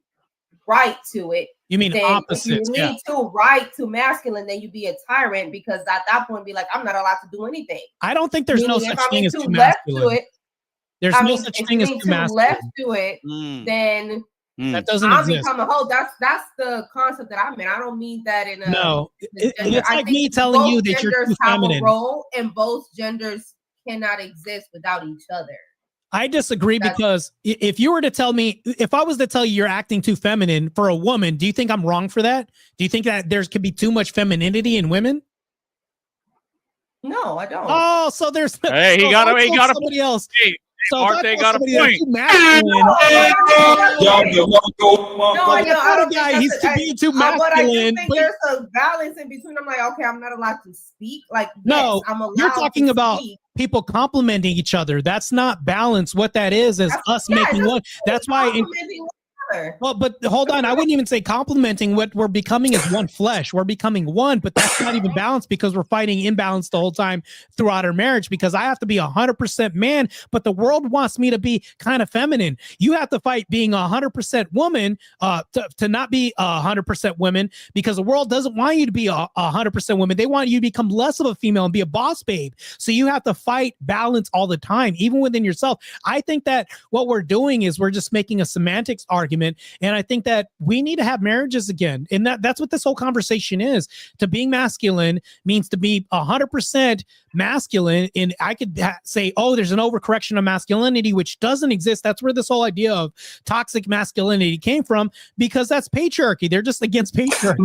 [SPEAKER 2] right to it,
[SPEAKER 8] you mean opposite?
[SPEAKER 2] If you lean too right to masculine, then you be a tyrant, because at that point, be like, I'm not allowed to do anything.
[SPEAKER 8] I don't think there's no such thing as too masculine. There's no such thing as too masculine.
[SPEAKER 2] Left to it, then
[SPEAKER 8] That doesn't
[SPEAKER 2] I'll
[SPEAKER 8] exist.
[SPEAKER 2] become a hoe. That's the concept that I mean. I don't mean that in a
[SPEAKER 8] No. It's
[SPEAKER 2] I
[SPEAKER 8] like
[SPEAKER 2] think
[SPEAKER 8] me telling you that you're too
[SPEAKER 2] have
[SPEAKER 8] feminine.
[SPEAKER 2] a role, and both genders cannot exist without each other.
[SPEAKER 8] I disagree because if you were to tell me, if I was to tell you you're acting too feminine for a woman, do you think I'm wrong for that? Do you think that there could be too much femininity in women?
[SPEAKER 2] No, I don't.
[SPEAKER 8] Oh, so there's
[SPEAKER 1] he got
[SPEAKER 8] somebody else.
[SPEAKER 1] Hey,
[SPEAKER 8] So
[SPEAKER 1] Marte got a point.
[SPEAKER 8] Too masculine.
[SPEAKER 2] No, I don't think
[SPEAKER 8] he's being too masculine.
[SPEAKER 2] But I do think there's a balance in between. I'm like, okay, I'm not allowed to speak. Like,
[SPEAKER 8] no,
[SPEAKER 2] yes, I'm allowed.
[SPEAKER 8] You're talking about
[SPEAKER 2] speak.
[SPEAKER 8] People complimenting each other. That's not balance. What that is us making one. That's why. Well, but hold on. I wouldn't even say complimenting. What we're becoming is one flesh. We're becoming one, but that's not even balanced because we're fighting imbalance the whole time throughout our marriage because I have to be 100% man, but the world wants me to be kind of feminine. You have to fight being 100% woman to not be 100% women because the world doesn't want you to be 100% woman. They want you to become less of a female and be a boss babe. So you have to fight balance all the time, even within yourself. I think that what we're doing is we're just making a semantics argument. And I think that we need to have marriages again. And that's what this whole conversation is. To being masculine means to be 100% masculine. And I could say, oh, there's an overcorrection of masculinity, which doesn't exist. That's where this whole idea of toxic masculinity came from, because that's patriarchy. They're just against patriarchy.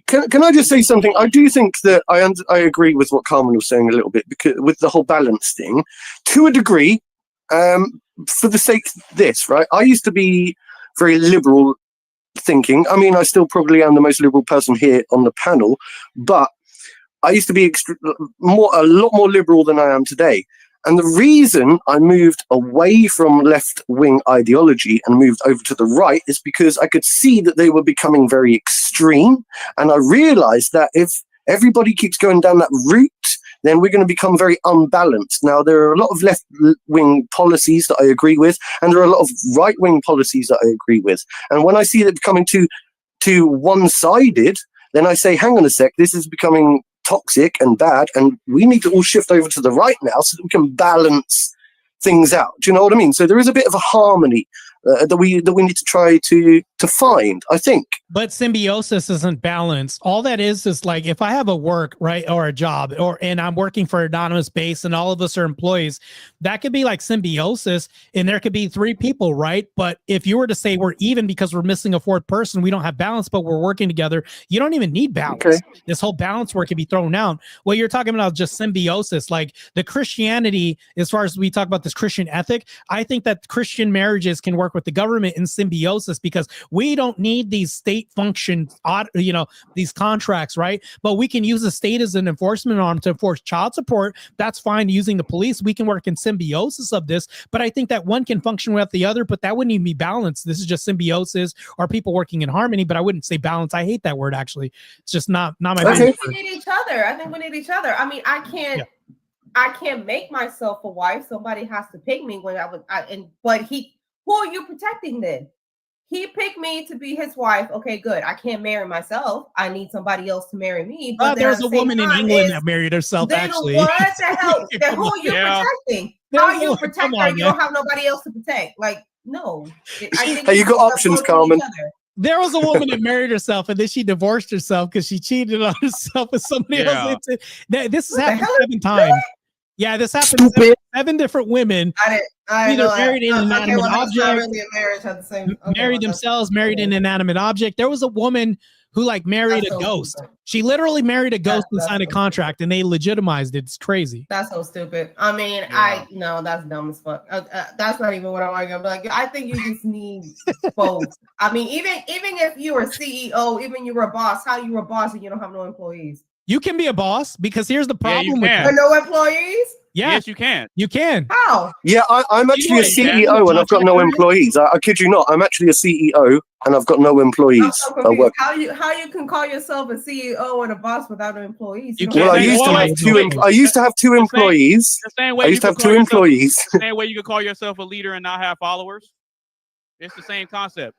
[SPEAKER 3] But can I just say something? I do think that I agree with what Carmen was saying a little bit, because with the whole balance thing, to a degree, for the sake of this, right? I used to be very liberal thinking. I mean, I still probably am the most liberal person here on the panel, but I used to be a lot more liberal than I am today. And the reason I moved away from left-wing ideology and moved over to the right is because I could see that they were becoming very extreme. And I realized that if everybody keeps going down that route, then we're going to become very unbalanced. Now, there are a lot of left-wing policies that I agree with, and there are a lot of right-wing policies that I agree with. And when I see that becoming too one-sided, then I say, hang on a sec, this is becoming toxic and bad, and we need to all shift over to the right now so that we can balance things out. Do you know what I mean? So there is a bit of a harmony that we need to try to find, I think.
[SPEAKER 8] But symbiosis isn't balance. All that is like if I have a work, right, or a job, and I'm working for an anonymous base and all of us are employees, that could be like symbiosis, and there could be three people, right? But if you were to say we're even because we're missing a fourth person, we don't have balance, but we're working together, you don't even need balance. Okay. This whole balance work can be thrown out. What you're talking about is just symbiosis, like the Christianity, as far as we talk about this Christian ethic, I think that Christian marriages can work with the government in symbiosis because we don't need these state functions, these contracts, right? But we can use the state as an enforcement arm to enforce child support. That's fine. Using the police, we can work in symbiosis of this. But I think that one can function without the other, but that wouldn't even be balanced. This is just symbiosis or people working in harmony, but I wouldn't say balance. I hate that word, actually. It's just not my
[SPEAKER 2] favorite. We need each other. I think we need each other. I mean, I can't make myself a wife. Somebody has to pick me who are you protecting then? He picked me to be his wife. Okay, good. I can't marry myself. I need somebody else to marry me.
[SPEAKER 8] But there's a woman in England that married herself, actually.
[SPEAKER 2] What the hell? Who are you protecting? How are you protecting her? You don't have nobody else to protect. Like, no.
[SPEAKER 3] Hey, you got options, Carmen.
[SPEAKER 8] There was a woman that married herself and then she divorced herself because she cheated on herself with somebody else. This has happened 7 times. Yeah, this happened to 7 different women. Either married an inanimate object, married themselves, married an inanimate object. There was a woman who married a ghost. She literally married a ghost and signed a contract, and they legitimized it. It's crazy.
[SPEAKER 2] That's so stupid. I mean, that's dumb as fuck. That's not even what I'm arguing. Like, I think you just need both. I mean, even if you were a CEO, even you were a boss, how you were a boss and you don't have no employees?
[SPEAKER 8] You can be a boss because here's the problem with
[SPEAKER 2] that. No employees?
[SPEAKER 8] Yeah.
[SPEAKER 1] Yes, you can.
[SPEAKER 8] You can.
[SPEAKER 2] How?
[SPEAKER 3] Yeah, I'm actually a CEO and I've got no employees. I kid you not. I'm actually a CEO and I've got no employees.
[SPEAKER 2] How you can call yourself a CEO and a boss without no employees?
[SPEAKER 3] I used to have 2 employees. I used to have 2 employees.
[SPEAKER 1] The same way you could call yourself a leader and not have followers. It's the same concept.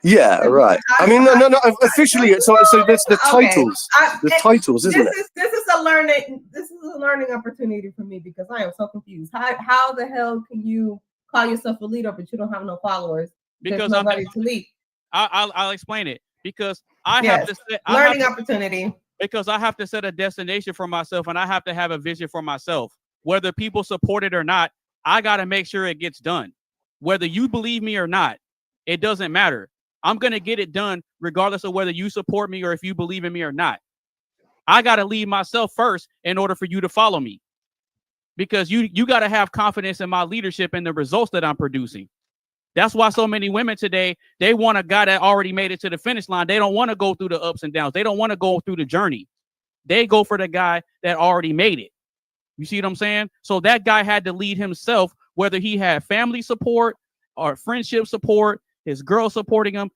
[SPEAKER 3] Yeah, right. I mean, no. Officially, so there's the titles. The titles, isn't it?
[SPEAKER 2] This is a learning opportunity for me because I am so confused. How the hell can you call yourself a leader but you don't have no followers?
[SPEAKER 1] Because
[SPEAKER 2] nobody to lead.
[SPEAKER 1] I'll explain it. Because I
[SPEAKER 2] Yes.
[SPEAKER 1] have to set
[SPEAKER 2] learning opportunity.
[SPEAKER 1] Because I have to set a destination for myself, and I have to have a vision for myself. Whether people support it or not, I got to make sure it gets done. Whether you believe me or not, it doesn't matter. I'm going to get it done regardless of whether you support me or if you believe in me or not. I got to lead myself first in order for you to follow me. Because you got to have confidence in my leadership and the results that I'm producing. That's why so many women today, they want a guy that already made it to the finish line. They don't want to go through the ups and downs. They don't want to go through the journey. They go for the guy that already made it. You see what I'm saying? So that guy had to lead himself, whether he had family support or friendship support, his girl supporting him.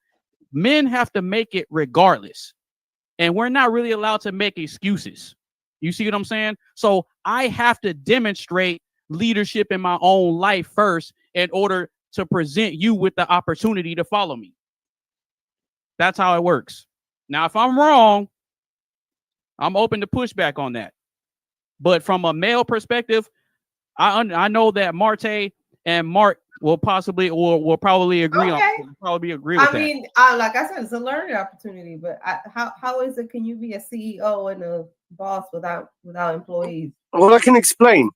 [SPEAKER 1] Men have to make it regardless. And we're not really allowed to make excuses. You see what I'm saying? So I have to demonstrate leadership in my own life first in order to present you with the opportunity to follow me. That's how it works. Now, if I'm wrong, I'm open to pushback on that. But from a male perspective, I know that Marte and Mark will probably agree
[SPEAKER 2] Okay.
[SPEAKER 1] on probably agree with
[SPEAKER 2] I
[SPEAKER 1] that.
[SPEAKER 2] mean, like I said, it's a learning opportunity. But how is it? Can you be a CEO and a boss without employees?
[SPEAKER 3] Well, I can explain.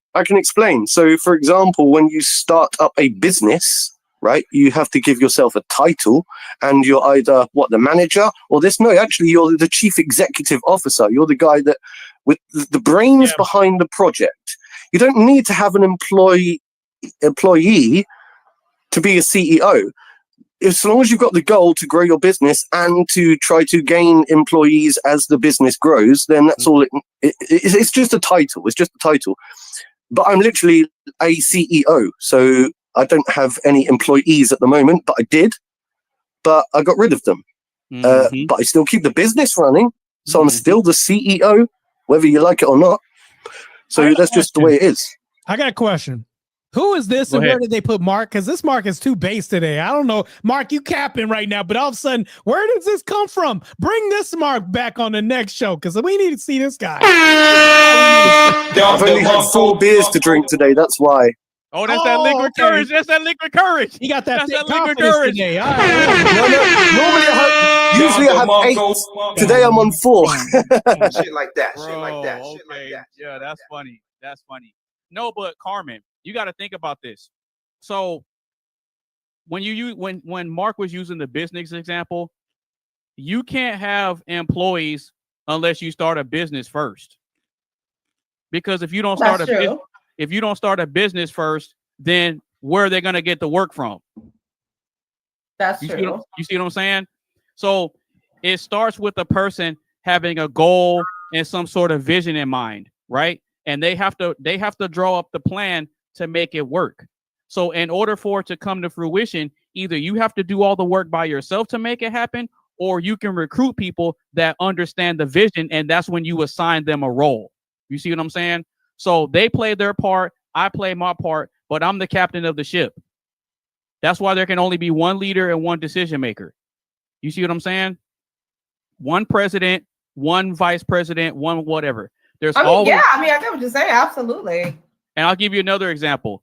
[SPEAKER 3] So, for example, when you start up a business, right, you have to give yourself a title, and you're either the manager or this. No, actually, you're the chief executive officer. You're the guy that with the brains behind the project. You don't need to have an employee to be a CEO. As long as you've got the goal to grow your business and to try to gain employees as the business grows, then that's all. It's just a title. It's just a title. But I'm literally a CEO, so I don't have any employees at the moment. But I did. But I got rid of them. But I still keep the business running, so I'm still the CEO, whether you like it or not. So that's just the way it is.
[SPEAKER 8] I got a question. Who is this and where did they put Mark? Because this Mark is too base today. I don't know. Mark, you capping right now, but all of a sudden, where does this come from? Bring this Mark back on the next show because we need to see this guy.
[SPEAKER 3] I've only had 4 beers to drink today. That's why.
[SPEAKER 1] Oh, that's that liquid courage. That's that liquid courage.
[SPEAKER 8] You got that
[SPEAKER 1] liquid courage
[SPEAKER 8] today. All right.
[SPEAKER 3] Normally I have 8. Today I'm on 4.
[SPEAKER 9] Shit like that.
[SPEAKER 1] Bro,
[SPEAKER 9] shit like that.
[SPEAKER 1] Okay.
[SPEAKER 9] Shit like that.
[SPEAKER 1] Yeah, that's funny. That's funny. No, but Carmen, you got to think about this. So when Mark was using the business example, you can't have employees unless you start a business first. Because if you don't start a business first, then where are they going to get the work from?
[SPEAKER 2] That's true.
[SPEAKER 1] You see what I'm saying? So it starts with a person having a goal and some sort of vision in mind, right? And they have to draw up the plan to make it work. So in order for it to come to fruition, either you have to do all the work by yourself to make it happen, or you can recruit people that understand the vision, and that's when you assign them a role. You see what I'm saying? So they play their part, I play my part, but I'm the captain of the ship. That's why there can only be one leader and one decision maker. You see what I'm saying? One president, one vice president, one whatever. I
[SPEAKER 2] get what you're saying. Absolutely.
[SPEAKER 1] And I'll give you another example.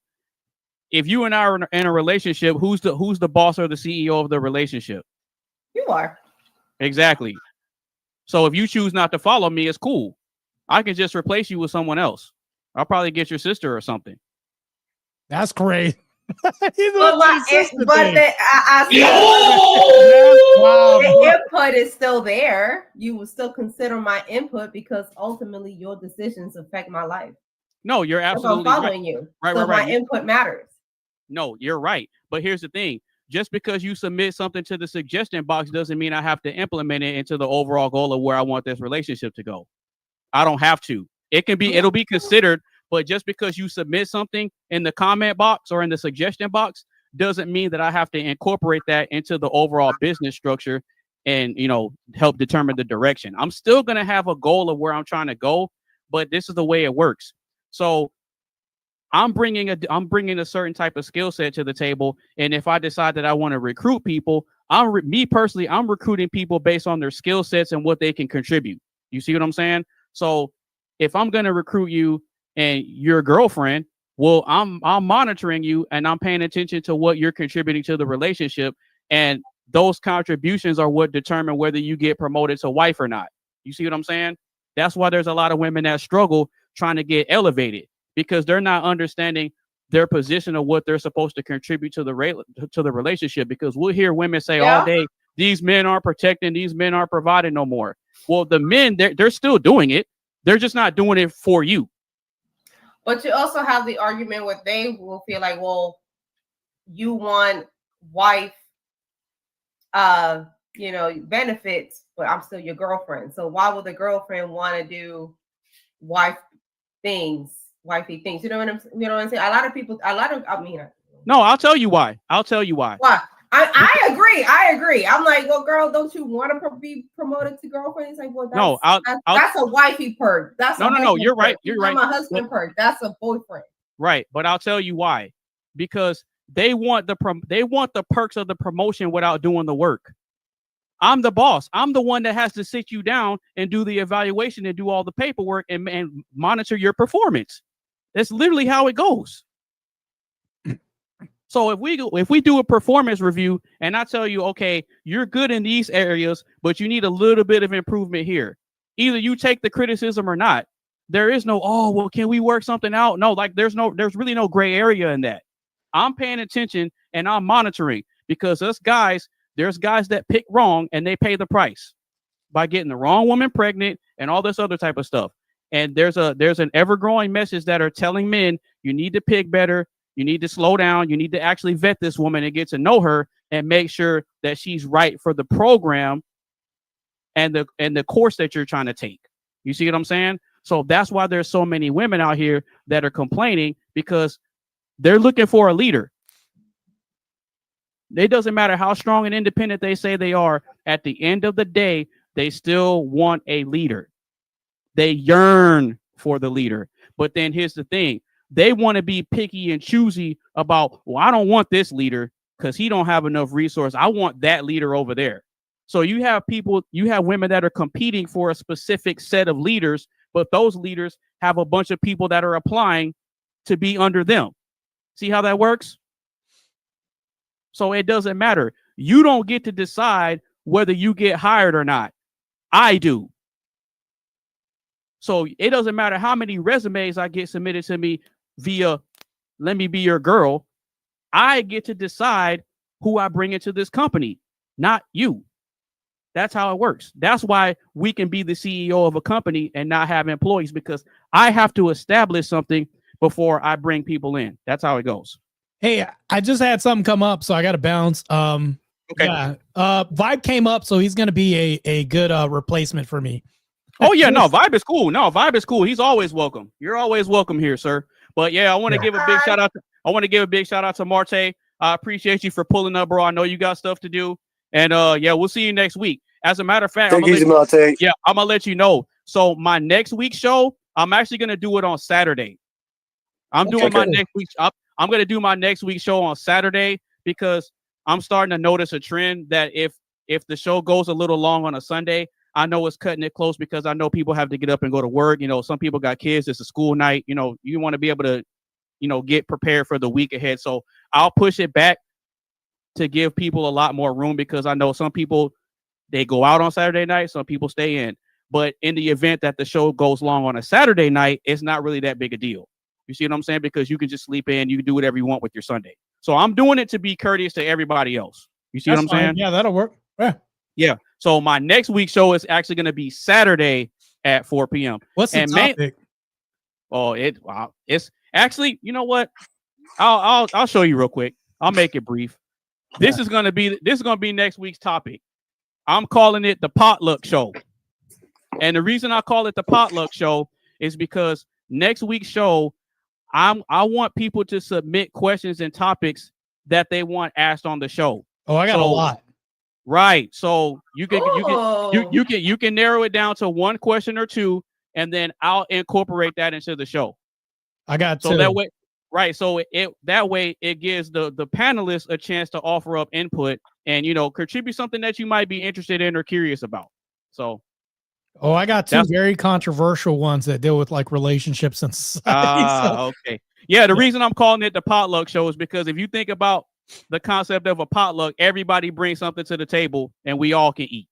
[SPEAKER 1] If you and I are in a relationship, who's the boss or the CEO of the relationship?
[SPEAKER 2] You are.
[SPEAKER 1] Exactly. So if you choose not to follow me, it's cool. I can just replace you with someone else. I'll probably get your sister or something.
[SPEAKER 8] That's great.
[SPEAKER 2] The input is still there. You will still consider my input because ultimately your decisions affect my life.
[SPEAKER 1] No, you're absolutely
[SPEAKER 2] I'm following you.
[SPEAKER 1] Right.
[SPEAKER 2] My input matters.
[SPEAKER 1] No, you're right. But here's the thing. Just because you submit something to the suggestion box doesn't mean I have to implement it into the overall goal of where I want this relationship to go. I don't have to. It'll be considered, but just because you submit something in the comment box or in the suggestion box doesn't mean that I have to incorporate that into the overall business structure and, help determine the direction. I'm still going to have a goal of where I'm trying to go, but this is the way it works. So I'm bringing a certain type of skill set to the table. And if I decide that I want to recruit people, I'm recruiting people based on their skill sets and what they can contribute. You see what I'm saying? So if I'm going to recruit you and your girlfriend, well, I'm monitoring you and I'm paying attention to what you're contributing to the relationship. And those contributions are what determine whether you get promoted to wife or not. You see what I'm saying? That's why there's a lot of women that struggle trying to get elevated, because they're not understanding their position of what they're supposed to contribute to the relationship. Because we'll hear women say all day, these men aren't protecting, these men aren't providing no more. Well, the men, they're still doing it. They're just not doing it for you.
[SPEAKER 2] But you also have the argument where they will feel like, well, you want wife benefits, but I'm still your girlfriend. So why would the girlfriend want to do wifey things? You know what I'm saying?
[SPEAKER 1] No, I'll tell you why.
[SPEAKER 2] Why? I agree. I'm like, well, girl, don't you want to be promoted to girlfriend? It's like, well, that's a wifey perk.
[SPEAKER 1] No. You're right. You're right.
[SPEAKER 2] My husband perk. That's a boyfriend.
[SPEAKER 1] Right, but I'll tell you why. Because they want the perks of the promotion without doing the work. I'm the boss. I'm the one that has to sit you down and do the evaluation and do all the paperwork and monitor your performance. That's literally how it goes. So if we do a performance review and I tell you, okay, you're good in these areas, but you need a little bit of improvement here. Either you take the criticism or not. There is no, oh, well, can we work something out? No, like there's really no gray area in that. I'm paying attention and I'm monitoring, because there's guys that pick wrong and they pay the price by getting the wrong woman pregnant and all this other type of stuff. And there's an ever-growing message that are telling men, you need to pick better. You need to slow down. You need to actually vet this woman and get to know her and make sure that she's right for the program and the course that you're trying to take. You see what I'm saying? So that's why there's so many women out here that are complaining, because they're looking for a leader. It doesn't matter how strong and independent they say they are. At the end of the day, they still want a leader. They yearn for the leader. But then here's the thing. They want to be picky and choosy about, well, I don't want this leader because he don't have enough resource. I want that leader over there. So you have women that are competing for a specific set of leaders, but those leaders have a bunch of people that are applying to be under them. See how that works? So it doesn't matter. You don't get to decide whether you get hired or not. I do. So it doesn't matter how many resumes I get submitted to me via let me be your girl. I get to decide who I bring into this company, not you. That's how it works. That's why we can be the CEO of a company and not have employees, because I have to establish something before I bring people in. That's how it goes.
[SPEAKER 8] Hey, I just had something come up, so I got to bounce. Okay. Yeah. Vibe came up, so he's going to be a good replacement for me.
[SPEAKER 1] Oh yeah, no, Vibe is cool. Vibe is cool. He's always welcome. You're always welcome here, sir. But yeah, I want to give a big shout out to Marte. I appreciate you for pulling up, bro. I know you got stuff to do. And yeah, we'll see you next week. As a matter of fact, I'm gonna let you know. So my next week's show, I'm actually gonna do it on Saturday. I'm gonna do my next week's show on Saturday, because I'm starting to notice a trend that if the show goes a little long on a Sunday, I know it's cutting it close, because I know people have to get up and go to work. You know, some people got kids. It's a school night. You know, you want to be able to, get prepared for the week ahead. So I'll push it back to give people a lot more room, because I know some people, they go out on Saturday night. Some people stay in. But in the event that the show goes long on a Saturday night, it's not really that big a deal. You see what I'm saying? Because you can just sleep in. You can do whatever you want with your Sunday. So I'm doing it to be courteous to everybody else. You see what I'm saying?
[SPEAKER 8] Yeah, that'll work.
[SPEAKER 1] Yeah. So my next week's show is actually going to be Saturday at 4 p.m.
[SPEAKER 8] What's the topic?
[SPEAKER 1] It's actually, you know what? I'll show you real quick. I'll make it brief. This is going to be next week's topic. I'm calling it the potluck show. And the reason I call it the potluck show is because next week's show, I want people to submit questions and topics that they want asked on the show.
[SPEAKER 8] Oh, I got a lot.
[SPEAKER 1] Right. So you can narrow it down to one question or two, and then I'll incorporate that into the show.
[SPEAKER 8] I got
[SPEAKER 1] so two. That way, right. So that way it gives the panelists a chance to offer up input and contribute something that you might be interested in or curious about. So
[SPEAKER 8] I got two very controversial ones that deal with like relationships and society.
[SPEAKER 1] Okay. Yeah, the reason I'm calling it the potluck show is because if you think about the concept of a potluck. Everybody brings something to the table, and we all can eat.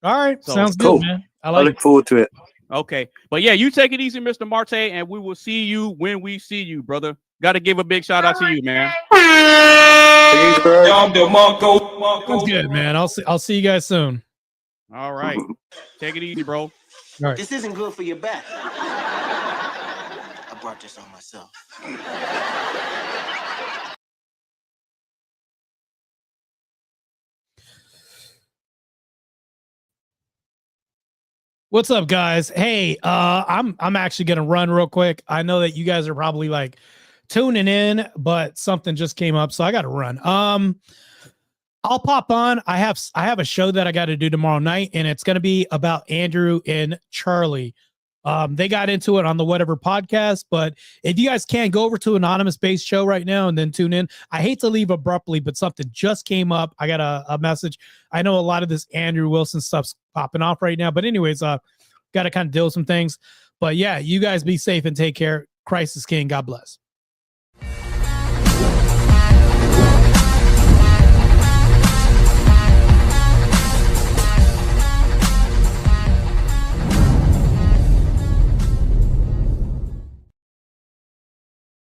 [SPEAKER 8] All right,
[SPEAKER 1] So,
[SPEAKER 8] sounds
[SPEAKER 3] cool.
[SPEAKER 8] good, man. I
[SPEAKER 3] I
[SPEAKER 8] like
[SPEAKER 3] look forward to it.
[SPEAKER 1] Okay, but yeah, you take it easy, Mr. Marte, and we will see you when we see you, brother. Got to give a big shout out to you, man.
[SPEAKER 3] Peace, bro.
[SPEAKER 8] Sounds good, man. I'll see you guys soon.
[SPEAKER 1] All right, take it easy, bro.
[SPEAKER 8] All right.
[SPEAKER 10] This isn't good for your back. I brought this on myself.
[SPEAKER 8] What's up, guys? Hey, I'm actually gonna run real quick. I know that you guys are probably like tuning in, but something just came up, so I gotta run. I'll pop on. I have a show that I got to do tomorrow night, and it's gonna be about Andrew and Charlie. They got into it on the Whatever podcast, but if you guys can't, go over to Anonymous Based Show right now and then tune in. I hate to leave abruptly, but something just came up. I got a message. I know a lot of this Andrew Wilson stuff's popping off right now, but anyways, got to kind of deal with some things. But yeah, you guys be safe and take care. Christ is King. God bless.